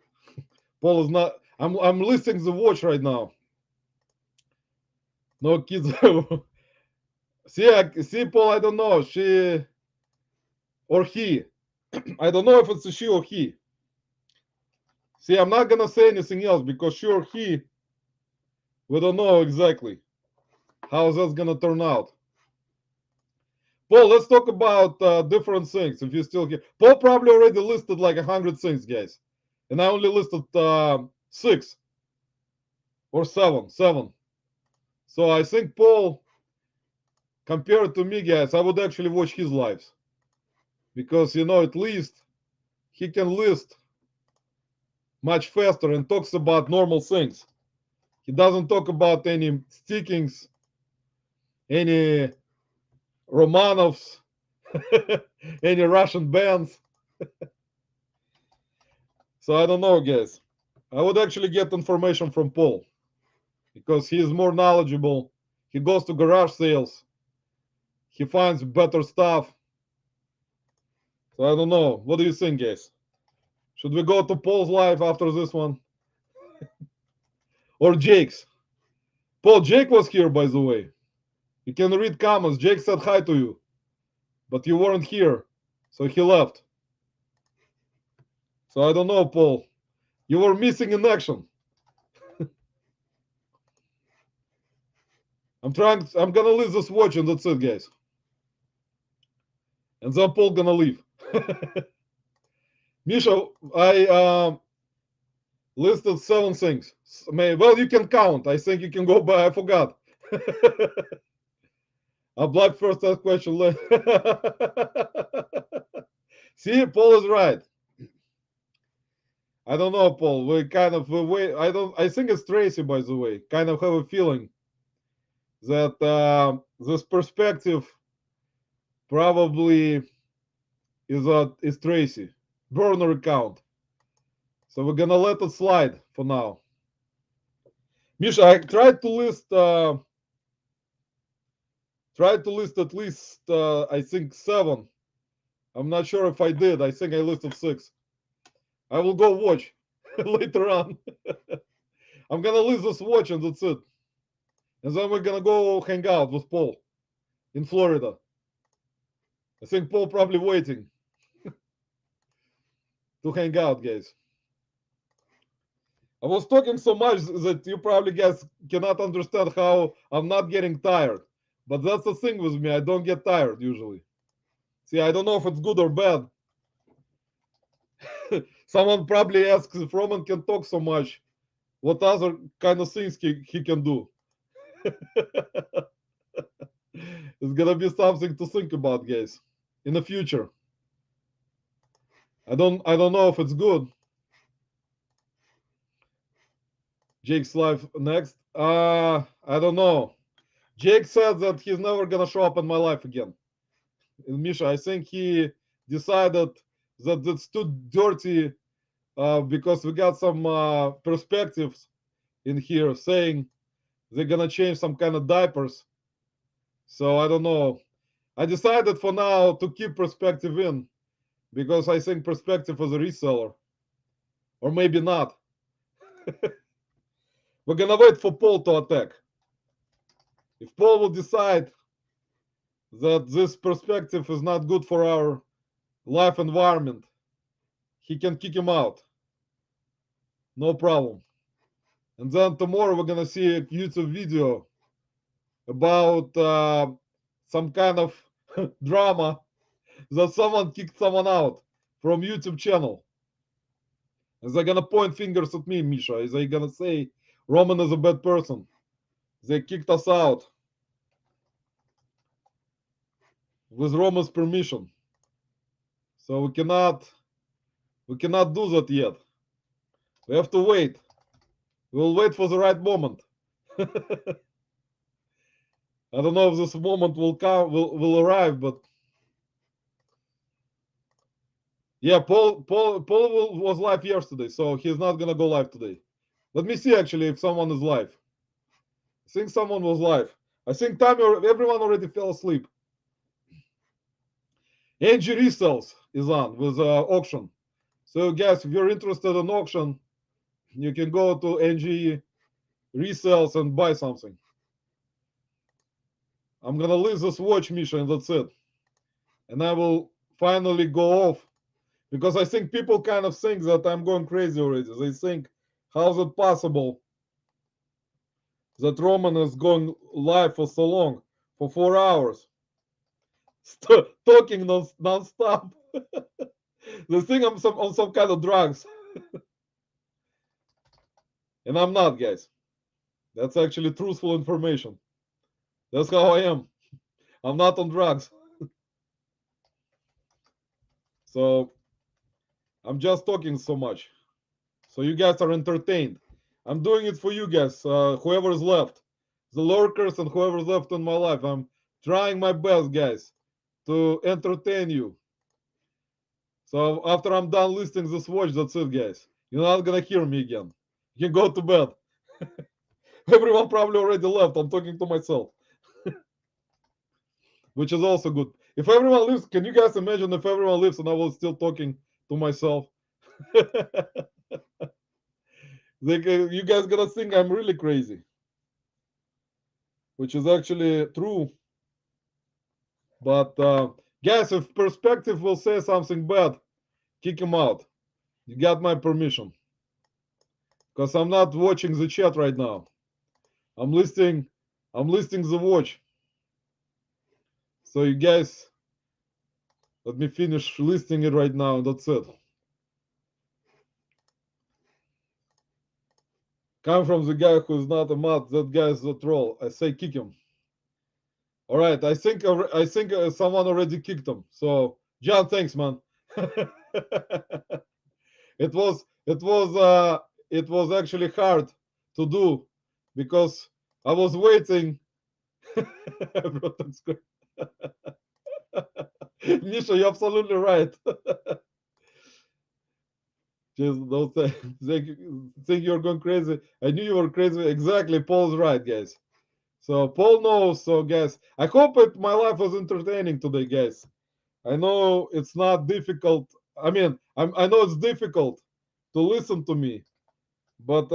S1: Paul is not. I'm listing the watch right now. No kids. See, Paul. I don't know. She or he. I don't know if it's a she or he. See, I'm not gonna say anything else because she or he, we don't know exactly how that's gonna turn out. Paul, let's talk about different things. If you're still here, Paul probably already listed like 100 things, guys, and I only listed 6 or 7. 7. So I think Paul, compared to me, guys, I would actually watch his lives because at least he can list much faster and talks about normal things. He doesn't talk about any stickings, any Romanovs, any Russian bands. So I don't know, guys. I would actually get information from Paul because he is more knowledgeable. He goes to garage sales. He finds better stuff. So I don't know. What do you think, guys? Should we go to Paul's live after this one? Or Jake's? Paul, Jake was here, by the way. You can read comments. Jake said hi to you, but you weren't here, so he left. So I don't know, Paul. You were missing in action. I'm gonna leave this watch and that's it, guys. And then Paul gonna leave. Misha, I listed 7 things. Well, you can count. I think you can go by. I forgot. A black first ask question. See, Paul is right. I don't know, Paul. We wait. I don't. I think it's Tracy, by the way. Kind of have a feeling that this perspective probably is Tracy. Burner account. So we're gonna let it slide for now. Misha, I tried to list at least I think 7. I'm not sure if I did. I think I listed 6. I will go watch later on. I'm gonna list this watch and that's it. And then we're gonna go hang out with Paul in Florida. I think Paul probably waiting to hang out, guys. I was talking so much that you probably guys cannot understand how I'm not getting tired. But that's the thing with me. I don't get tired usually. See, I don't know if it's good or bad. Someone probably asks if Roman can talk so much, what other kind of things he can do. It's gonna be something to think about, guys, in the future. I don't know if it's good. Jake's live next. I don't know. Jake said that he's never gonna show up in my life again. And Misha, I think he decided that it's too dirty because we got some perspectives in here saying they're gonna change some kind of diapers. So I don't know. I decided for now to keep perspective in because I think perspective is a reseller, or maybe not. We're gonna wait for Paul to attack. If Paul will decide that this perspective is not good for our life environment, he can kick him out. No problem. And then tomorrow we're gonna see a YouTube video about some kind of drama that someone kicked someone out from YouTube channel. And they're gonna point fingers at me, Misha. They're gonna say Roman is a bad person. They kicked us out with Roman's permission. So we cannot do that yet. We have to wait. We'll wait for the right moment. I don't know if this moment will arrive, but yeah, Paul was live yesterday, so he's not gonna go live today. Let me see actually if someone is live. I think someone was live. I think everyone already fell asleep. Angie Resells is on with auction. So guys, if you're interested in auction, you can go to NG Resells and buy something. I'm gonna list this watch, Misha, and that's it. And I will finally go off because I think people kind of think that I'm going crazy already. They think, how is it possible that Roman is going live for so long, for 4 hours, talking non-stop? They think I'm on some kind of drugs. And I'm not, guys. That's actually truthful information. That's how I am. I'm not on drugs. So I'm just talking so much. So you guys are entertained. I'm doing it for you guys, whoever's left. The lurkers and whoever's left in my life. I'm trying my best, guys, to entertain you. So after I'm done listing this watch, that's it, guys. You're not gonna hear me again. You can go to bed. Everyone probably already left. I'm talking to myself. Which is also good. If everyone leaves, can you guys imagine if everyone leaves and I was still talking to myself? You guys gonna think I'm really crazy, which is actually true. But guys, if perspective will say something bad, kick him out. You got my permission, because I'm not watching the chat right now. I'm listing the watch. So you guys, let me finish listing it right now. That's it. Come from the guy who's not a mod. That guy is a troll. I say kick him. All right. I think someone already kicked him. So John, thanks, man. it was actually hard to do because I was waiting. Misha, you're absolutely right. Just don't say, think you're going crazy. I knew you were crazy. Exactly. Paul's right, guys. So Paul knows. So, guys, I hope my life was entertaining today, guys. I know it's not difficult. I mean, I know it's difficult to listen to me, but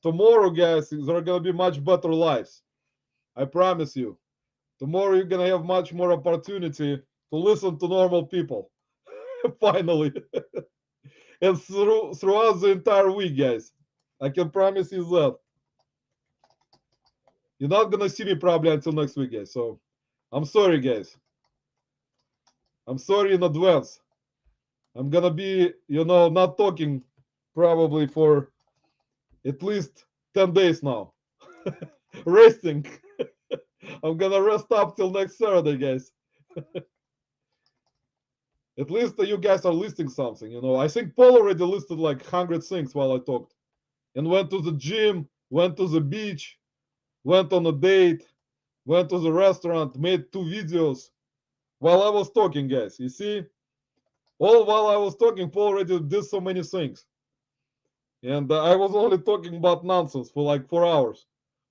S1: tomorrow, guys, there are gonna be much better lives. I promise you. Tomorrow, you're gonna have much more opportunity to listen to normal people. Finally, and throughout the entire week, guys. I can promise you that. You're not gonna see me probably until next week, guys. So I'm sorry, guys. I'm sorry in advance. I'm gonna be, not talking probably for at least 10 days now. Resting. I'm gonna rest up till next Saturday, guys. At least you guys are listing something, I think Paul already listed like 100 things while I talked. And went to the gym, went to the beach, went on a date, went to the restaurant, made 2 videos while I was talking, guys. You see? All while I was talking, Paul already did so many things. And I was only talking about nonsense for like 4 hours.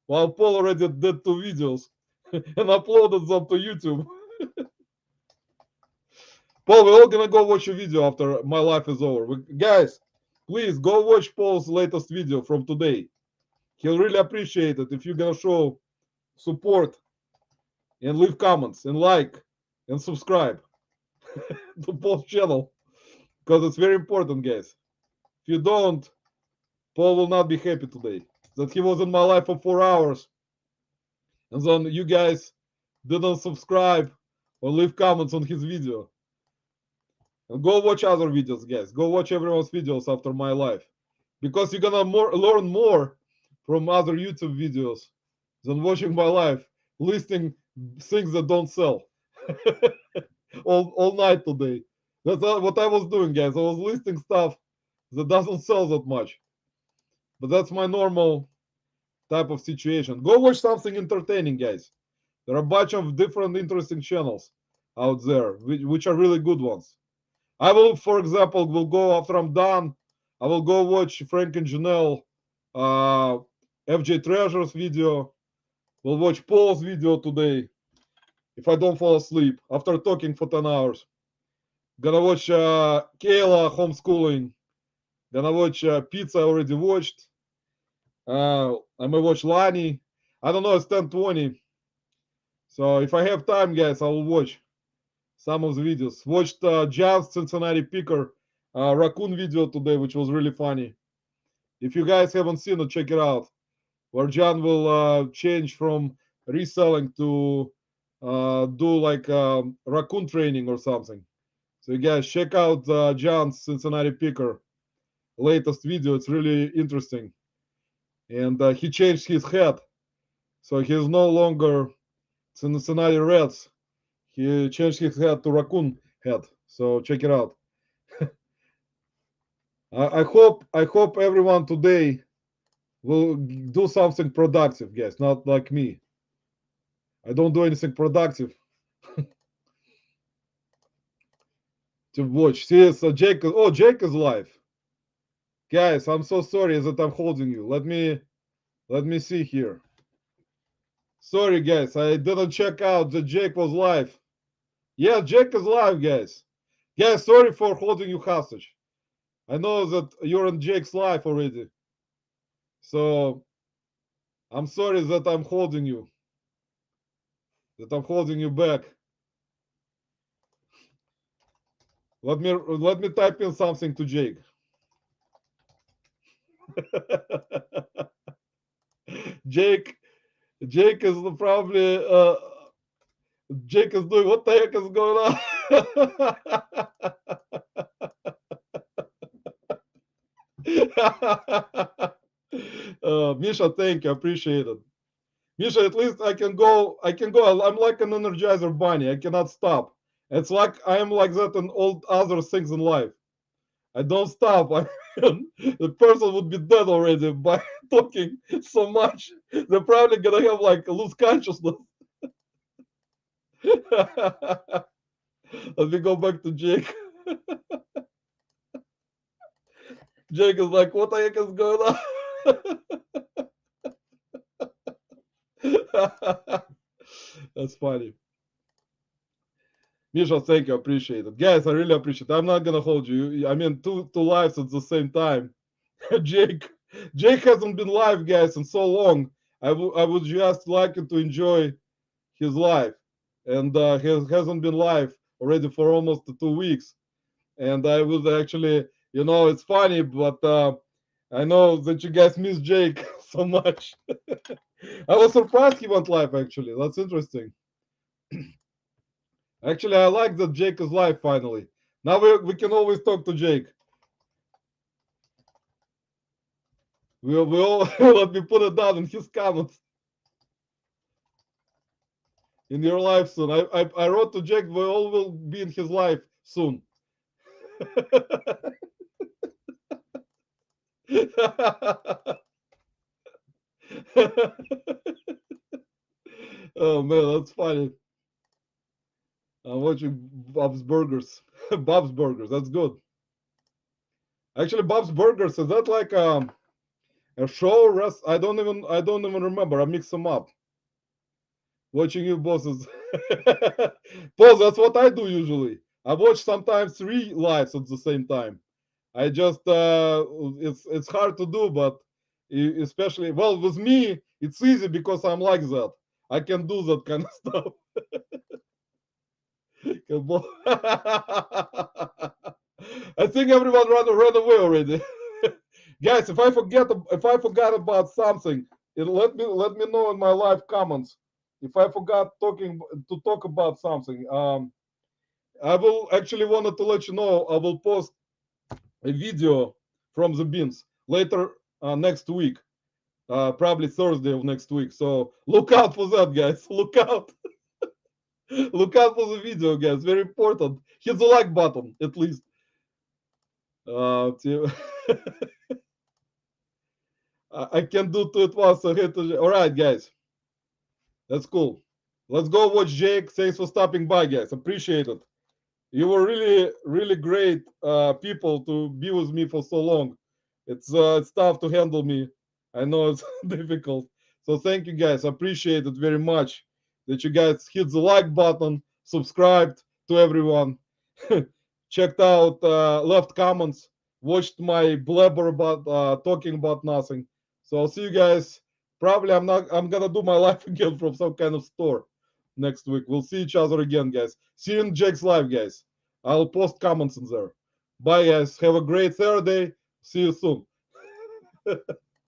S1: While Paul already did 2 videos and uploaded them to YouTube. Paul, we're all gonna go watch a video after my life is over. Guys, please go watch Paul's latest video from today. He'll really appreciate it if you're gonna show support and leave comments and like and subscribe to Paul's channel because it's very important, guys. If you don't, Paul will not be happy today that he was in my life for 4 hours and then you guys didn't subscribe or leave comments on his video. And go watch other videos, guys. Go watch everyone's videos after my life because you're gonna learn more from other YouTube videos than watching my life listing things that don't sell all night today. That's what I was doing, guys. I was listing stuff that doesn't sell that much, but that's my normal type of situation. Go watch something entertaining, guys. There are a bunch of different interesting channels out there, which are really good ones. I will, for example, will go after I'm done. I will go watch Frank and Janelle, FJ Treasure's video. We'll watch Paul's video today. If I don't fall asleep after talking for 10 hours. Gonna watch Kayla homeschooling. Gonna watch Pizza I already watched. I may watch Lani. I don't know, it's 10:20. So if I have time, guys, I will watch some of the videos. Watched John's Cincinnati Picker raccoon video today, which was really funny. If you guys haven't seen it, check it out. Where John will change from reselling to do like raccoon training or something. So you guys check out John's Cincinnati Picker latest video. It's really interesting. And he changed his head. So he's no longer Cincinnati Reds. He changed his head to raccoon head. So check it out. I hope everyone today will do something productive, guys. Not like me. I don't do anything productive to watch. See, so Jake. Oh, Jake is live. Guys, I'm so sorry that I'm holding you. Let me see here. Sorry, guys, I didn't check out that Jake was live. Yeah, Jake is live, guys. Guys, sorry for holding you hostage. I know that you're on Jake's live already. So I'm sorry that I'm holding you. That I'm holding you back. Let me type in something to Jake. Jake Jake is probably Jake is doing what the heck is going on? Misha, thank you, appreciate it. Misha, at least I can go. I'm like an Energizer bunny. I cannot stop. It's like I am like that in all other things in life. I don't stop. The person would be dead already by talking so much. They're probably gonna have like lose consciousness. Let me go back to Jake. Jake is like, what the heck is going on? That's funny. Misha, thank you. Appreciate it. Guys, I really appreciate it. I'm not gonna hold you. I mean, two lives at the same time. Jake Jake hasn't been live, guys, in so long. I would just like to enjoy his life. And he hasn't been live already for almost 2 weeks. And I would actually, it's funny, but I know that you guys miss Jake so much. I was surprised he went live, actually. That's interesting. Actually, I like that Jake is live finally. Now we can always talk to Jake. We all let me put it down in his comments in your life soon. I wrote to Jake. We all will be in his life soon. Oh man, that's funny. I'm watching Bob's Burgers. Bob's Burgers. That's good. Actually, Bob's Burgers, is that like a show? I don't even remember. I mix them up. Watching you bosses. Boss, that's what I do usually. I watch sometimes three lives at the same time. I just it's hard to do, but especially with me, it's easy because I'm like that. I can do that kind of stuff. I think everyone ran away already. Guys, if I forgot about something, let me know in my live comments. If I forgot to talk about something, I will actually wanted to let you know I will post a video from the beans later next week, probably Thursday of next week. So look out for that, guys. Look out. Look out for the video, guys. Very important. Hit the like button at least. I can do two at once. So all right, guys. That's cool. Let's go watch Jake. Thanks for stopping by, guys. Appreciate it. You were really, really great people to be with me for so long. It's tough to handle me. I know it's difficult. So thank you guys. Appreciate it very much that you guys hit the like button, subscribed to everyone, checked out, left comments, watched my blabber about talking about nothing. So I'll see you guys. Probably I'm gonna do my life again from some kind of store next week. We'll see each other again, guys. See you in Jake's live, guys. I'll post comments in there. Bye, guys. Have a great Saturday. See you soon.